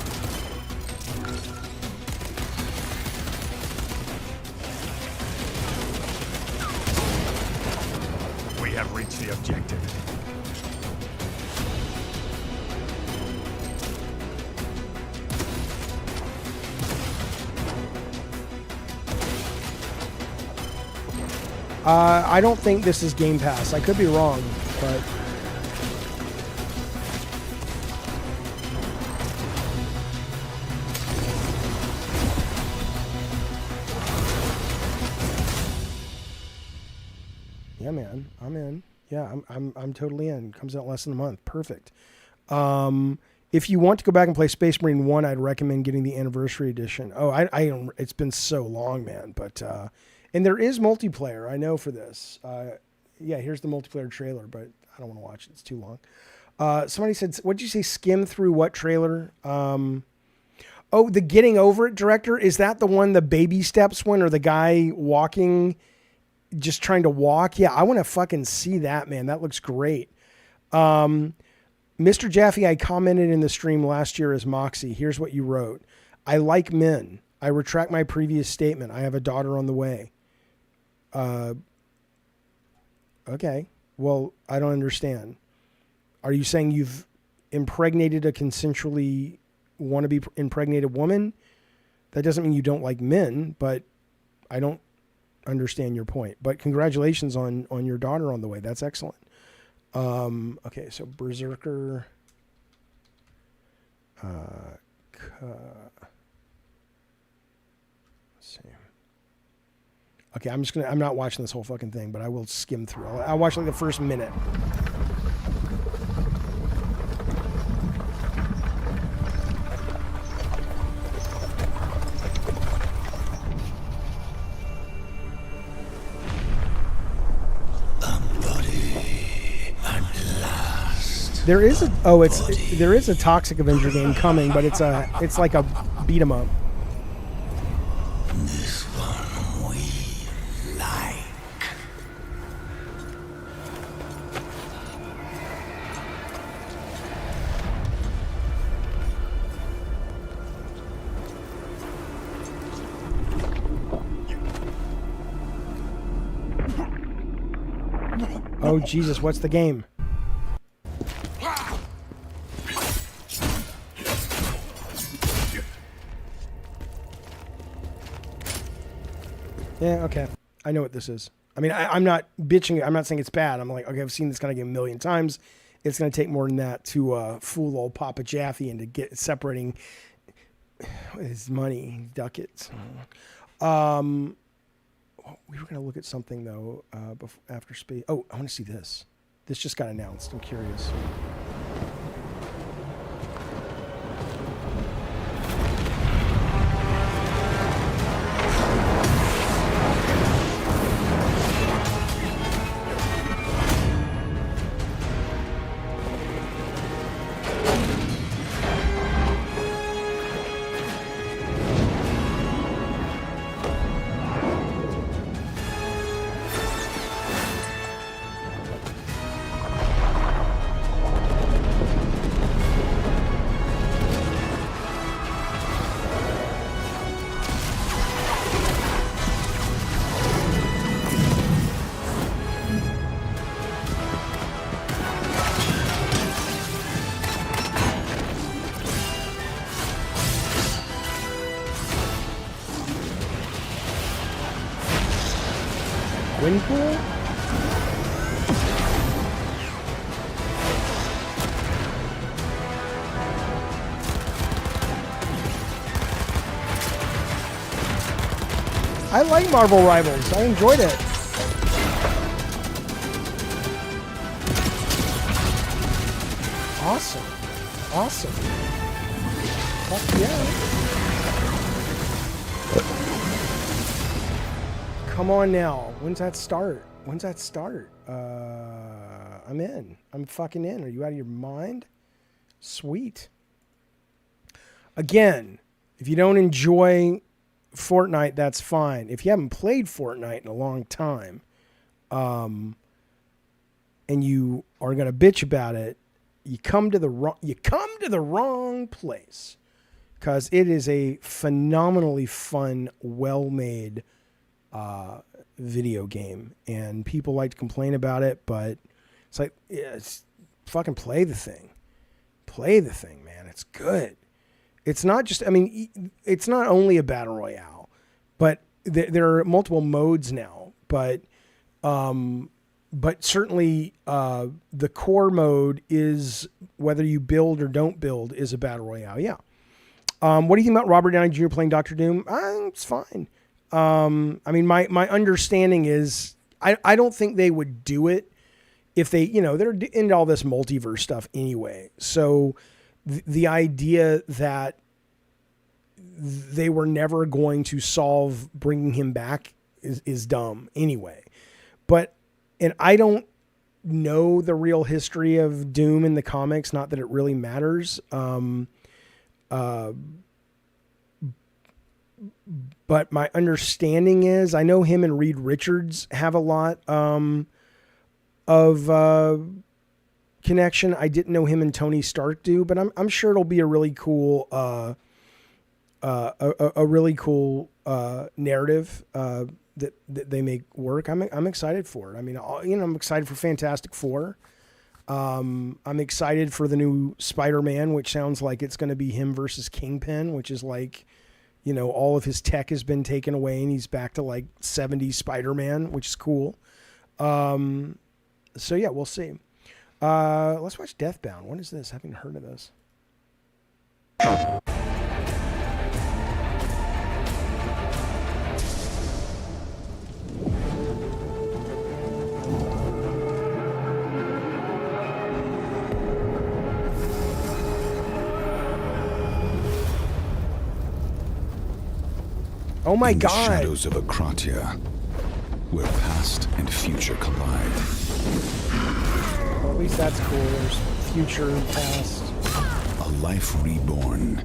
Speaker 21: We have reached the objective.
Speaker 1: I don't think this is Game Pass. I could be wrong, but... Yeah, man. I'm in. Yeah, I'm totally in. Comes out less than a month. Perfect. If you want to go back and play Space Marine 1, I'd recommend getting the Anniversary Edition. Oh, I don't... It's been so long, man, but... And there is multiplayer, I know, for this. Yeah, here's the multiplayer trailer, but I don't want to watch it. It's too long. Somebody said, what did you say, skim through what trailer? Oh, the Getting Over It director? Is that the one, the baby steps one, or the guy walking, just trying to walk? Yeah, I want to fucking see that, man. That looks great. Mr. Jaffe, I commented in the stream last year as Moxie. Here's what you wrote. I like men. I retract my previous statement. I have a daughter on the way. Okay. Well, I don't understand. Are you saying you've impregnated a consensually wannabe impregnated woman? That doesn't mean you don't like men, but I don't understand your point. But congratulations on your daughter on the way. That's excellent. Okay, so Berserker. Let's see. Okay, I'm not watching this whole fucking thing, but I will skim through. I'll watch like the first minute. There is a Toxic Avenger game coming, but it's like a beat 'em up.
Speaker 18: This one we like.
Speaker 1: Oh Jesus, what's the game? Yeah, okay. I know what this is. I mean, I'm not bitching. I'm not saying it's bad. I'm like, okay, I've seen this kind of game a million times. It's going to take more than that to fool old Papa Jaffe into separating his money, ducats. We were going to look at something, though, after space. Oh, I want to see this. This just got announced. I'm curious. Wind pool? I like Marvel Rivals. I enjoyed it. Awesome. Awesome. Fuck yeah. Come on now. When's that start? When's that start? I'm in. I'm fucking in. Are you out of your mind? Sweet. Again, if you don't enjoy Fortnite, that's fine. If you haven't played Fortnite in a long time, and you are gonna bitch about it, you come to the wrong place, because it is a phenomenally fun, well-made video game, and people like to complain about it, but it's like, yeah, fucking play the thing. Play the thing, man. It's good. It's not just, I mean, it's not only a battle royale, but there are multiple modes now, but certainly the core mode is, whether you build or don't build, is a battle royale. Yeah. What do you think about Robert Downey Jr. playing Dr. Doom? It's fine. I mean, my understanding is I don't think they would do it if they, they're into all this multiverse stuff anyway. So the idea that they were never going to solve bringing him back is dumb anyway. And I don't know the real history of Doom in the comics, not that it really matters. But my understanding is, I know him and Reed Richards have a lot of connection. I didn't know him and Tony Stark do, but I'm sure it'll be a really cool narrative that they make work. I'm excited for it. I mean, I'm excited for Fantastic Four. I'm excited for the new Spider-Man, which sounds like it's going to be him versus Kingpin, which is like, all of his tech has been taken away and he's back to like 70s Spider-Man, which is cool. So yeah, we'll see. Let's watch Deathbound. What is this? I haven't heard of this. Oh my
Speaker 16: In the
Speaker 1: God.
Speaker 16: shadows of Akratia, where past and future collide.
Speaker 1: Well, at least that's cool. There's future and past.
Speaker 16: A life reborn,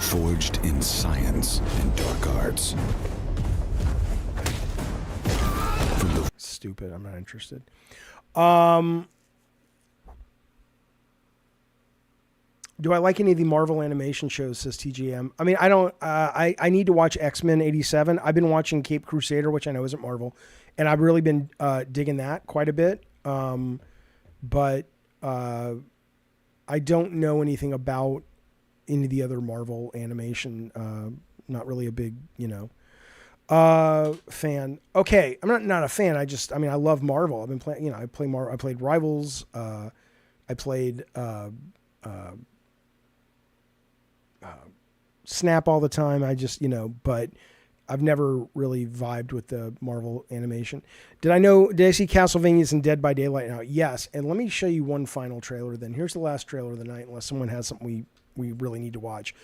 Speaker 16: forged in science and dark arts.
Speaker 1: Stupid. I'm not interested. Do I like any of the Marvel animation shows, says TGM? I mean, I don't, I need to watch X-Men 87. I've been watching Cape Crusader, which I know isn't Marvel, and I've really been digging that quite a bit. But I don't know anything about any of the other Marvel animation. Not really a big, fan. Okay, I'm not a fan. I mean, I love Marvel. I've been playing, I played Rivals. I played Snap all the time. I just, but I've never really vibed with the Marvel animation. Did I see Castlevania's in Dead by Daylight now? Yes. And let me show you one final trailer then. Here's the last trailer of the night, unless someone has something we really need to watch.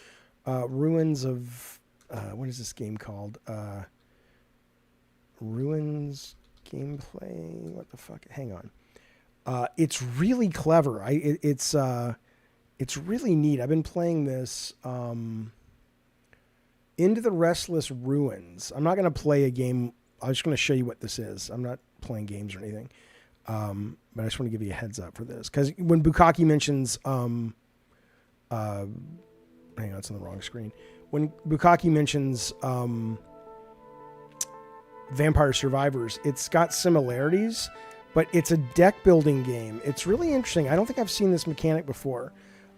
Speaker 1: Ruins of, what is this game called? Ruins gameplay. What the fuck? Hang on. It's really clever. It's really neat. I've been playing this, Into the Restless Ruins. I'm not going to play a game. I'm just going to show you what this is. I'm not playing games or anything. But I just want to give you a heads up for this. Because when Bukkake mentions, hang on, it's on the wrong screen. When Bukkake mentions Vampire Survivors, it's got similarities, but it's a deck building game. It's really interesting. I don't think I've seen this mechanic before.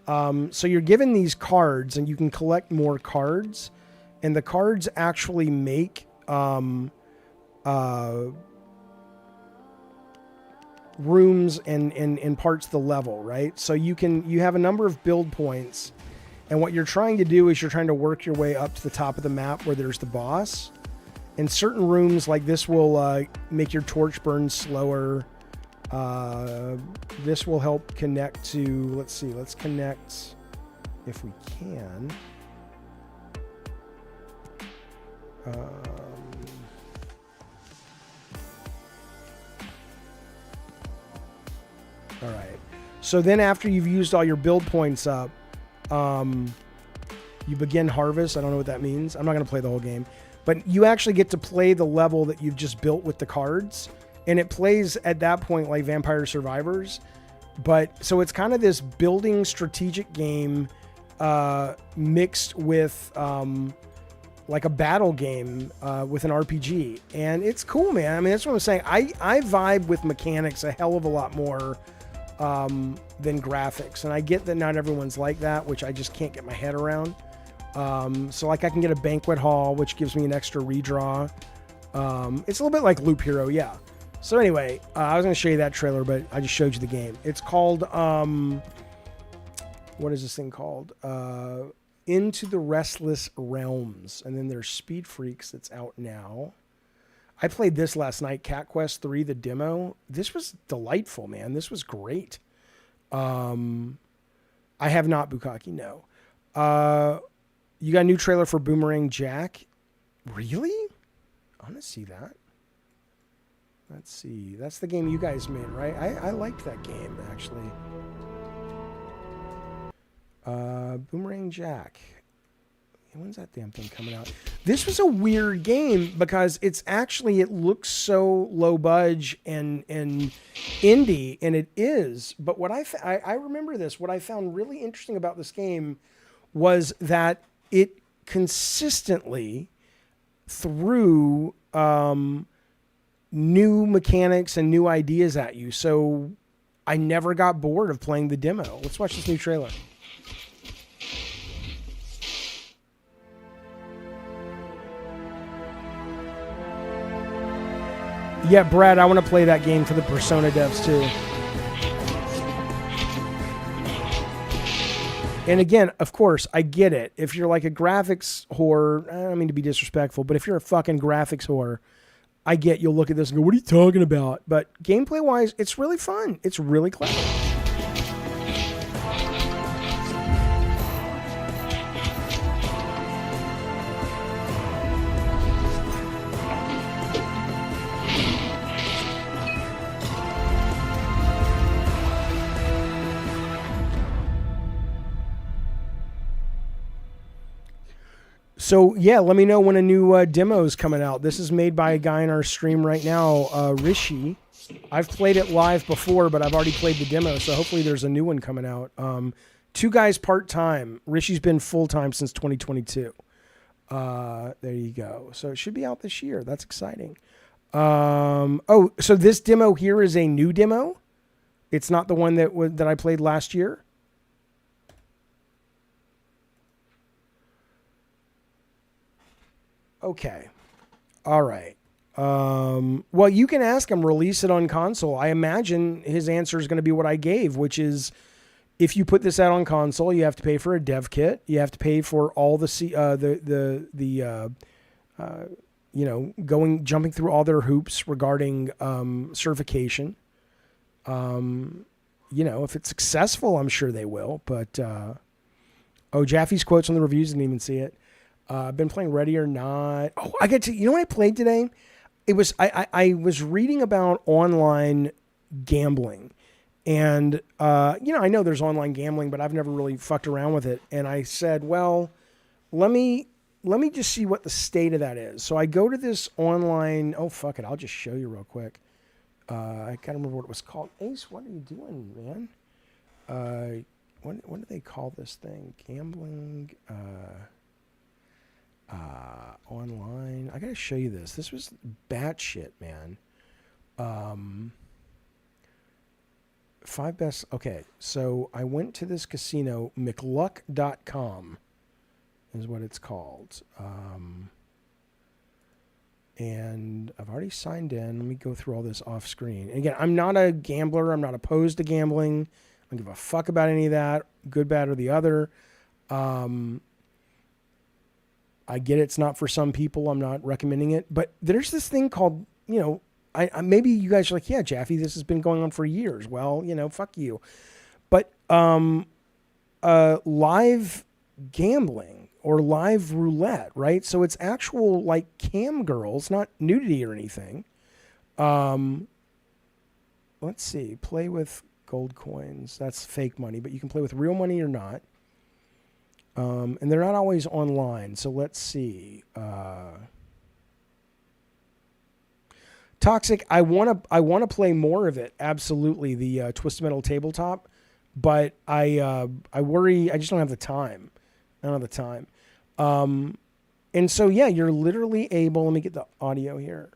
Speaker 1: So you're given these cards and you can collect more cards, and the cards actually make rooms and parts of the level, right? So you have a number of build points, and what you're trying to do is you're trying to work your way up to the top of the map where there's the boss. And certain rooms like this will make your torch burn slower. This will help connect to, let's connect if we can. All right. So then after you've used all your build points up, you begin harvest. I don't know what that means. I'm not going to play the whole game. But you actually get to play the level that you've just built with the cards. And it plays at that point like Vampire Survivors. But so it's kind of this building strategic game mixed with like a battle game with an RPG. And it's cool, man. I mean, that's what I'm saying. I vibe with mechanics a hell of a lot more than graphics. And I get that not everyone's like that, which I just can't get my head around. So like I can get a banquet hall, which gives me an extra redraw. It's a little bit like Loop Hero, yeah. So anyway, I was going to show you that trailer, but I just showed you the game. It's called, what is this thing called? Into the Restless Realms. And then there's Speed Freaks that's out now. I played this last night, Cat Quest 3, the demo. This was delightful, man. This was great. I have not, Bukkake, no. You got a new trailer for Boomerang Jack? Really? I want to see that. Let's see. That's the game you guys made, right? I liked that game, actually. Boomerang Jack. When's that damn thing coming out? This was a weird game because it looks so low budge and indie, and it is. But what I remember this. What I found really interesting about this game was that it consistently threw new mechanics and new ideas at you. So I never got bored of playing the demo. Let's watch this new trailer. Yeah, Brad, I want to play that game for the Persona devs too. And again, of course, I get it. If you're like a graphics whore, I don't mean to be disrespectful, but if you're a fucking graphics whore, I get you'll look at this and go, what are you talking about? But gameplay-wise, it's really fun. It's really clever. So yeah, let me know when a new demo is coming out. This is made by a guy in our stream right now, Rishi. I've played it live before, but I've already played the demo, so hopefully there's a new one coming out. 2 guys part-time. Rishi's been full-time since 2022. There you go. So it should be out this year. That's exciting. Oh, so this demo here is a new demo? It's not the one that I played last year? Okay. All right. Well, you can ask him, release it on console. I imagine his answer is going to be what I gave, which is if you put this out on console, you have to pay for a dev kit. You have to pay for all the jumping through all their hoops regarding certification. If it's successful, I'm sure they will. But Jaffe's quotes on the reviews, didn't even see it. I've been playing Ready or Not. Oh, I get to. You know what I played today? It was I was reading about online gambling, and I know there's online gambling, but I've never really fucked around with it. And I said, well, let me just see what the state of that is. So I go to this online. Oh fuck it, I'll just show you real quick. I can't remember what it was called. Ace, what are you doing, man? What do they call this thing? Gambling. Online. I gotta show you this. This was batshit, man. 5 best. Okay, so I went to this casino, McLuck.com is what it's called. And I've already signed in. Let me go through all this off screen. And again, I'm not a gambler. I'm not opposed to gambling. I don't give a fuck about any of that, good, bad, or the other. I get it's not for some people. I'm not recommending it. But there's this thing called, I maybe you guys are like, yeah, Jaffe, this has been going on for years. Well, fuck you. But live gambling or live roulette, right? So it's actual like cam girls, not nudity or anything. Let's see. Play with gold coins. That's fake money, but you can play with real money or not. And they're not always online. So let's see. Toxic. I want to play more of it. Absolutely. The Twisted Metal tabletop, but I worry. I just don't have the time. I don't have the time. And so, yeah, you're literally able, let me get the audio here.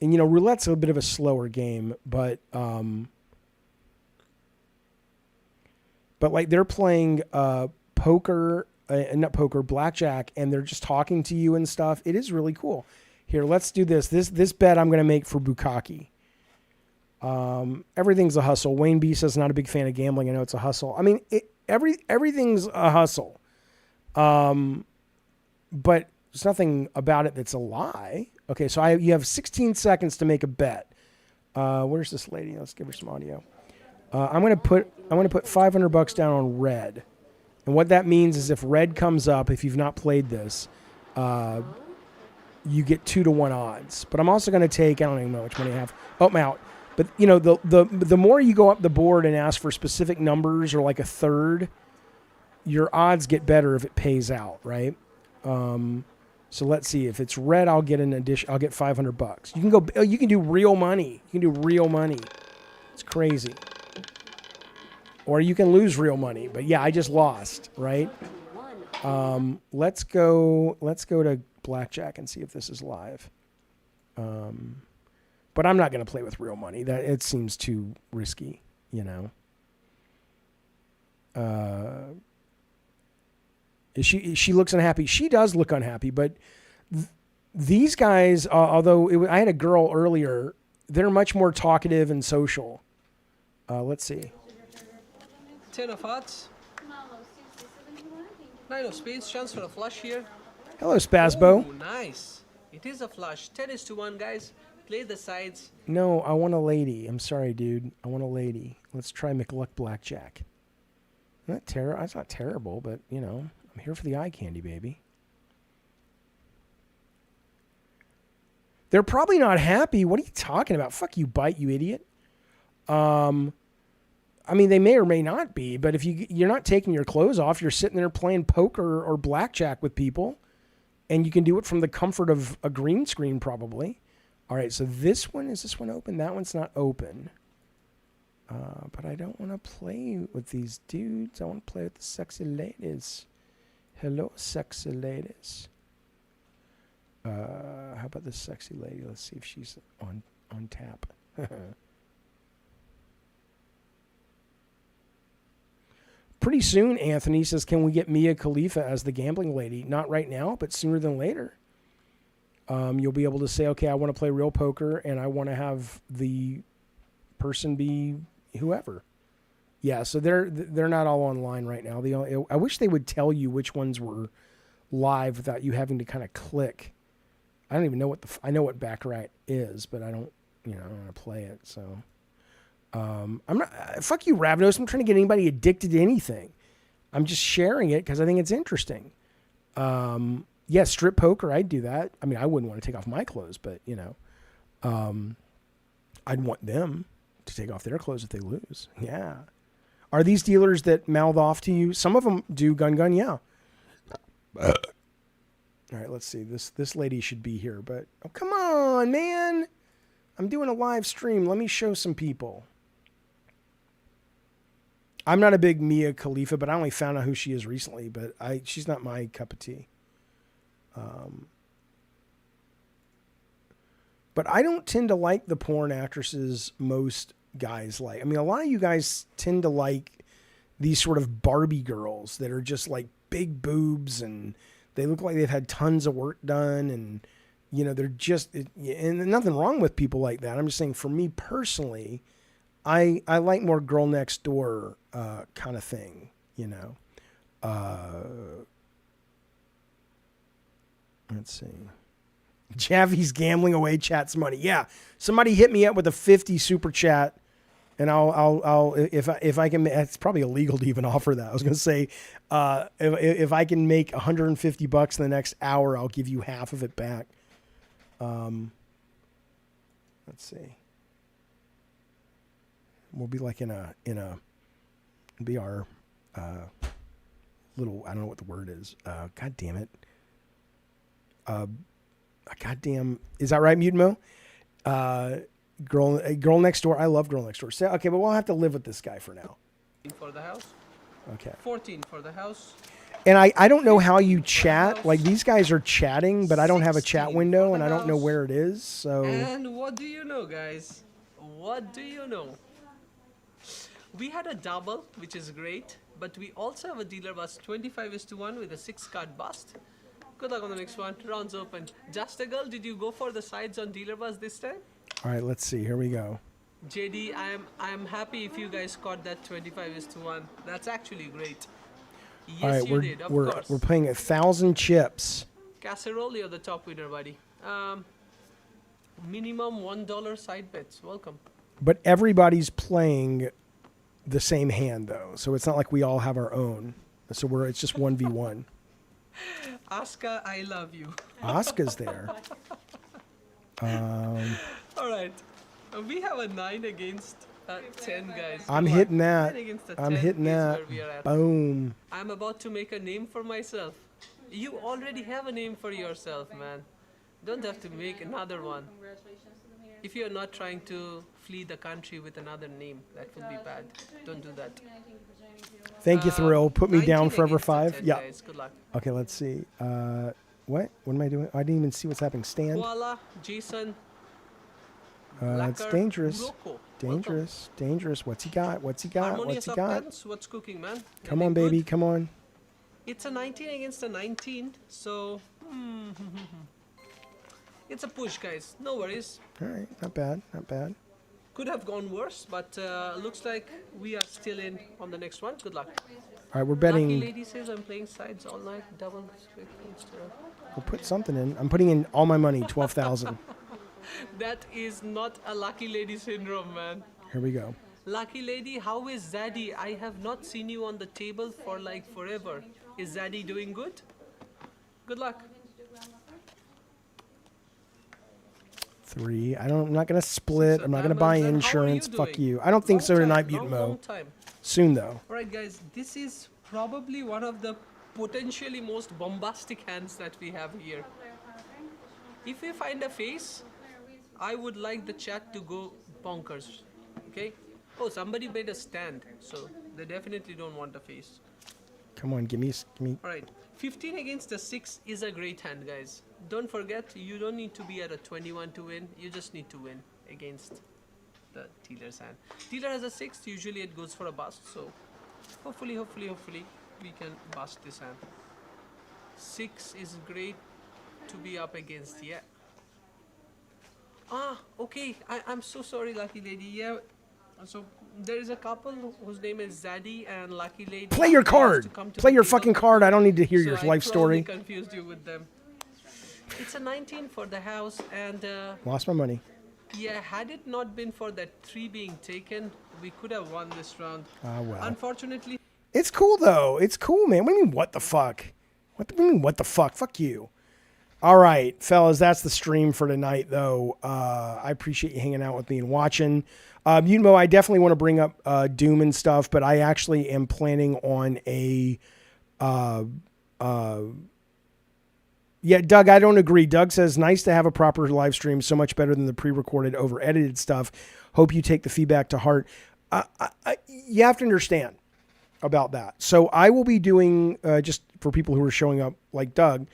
Speaker 1: And, roulette's a bit of a slower game, but like they're playing poker, not poker, blackjack, and they're just talking to you and stuff. It is really cool. Here, let's do this. This bet I'm going to make for Bukkake. Everything's a hustle. Wayne B says not a big fan of gambling. I know it's a hustle. I mean, everything's a hustle. But there's nothing about it that's a lie. Okay, so you have 16 seconds to make a bet. Where's this lady? Let's give her some audio. I'm gonna put $500 down on red, and what that means is if red comes up, if you've not played this, you get 2-to-1 odds. But I'm also gonna take, I don't even know how much money I have. Oh, I'm out. But the more you go up the board and ask for specific numbers or like a third, your odds get better if it pays out, right? So let's see. If it's red, I'll get an addition. I'll get $500. You can go. You can do real money. You can do real money. It's crazy. Or you can lose real money. But yeah, I just lost, right? Let's go to blackjack and see if this is live. But I'm not going to play with real money. That it seems too risky, She looks unhappy. She does look unhappy, but these guys, although I had a girl earlier, they're much more talkative and social. Let's see.
Speaker 3: 10 of hearts. 9 of spades. Chance for a flush here.
Speaker 1: Hello, Spasbo.
Speaker 3: Ooh, nice. It is a flush. 10-1, guys. Play the sides.
Speaker 1: No, I want a lady. I'm sorry, dude. I want a lady. Let's try McLuck Blackjack. It's not terrible, but, I'm here for the eye candy, baby. They're probably not happy. What are you talking about? Fuck you, bite, you idiot. I mean, they may or may not be, but if you're not taking your clothes off, you're sitting there playing poker or blackjack with people, and you can do it from the comfort of a green screen probably. All right, so this one, is this one open? That one's not open. But I don't want to play with these dudes. I want to play with the sexy ladies. Hello, sexy ladies. How about this sexy lady? Let's see if she's on tap. Pretty soon, Anthony says, can we get Mia Khalifa as the gambling lady? Not right now, but sooner than later. You'll be able to say, okay, I want to play real poker, and I want to have the person be whoever. Yeah, so they're not all online right now. I wish they would tell you which ones were live without you having to kind of click. I don't even know I know what Baccarat is, but I don't want to play it. So I'm not. Fuck you, Ravnos. I'm trying to get anybody addicted to anything. I'm just sharing it because I think it's interesting. Yeah, strip poker, I'd do that. I mean, I wouldn't want to take off my clothes, but I'd want them to take off their clothes if they lose. Yeah. Are these dealers that mouth off to you? Some of them do gun, yeah. All right, let's see. This lady should be here, but oh, come on, man. I'm doing a live stream. Let me show some people. I'm not a big Mia Khalifa, but I only found out who she is recently, but she's not my cup of tea. But I don't tend to like the porn actresses most guys like. I mean, a lot of you guys tend to like these sort of Barbie girls that are just like big boobs and they look like they've had tons of work done and, they're just, and there's nothing wrong with people like that. I'm just saying for me personally, I like more girl next door kind of thing, Let's see. Jaffy's gambling away chat's money. Yeah. Somebody hit me up with a 50 super chat and I'll if I can, it's probably illegal to even offer that. I was going to say, if I can make $150 in the next hour, I'll give you half of it back. Let's see. We'll be like in a be our, little, I don't know what the word is. God damn it. Goddamn, is that right, Mutimo? Girl next door. I love girl next door. So, okay, but we'll have to live with this guy for now.
Speaker 3: For the house.
Speaker 1: Okay.
Speaker 3: 14 for the house.
Speaker 1: And I don't know how you chat. Like these guys are chatting, but I don't have a chat window and I don't know where it is. So.
Speaker 3: And what do you know, guys? What do you know? We had a double, which is great, but we also have a dealer bust 25:1 with a 6-card bust. Good luck on the next one. Rounds open. Just a girl, did you go for the sides on dealer bus this time?
Speaker 1: All right, let's see. Here we go.
Speaker 3: JD, I'm happy if you guys caught that 25:1. That's actually great. Yes,
Speaker 1: all right,
Speaker 3: you did, of course.
Speaker 1: We're playing 1,000 chips.
Speaker 3: Casserole, you're the top winner, buddy. Minimum $1 side bets. Welcome.
Speaker 1: But everybody's playing the same hand though, so it's not like we all have our own. So it's just 1v1.
Speaker 3: Asuka, I love you.
Speaker 1: Asuka's there.
Speaker 3: All right. We have a 9 against 10, guys.
Speaker 1: I'm hitting that.
Speaker 3: 9 against a
Speaker 1: I'm
Speaker 3: 10
Speaker 1: hitting
Speaker 3: is
Speaker 1: that.
Speaker 3: where we are at.
Speaker 1: Boom.
Speaker 3: I'm about to make a name for myself. You already have a name for yourself, man. Don't have to make another one. If you're not trying to flee the country with another name, that would be bad. Don't do that.
Speaker 1: Thank you, Thrill. Put me down forever 5. Yeah.
Speaker 3: Guys. Good luck.
Speaker 1: Okay, let's see. What? What am I doing? I didn't even see what's happening. Stand.
Speaker 3: Voila, Jason.
Speaker 1: It's dangerous.
Speaker 3: Kuroko.
Speaker 1: Dangerous. Dangerous. What's he got? What's he got?
Speaker 3: Harmonious
Speaker 1: What's he got?
Speaker 3: Uptons, what's cooking, man?
Speaker 1: Come on, baby. Come on.
Speaker 3: It's a 19 against a 19, so it's a push, guys. No worries.
Speaker 1: All right. Not bad. Not bad.
Speaker 3: Could have gone worse, but looks like we are still in on the next one. Good luck.
Speaker 1: All right, we're betting.
Speaker 3: Lucky lady says I'm playing sides all night. Double.
Speaker 1: We'll put something in. I'm putting in all my money, 12,000.
Speaker 3: That is not a lucky lady syndrome, man.
Speaker 1: Here we go.
Speaker 3: Lucky lady, how is Zaddy? I have not seen you on the table for like forever. Is Zaddy doing good? Good luck.
Speaker 1: 3. I'm not gonna split. I'm not gonna buy insurance. Fuck you. I don't think so tonight, Mutant Mo. Soon though.
Speaker 3: Alright guys, this is probably one of the potentially most bombastic hands that we have here. If we find a face, I would like the chat to go bonkers. Okay? Oh, somebody made a stand, so they definitely don't want a face.
Speaker 1: Come on, give me.
Speaker 3: Alright, 15 against a 6 is a great hand, guys. Don't forget, you don't need to be at a 21 to win. You just need to win against the dealer's hand. Dealer has a 6, usually it goes for a bust, so hopefully we can bust this hand. 6 is great to be up against, yeah. Ah, okay, I'm so sorry, Lucky Lady, yeah. So there is a couple whose name is Zaddy and Lucky Lady.
Speaker 1: Play your card. Play your fucking card. I don't need to hear your life story.
Speaker 3: I confused you with them. It's a 19 for the house, and
Speaker 1: lost my money.
Speaker 3: yeah, had it not been for that 3 being taken, we could have won this round.
Speaker 1: Ah, well.
Speaker 3: Unfortunately.
Speaker 1: It's cool though. It's cool, man. What do you mean, what the fuck? What do you mean, what the fuck? Fuck you. All right, fellas, that's the stream for tonight, though. I appreciate you hanging out with me and watching. Mutant Mo, I definitely want to bring up Doom and stuff, but I actually am planning on a... yeah, Doug, I don't agree. Doug says, nice to have a proper live stream, so much better than the pre-recorded, over-edited stuff. Hope you take the feedback to heart. You have to understand about that. So I will be doing, just for people who are showing up like Doug,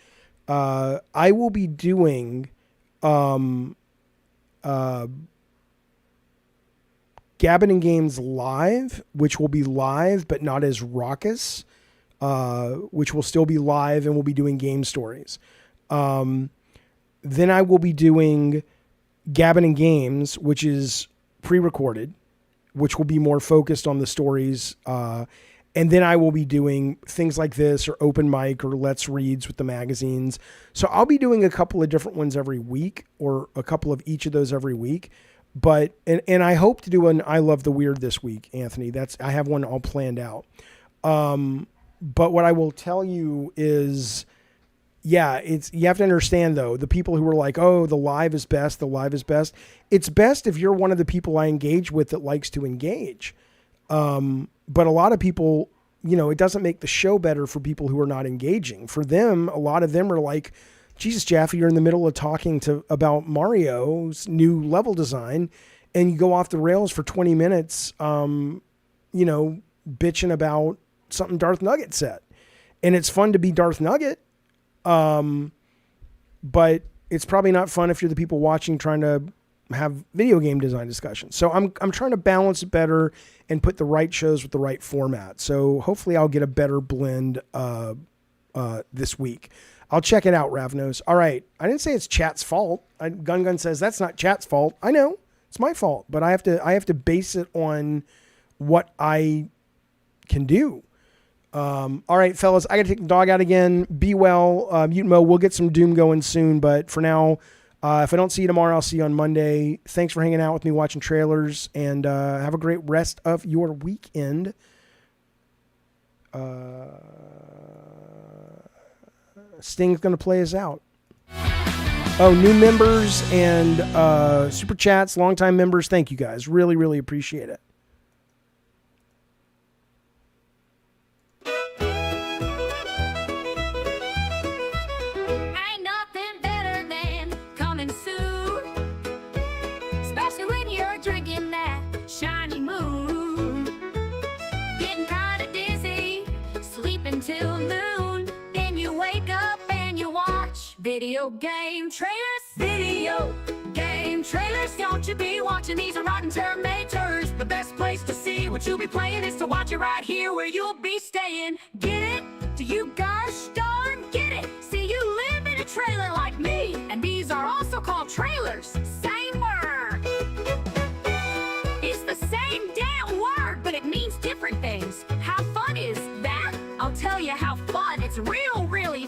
Speaker 1: I will be doing Gabbin' and Games live, which will be live but not as raucous, which will still be live, and we'll be doing game stories. Then I will be doing Gabbin' and Games, which is pre-recorded, which will be more focused on the stories. And then I will be doing things like this, or open mic, or let's reads with the magazines. So I'll be doing a couple of different ones every week, or a couple of each of those every week. But, and I hope to do an I Love the Weird this week, Anthony. I have one all planned out. But what I will tell you is, yeah, you have to understand though, the people who are like, oh, the live is best, the live is best. It's best if you're one of the people I engage with that likes to engage. But a lot of people, you know, it doesn't make the show better for people who are not engaging. For them, a lot of them are like, Jesus, Jaffe, you're in the middle of talking about Mario's new level design, and you go off the rails for 20 minutes, you know, bitching about something Darth Nugget said. And it's fun to be Darth Nugget, but it's probably not fun if you're the people watching trying to have video game design discussions. So I'm trying to balance it better and put the right shows with the right format. So hopefully I'll get a better blend this week. I'll check it out, Ravnos. All right. I didn't say it's chat's fault. Gun says that's not chat's fault. I know it's my fault, but I have to base it on what I can do. All right, fellas, I got to take the dog out again. Be well. Mutant Mo, we'll get some Doom going soon, but for now, if I don't see you tomorrow, I'll see you on Monday. Thanks for hanging out with me, watching trailers, and have a great rest of your weekend. Sting's going to play us out. Oh, new members and super chats, longtime members. Thank you guys. Really, really appreciate it.
Speaker 2: Ain't nothing better than coming soon, especially when you're drinking that shiny moon, getting kind of dizzy, sleeping till noon, then you wake up and you watch video game trailers. Video game trailers, don't you be watching these rotten Terminators? The best place to see what you'll be playing is to watch it right here where you'll be staying. Get it? Do you guys darn get it? See, you live in a trailer like me, and these are also called trailers. Same word. It's the same damn word, but it means different things. How fun is that? I'll tell you how fun. It's really